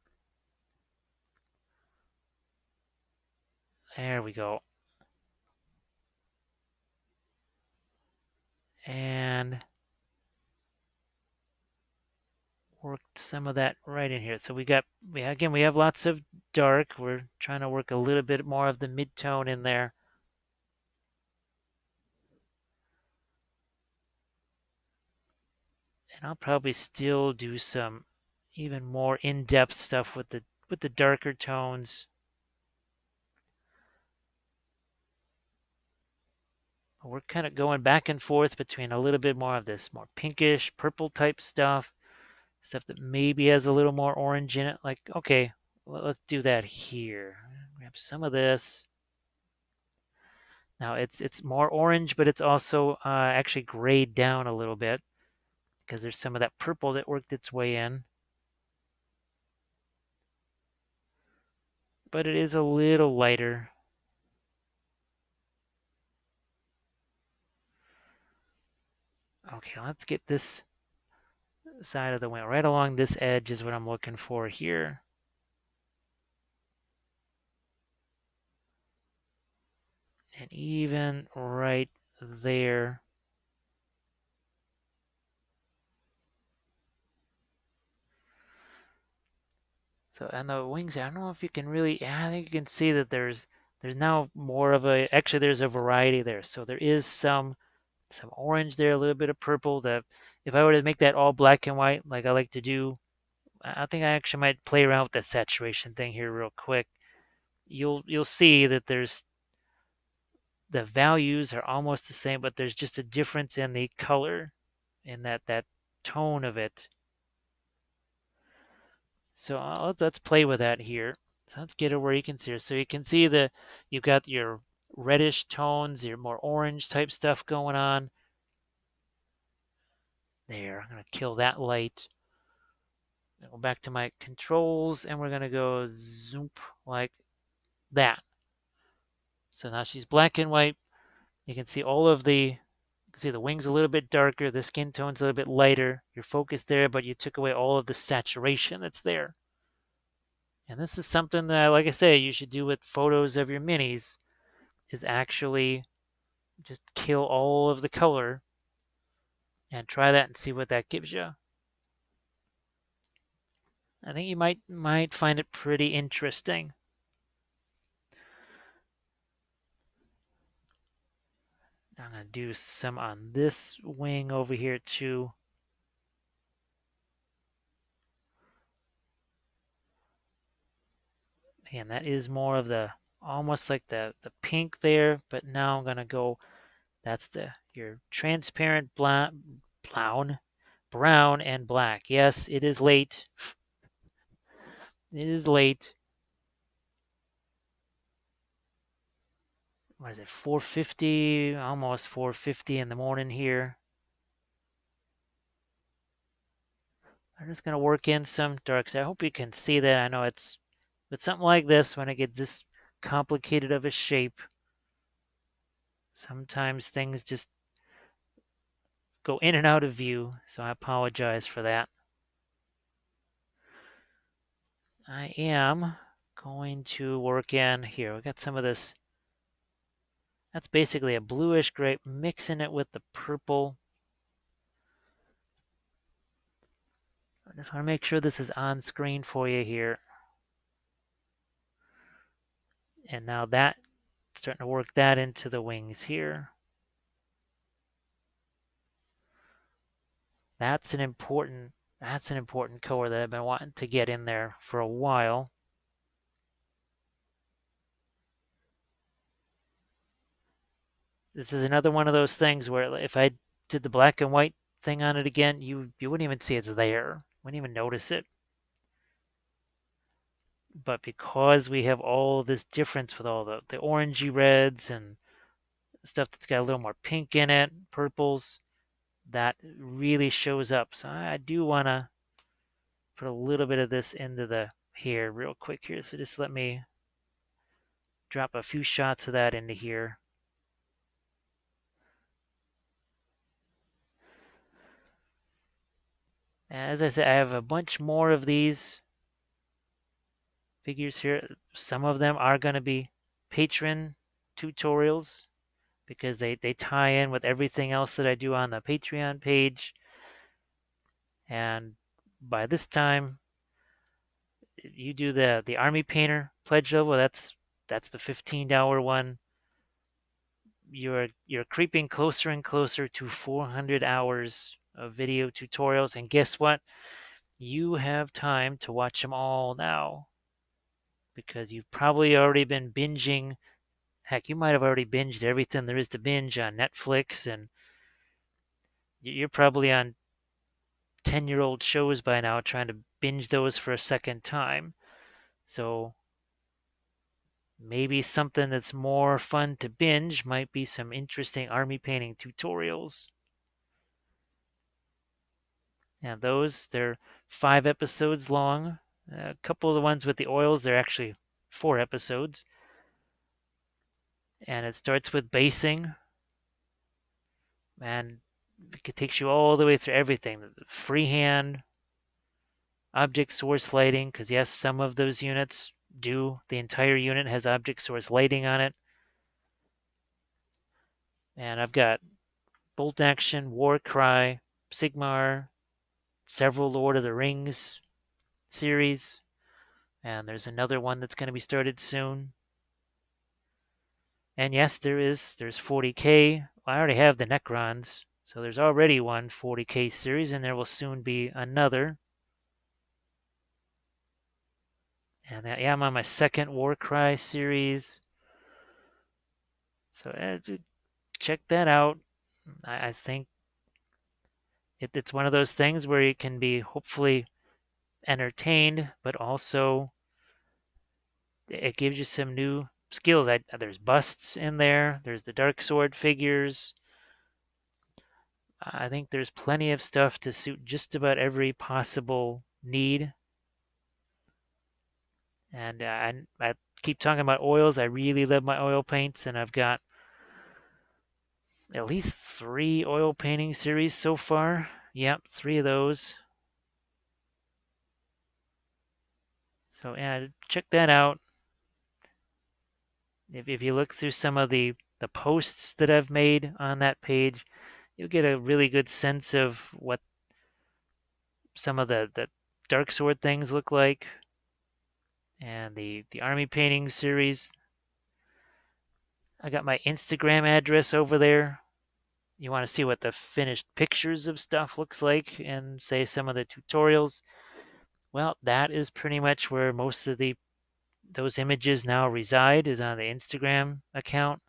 There we go. And worked some of that right in here. So we have lots of dark. We're trying to work a little bit more of the mid-tone in there. And I'll probably still do some even more in-depth stuff with the darker tones. We're kind of going back and forth between a little bit more of this more pinkish, purple type stuff that maybe has a little more orange in it. Like, okay, let's do that here. Grab some of this. Now it's more orange, but it's also actually grayed down a little bit because there's some of that purple that worked its way in. But it is a little lighter. Okay, let's get this side of the wing. Right along this edge is what I'm looking for here. And even right there. So, and the wings, I don't know if you can really, yeah, I think you can see that there's now more of actually there's a variety there. So there is some orange there, a little bit of purple. That if I were to make that all black and white, like I like to do, I think I actually might play around with that saturation thing here real quick. you'll see that there's the values are almost the same, but there's just a difference in the color, in that tone of it. So let's play with that here. So let's get it where you can see it. So you can see you've got your reddish tones, your more orange type stuff going on. There, I'm gonna kill that light. Go back to my controls, and we're gonna go zoom like that. So now she's black and white. You can see all of you can see the wings a little bit darker, the skin tone's a little bit lighter. You're focused there, but you took away all of the saturation that's there. And this is something that, like I say, you should do with photos of your minis, is actually just kill all of the color and try that and see what that gives you. I think you might find it pretty interesting. I'm going to do some on this wing over here too. And that is more of the almost like the pink there, but now I'm going to go, that's your transparent brown and black. Yes, it is late. It is late. What is it, 4:50? Almost 4:50 in the morning here. I'm just going to work in some darks. I hope you can see that. I know it's, but something like this, when it gets this complicated of a shape, sometimes things just go in and out of view, so I apologize for that. I am going to work in here. We got some of this. That's basically a bluish gray, mixing it with the purple. I just want to make sure this is on screen for you here. And now that, starting to work that into the wings here. That's an important color that I've been wanting to get in there for a while. This is another one of those things where if I did the black and white thing on it again, you wouldn't even see it's there. Wouldn't even notice it. But because we have all this difference with all the orangey reds and stuff that's got a little more pink in it, purples, that really shows up. So I do want to put a little bit of this into the here real quick here. So just let me drop a few shots of that into here. As I said, I have a bunch more of these figures here. Some of them are going to be Patreon tutorials because they tie in with everything else that I do on the Patreon page. And by this time, you do the Army Painter pledge level. That's the $15 one. You're creeping closer and closer to 400 hours of video tutorials, and guess what? You have time to watch them all now because you've probably already been binging. Heck, you might have already binged everything there is to binge on Netflix, and you're probably on 10-year-old shows by now trying to binge those for a second time. So maybe something that's more fun to binge might be some interesting army painting tutorials. And they're 5 episodes long. A couple of the ones with the oils, they're actually 4 episodes. And it starts with basing. And it takes you all the way through everything. Freehand, object source lighting, because yes, some of those units do. The entire unit has object source lighting on it. And I've got Bolt Action, War Cry, Sigmar, several Lord of the Rings series, and there's another one that's going to be started soon. And yes, there's 40K. I already have the Necrons, so there's already one 40K series, and there will soon be another. And yeah, I'm on my second Warcry series. So check that out. I think it's one of those things where you can be hopefully entertained, but also it gives you some new skills. There's busts in there. There's the dark sword figures. I think there's plenty of stuff to suit just about every possible need. And I keep talking about oils. I really love my oil paints, and I've got at least 3 oil painting series so far. Yep, 3 of those. So yeah, check that out. If you look through some of the posts that I've made on that page, you'll get a really good sense of what some of the dark sword things look like, and the army painting series. I got my Instagram address over there. You want to see what the finished pictures of stuff looks like and say some of the tutorials. Well, that is pretty much where most of the those images now reside, is on the Instagram account.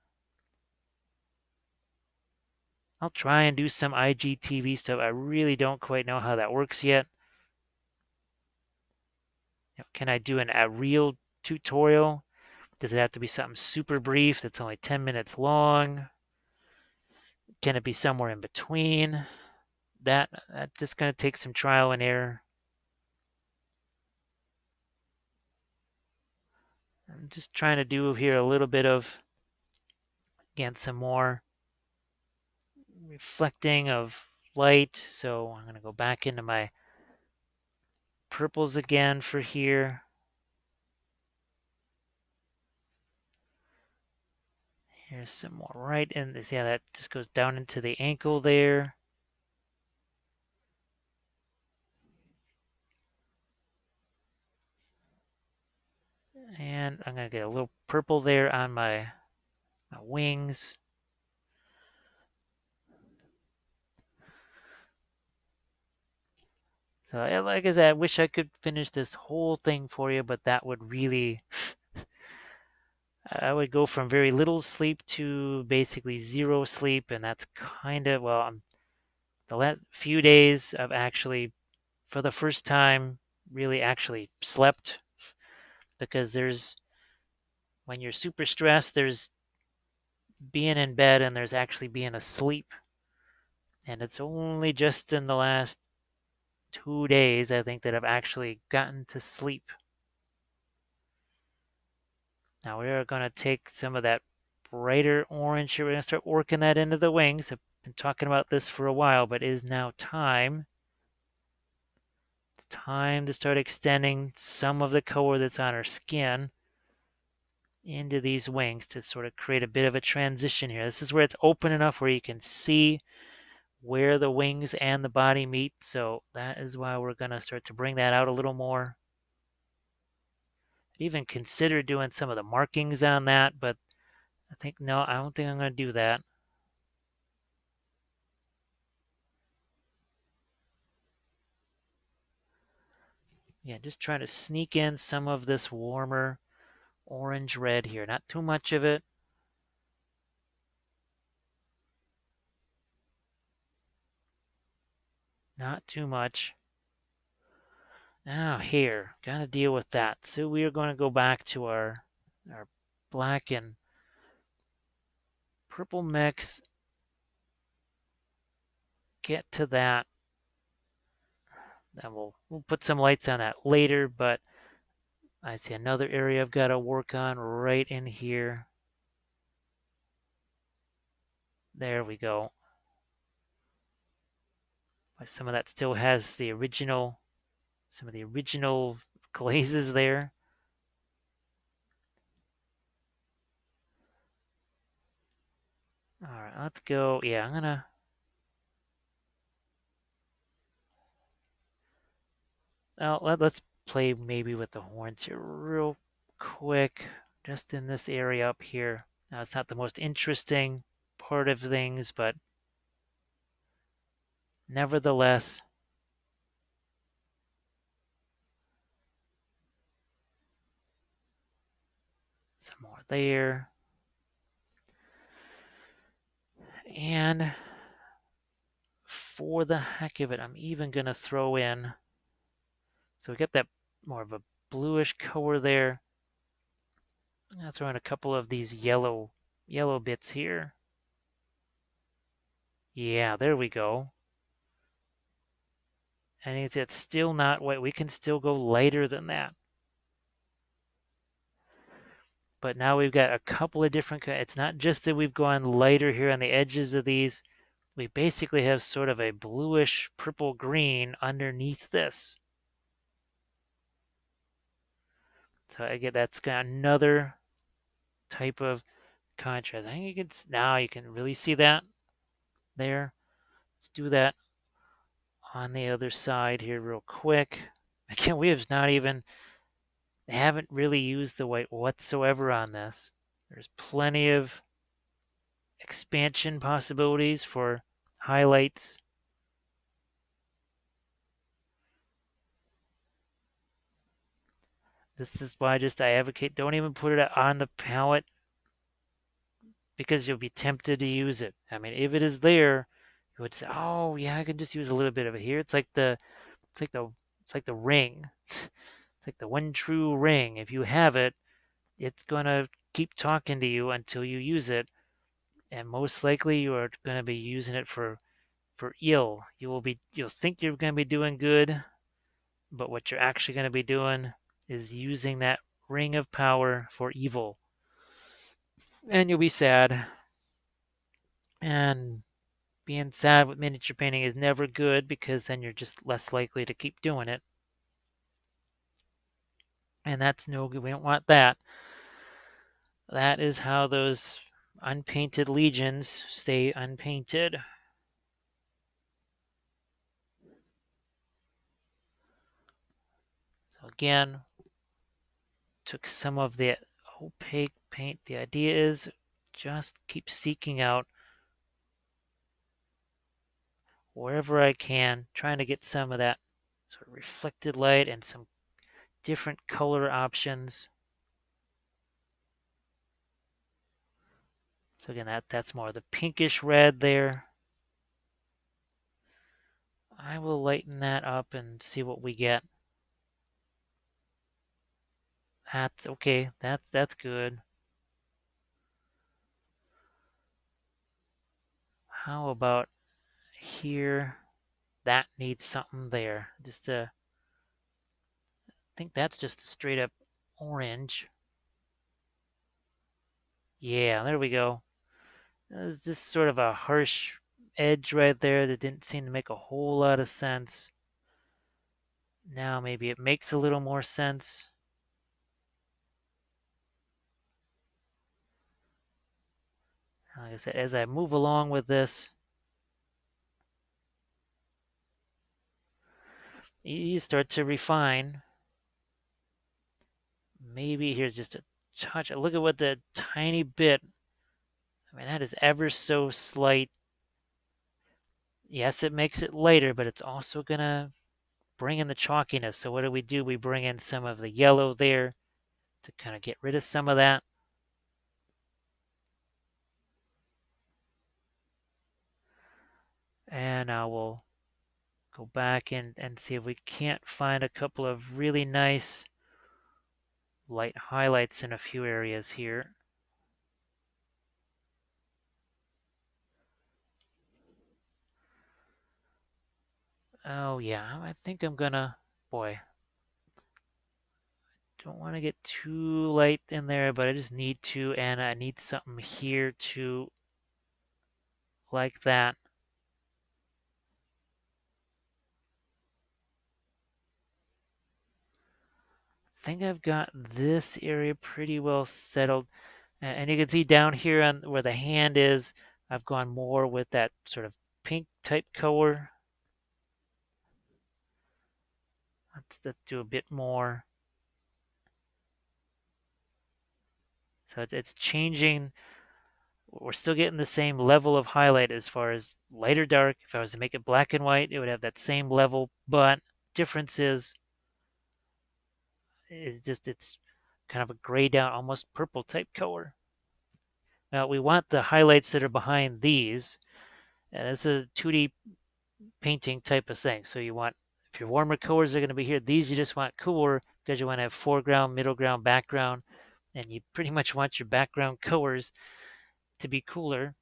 I'll try and do some IGTV stuff. I really don't quite know how that works yet. Can I do a real tutorial? Does it have to be something super brief that's only 10 minutes long? Can it be somewhere in between? That's just going to take some trial and error. I'm just trying to do here a little bit of, again, some more reflecting of light. So I'm going to go back into my purples again for here. Here's some more right in this. Yeah, that just goes down into the ankle there. And I'm going to get a little purple there on my wings. So like I said, I wish I could finish this whole thing for you, but that would really, I would go from very little sleep to basically zero sleep, and that's kind of, well, the last few days I've actually, for the first time, really actually slept, because when you're super stressed, there's being in bed and there's actually being asleep. And it's only just in the last 2 days, I think, that I've actually gotten to sleep. Now we are going to take some of that brighter orange here. We're going to start working that into the wings. I've been talking about this for a while, but it is now time. It's time to start extending some of the color that's on our skin into these wings to sort of create a bit of a transition here. This is where it's open enough where you can see where the wings and the body meet. So that is why we're going to start to bring that out a little more. I'd even consider doing some of the markings on that, but I think, no, I don't think I'm going to do that. Yeah, just trying to sneak in some of this warmer orange red here. Not too much of it. Not too much. Now here, gotta deal with that. So we are going to go back to our black and purple mix. Get to that. Then we'll put some lights on that later, but I see another area I've got to work on right in here. There we go. Some of that still has some of the original glazes there. All right, let's go. Yeah, I'm gonna. Let's play maybe with the horns here real quick, just in this area up here. Now, it's not the most interesting part of things, but nevertheless, there. And for the heck of it, I'm even going to throw in, so we got that more of a bluish color there. I'm going to throw in a couple of these yellow bits here. Yeah, there we go. And it's still not white. We can still go lighter than that. But now we've got a couple of different, it's not just that we've gone lighter here on the edges of these. We basically have sort of a bluish purple green underneath this. So again, that's got another type of contrast. I think you can, now you can really see that there. Let's do that on the other side here real quick. Again, we have not even, haven't really used the white whatsoever on this. There's plenty of expansion possibilities for highlights. This is why I advocate don't even put it on the palette because you'll be tempted to use it. I mean, if it is there, you would say, "Oh, yeah, I can just use a little bit of it here." It's like the ring. It's like the one true ring. If you have it, it's gonna keep talking to you until you use it, and most likely you are gonna be using it for ill. You'll think you're gonna be doing good, but what you're actually gonna be doing is using that ring of power for evil, and you'll be sad. And being sad with miniature painting is never good because then you're just less likely to keep doing it. And that's no good. We don't want that. That is how those unpainted legions stay unpainted. So again, took some of the opaque paint. The idea is just keep seeking out wherever I can, trying to get some of that sort of reflected light and some different color options. So again, that's more the pinkish red there. I will lighten that up and see what we get. That's okay. That's good. How about here? That needs something there. I think that's just a straight up orange. Yeah, there we go. There's just sort of a harsh edge right there that didn't seem to make a whole lot of sense. Now maybe it makes a little more sense. Like I said, as I move along with this, you start to refine. Maybe here's just a touch. Look at what the tiny bit. I mean, that is ever so slight. Yes, it makes it lighter, but it's also going to bring in the chalkiness. So what do? We bring in some of the yellow there to kind of get rid of some of that. And I will go back and see if we can't find a couple of really nice light highlights in a few areas here. Oh yeah, I think I'm gonna, boy, don't want to get too light in there, but I just need to, and I need something here too, like that. I think I've got this area pretty well settled. And you can see down here on where the hand is, I've gone more with that sort of pink type color. Let's do a bit more. So it's changing. We're still getting the same level of highlight as far as light or dark. If I was to make it black and white, it would have that same level, but difference is just it's kind of a grayed out, almost purple type color. Now we want the highlights that are behind these. And this is a 2D painting type of thing. So you want, if your warmer colors are going to be here, these you just want cooler because you want to have foreground, middle ground, background, and you pretty much want your background colors to be cooler.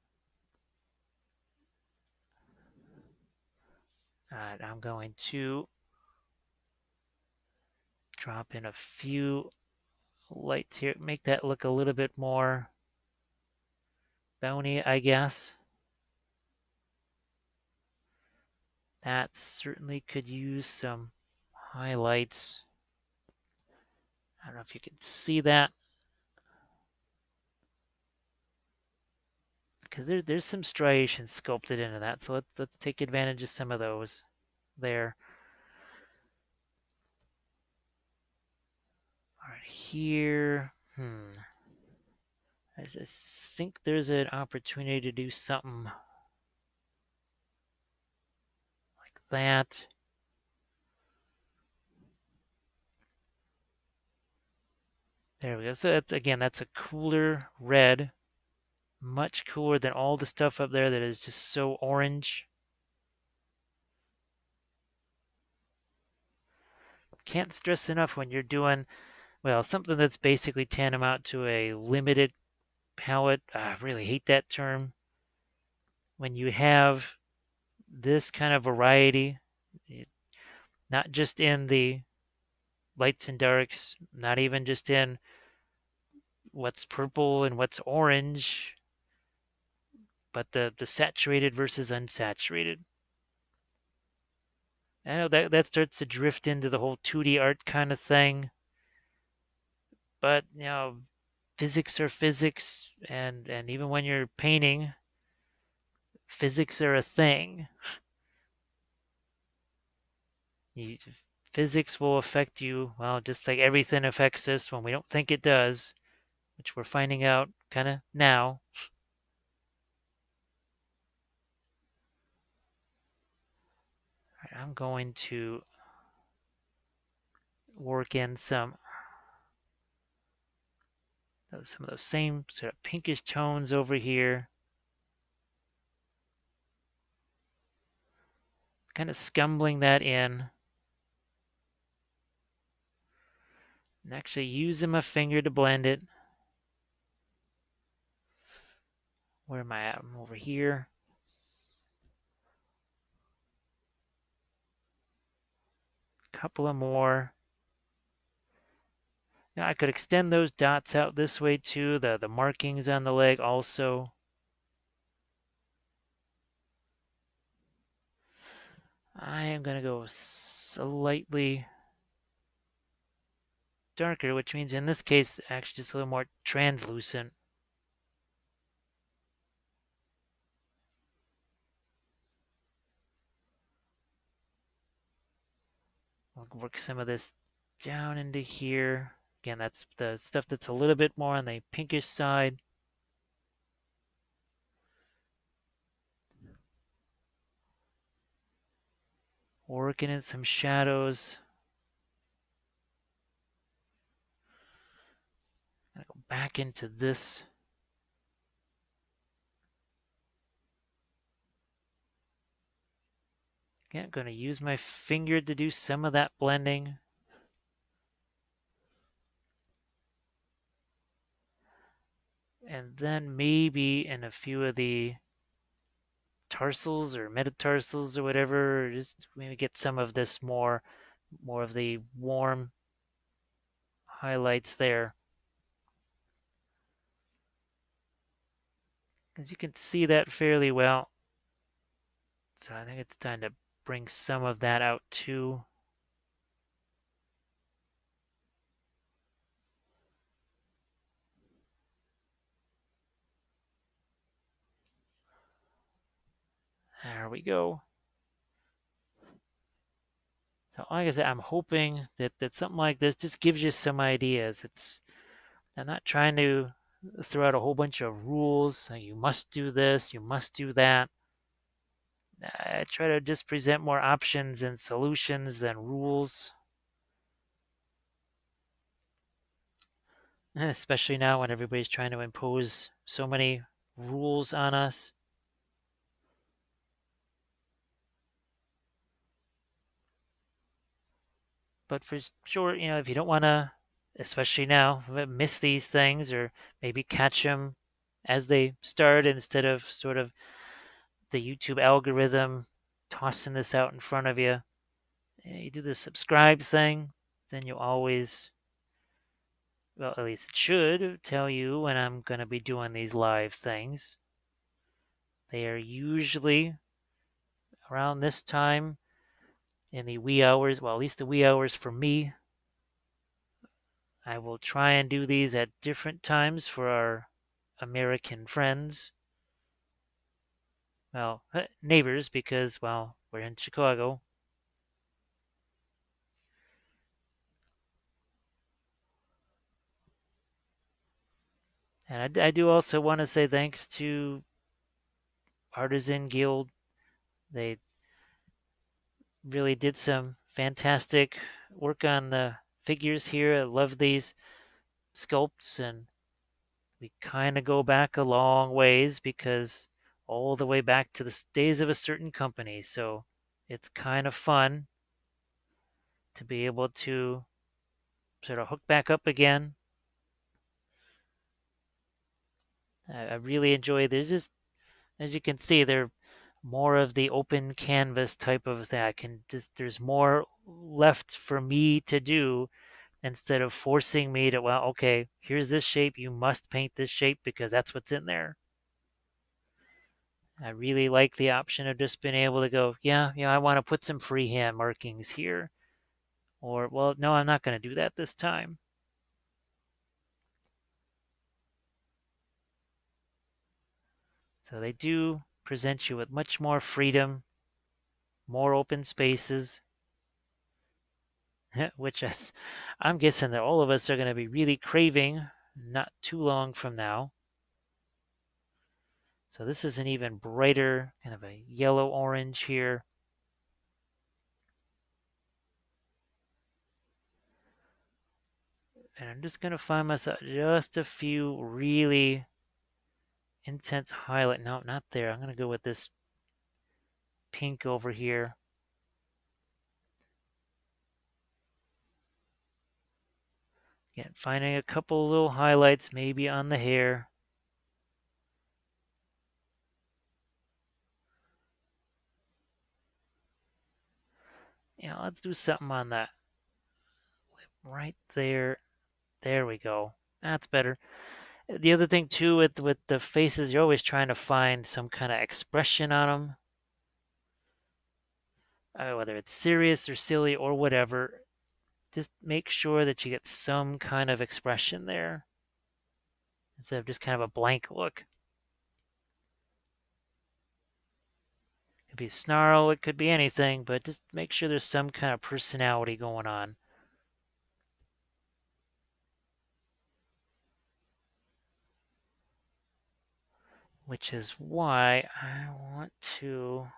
I'm going to drop in a few lights here, make that look a little bit more bony, I guess. That certainly could use some highlights. I don't know if you can see that, because there's some striations sculpted into that. So let's take advantage of some of those there. All right, here, I just think there's an opportunity to do something like that. There we go. So that's, again, that's a cooler red, much cooler than all the stuff up there that is just so orange. Can't stress enough when you're doing, well, something that's basically tantamount to a limited palette. I really hate that term. When you have this kind of variety, not just in the lights and darks, not even just in what's purple and what's orange, but the saturated versus unsaturated. I know that starts to drift into the whole 2D art kind of thing, but physics are physics, and even when you're painting, physics are a thing. You, physics will affect you, well, just like everything affects us when we don't think it does, which we're finding out kind of now. I'm going to work in some of those same sort of pinkish tones over here. Kind of scumbling that in. And actually using my finger to blend it. Where am I at? I'm over here. A couple of more. Now I could extend those dots out this way too, the markings on the leg also. I am going to go slightly darker, which means in this case, actually just a little more translucent. I'll work some of this down into here. Again, that's the stuff that's a little bit more on the pinkish side. Working in some shadows. I'm gonna go back into this. Again, I'm going to use my finger to do some of that blending. And then maybe in a few of the tarsals or metatarsals or whatever, just maybe get some of this more of the warm highlights there. Because you can see that fairly well. So I think it's time to bring some of that out too. There we go. So like I said, I'm hoping that something like this just gives you some ideas. I'm not trying to throw out a whole bunch of rules. You must do this, you must do that. I try to just present more options and solutions than rules. especially now when everybody's trying to impose so many rules on us. But for sure, if you don't want to, especially now, miss these things or maybe catch them as they start instead of sort of the YouTube algorithm tossing this out in front of you, you do the subscribe thing, then you always, well, at least it should tell you when I'm going to be doing these live things. They are usually around this time in the wee hours, well, at least the wee hours for me. I will try and do these at different times for our American friends. Well, neighbors, because, well, we're in Chicago. And I do also want to say thanks to Artisan Guild. They really did some fantastic work on the figures here. I love these sculpts, and we kind of go back a long ways because all the way back to the days of a certain company. So it's kind of fun to be able to sort of hook back up again. I really enjoy. There's just, as you can see, they're more of the open canvas type of thing. I can just, there's more left for me to do instead of forcing me to, well, okay, here's this shape, you must paint this shape because that's what's in there. I really like the option of just being able to go, yeah, I want to put some freehand markings here. Or, well, no, I'm not going to do that this time. So they do present you with much more freedom, more open spaces, which I'm guessing that all of us are going to be really craving not too long from now. So this is an even brighter kind of a yellow orange here. And I'm just going to find myself just a few really intense highlight. No, not there. I'm going to go with this pink over here. Again, finding a couple little highlights maybe on the hair. Yeah, let's do something on that. Right there. There we go. That's better. The other thing too with the faces, you're always trying to find some kind of expression on them, whether it's serious or silly or whatever. Just make sure that you get some kind of expression there instead of just kind of a blank look. It could be snarl, it could be anything, but just make sure there's some kind of personality going on. Which is why I want to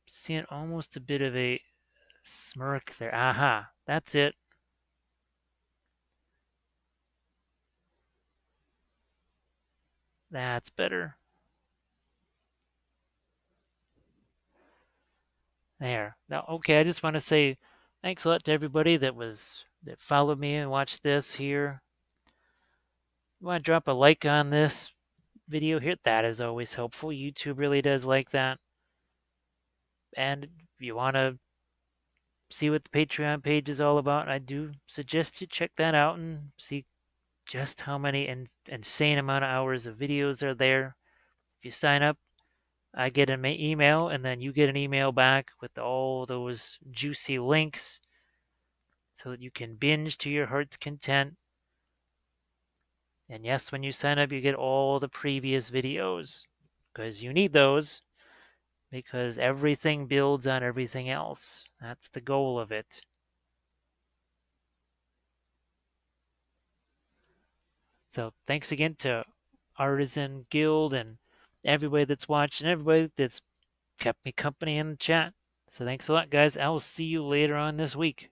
see it almost a bit of a smirk there. Aha, that's it. That's better. There. Now, okay, I just want to say thanks a lot to everybody that followed me and watched this here. You want to drop a like on this video here? That is always helpful. YouTube really does like that. And if you want to see what the Patreon page is all about, I do suggest you check that out and see just how many insane amount of hours of videos are there. If you sign up, I get an email, and then you get an email back with all those juicy links so that you can binge to your heart's content. And yes, when you sign up, you get all the previous videos because you need those because everything builds on everything else. That's the goal of it. So thanks again to Artisan Guild and everybody that's watched and everybody that's kept me company in the chat. So thanks a lot, guys. I will see you later on this week.